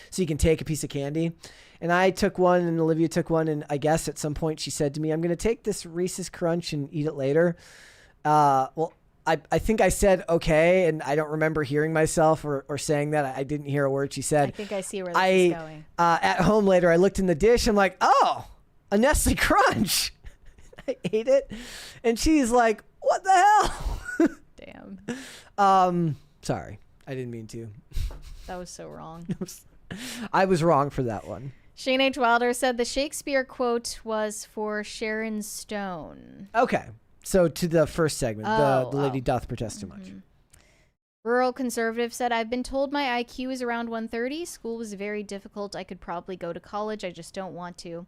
So you can take a piece of candy. And I took one and Olivia took one. And I guess at some point she said to me, I'm going to take this Reese's Crunch and eat it later. Well, I think I said, okay. And I don't remember hearing myself or saying that. I didn't hear a word she said. I think I see where this is going. At home later, I looked in the dish. I'm like, oh, a Nestle Crunch. I ate it. And she's like, what the hell? Damn. Sorry. I didn't mean to. That was so wrong. I was wrong for that one. Shane H. Wilder said the Shakespeare quote was for Sharon Stone. Okay. So to the first segment, the lady doth protest too much. Rural Conservative said, I've been told my IQ is around 130. School was very difficult. I could probably go to college. I just don't want to.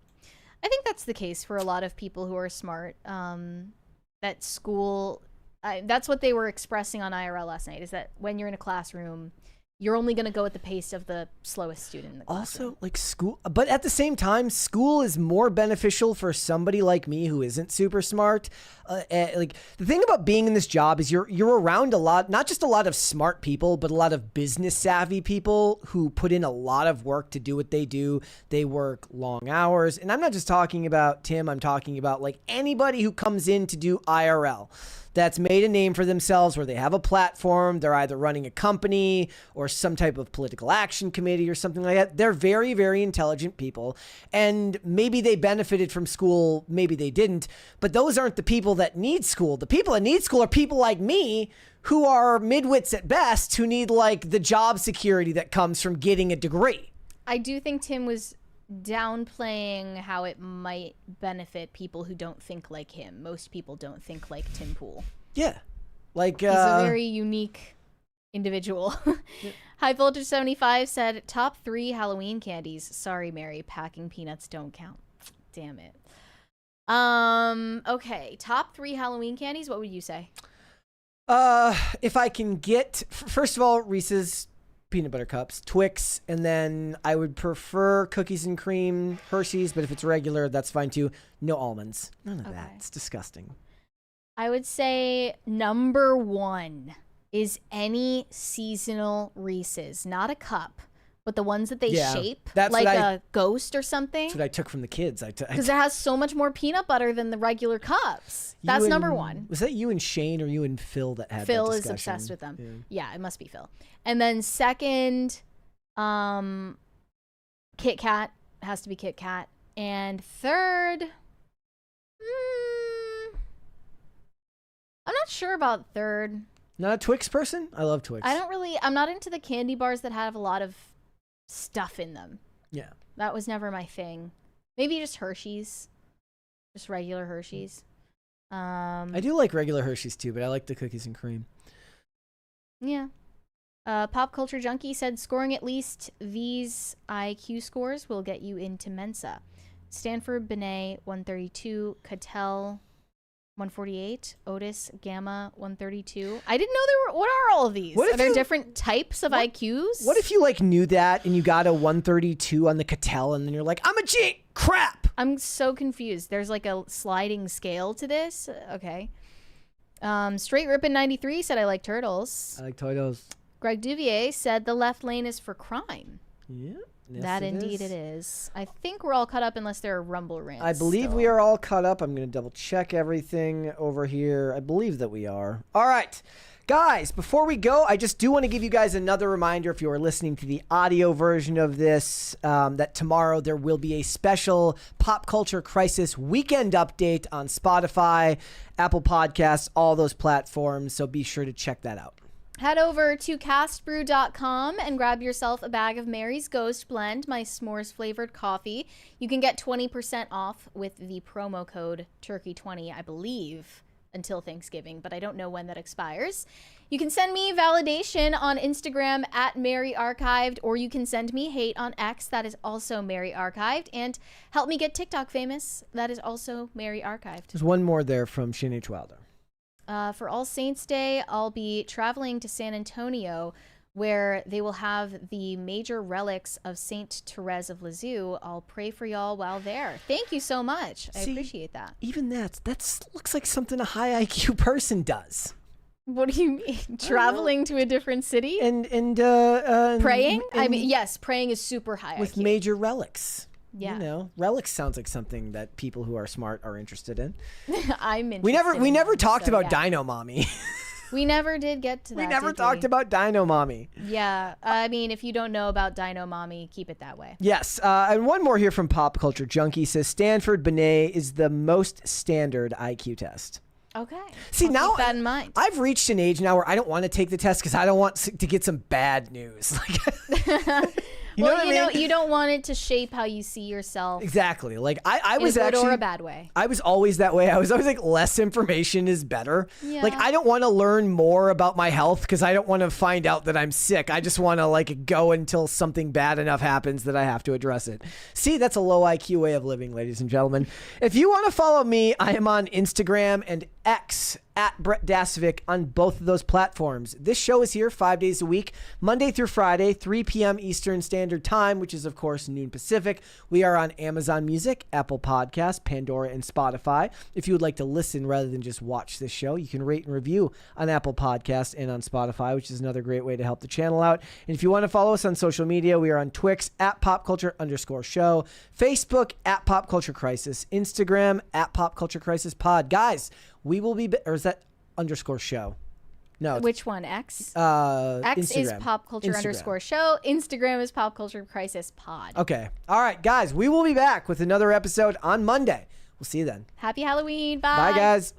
I think that's the case for a lot of people who are smart. That school, that's what they were expressing on IRL last night, is that when you're in a classroom, you're only going to go at the pace of the slowest student in the classroom. Also, like school, but at the same time, school is more beneficial for somebody like me who isn't super smart. Like the thing about being in this job is you're around a lot, not just a lot of smart people, but a lot of business savvy people who put in a lot of work to do what they do. They work long hours. And I'm not just talking about Tim. I'm talking about like anybody who comes in to do IRL. That's made a name for themselves where they have a platform. They're either running a company or some type of political action committee or something like that. They're very, very intelligent people. And maybe they benefited from school. Maybe they didn't. But those aren't the people that need school. The people that need school are people like me who are midwits at best, who need like the job security that comes from getting a degree. I do think Tim was downplaying how it might benefit people who don't think like him. Most people don't think like Tim Pool. Yeah. Like he's a very unique individual. Yeah. High Voltage 75 said top 3 Halloween candies. Sorry, Mary, packing peanuts don't count. Damn it. Okay, top 3 Halloween candies, what would you say? If I can get, first of all, Reese's peanut butter cups, Twix, and then I would prefer cookies and cream, Hershey's, but if it's regular, that's fine too. No almonds. None of that. It's disgusting. I would say number 1 is any seasonal Reese's, not a cup, but the ones that they shape like a ghost or something. That's what I took from the kids. Because it has so much more peanut butter than the regular cups. That's number 1. Was that you and Shane or you and Phil that had Phil that is obsessed with them. Yeah, it must be Phil. And then second, Kit Kat. Has to be Kit Kat. And third, I'm not sure about third. Not a Twix person? I love Twix. I'm not into the candy bars that have a lot of stuff in them. Yeah. That was never my thing. Maybe just Hershey's. Just regular Hershey's. I do like regular Hershey's too, but I like the cookies and cream. Yeah. Pop Culture Junkie said scoring at least these IQ scores will get you into Mensa. Stanford, Benet, 132. Cattell, 148. Otis, Gamma, 132. I didn't know there were. What are all of these? Are there different types of IQs? What if you like knew that and you got a 132 on the Cattell and then you're like, I'm a G. Crap. I'm so confused. There's like a sliding scale to this. Okay. Straight Rippin' 93 said I like turtles. I like Toitos. Greg Duvier said the left lane is for crime. Yeah. Yes, that indeed it is. I think we're all caught up unless there are Rumble rants. I believe we are all caught up. I'm going to double check everything over here. I believe that we are. All right. Guys, before we go, I just do want to give you guys another reminder, if you are listening to the audio version of this, that tomorrow there will be a special Pop Culture Crisis weekend update on Spotify, Apple Podcasts, all those platforms. So be sure to check that out. Head over to castbrew.com and grab yourself a bag of Mary's Ghost Blend, my s'mores flavored coffee. You can get 20% off with the promo code Turkey20, I believe, until Thanksgiving, but I don't know when that expires. You can send me validation on Instagram at Mary Archived, or you can send me hate on X. That is also Mary Archived. And help me get TikTok famous. That is also Mary Archived. There's one more there from Shane H. Wilder. For All Saints Day, I'll be traveling to San Antonio, where they will have the major relics of Saint Therese of Lisieux. I'll pray for y'all while there. Thank you so much. I appreciate that. Even that looks like something a high IQ person does. What do you mean? Traveling to a different city? And praying? I mean, yes, praying is super high with IQ. major relics. Yeah. You know, relics sounds like something that people who are smart are interested in. I'm interested. We never talked about Dino Mommy. We never did get to that. We never did talked we? about Dino Mommy. Yeah, I mean, if you don't know about Dino Mommy, keep it that way. Yes, and one more here from Pop Culture Junkie says Stanford Binet is the most standard IQ test. Okay. See, I'll now keep that in mind. I've reached an age now where I don't want to take the test because I don't want to get some bad news. You know what I mean? You don't want it to shape how you see yourself. Exactly. Like I in was a good actually or a bad way. I was always that way. I was always like less information is better. Yeah. Like I don't want to learn more about my health because I don't want to find out that I'm sick. I just want to like go until something bad enough happens that I have to address it. See, that's a low IQ way of living, ladies and gentlemen. If you want to follow me, I am on Instagram and X at Brett Dasovic on both of those platforms. This show is here 5 days a week, Monday through Friday, 3 p.m. Eastern Standard Time, which is, of course, noon Pacific. We are on Amazon Music, Apple Podcasts, Pandora, and Spotify. If you would like to listen rather than just watch this show, you can rate and review on Apple Podcasts and on Spotify, which is another great way to help the channel out. And if you want to follow us on social media, we are on Twix at popculture_show, Facebook at Pop Culture Crisis, Instagram at Pop Culture Crisis Pod. Guys, we will be, or is that _show? No. Which one? X? X Instagram. is Pop Culture _show. Instagram is Pop Culture Crisis Pod. Okay. All right, guys, we will be back with another episode on Monday. We'll see you then. Happy Halloween. Bye. Bye, guys.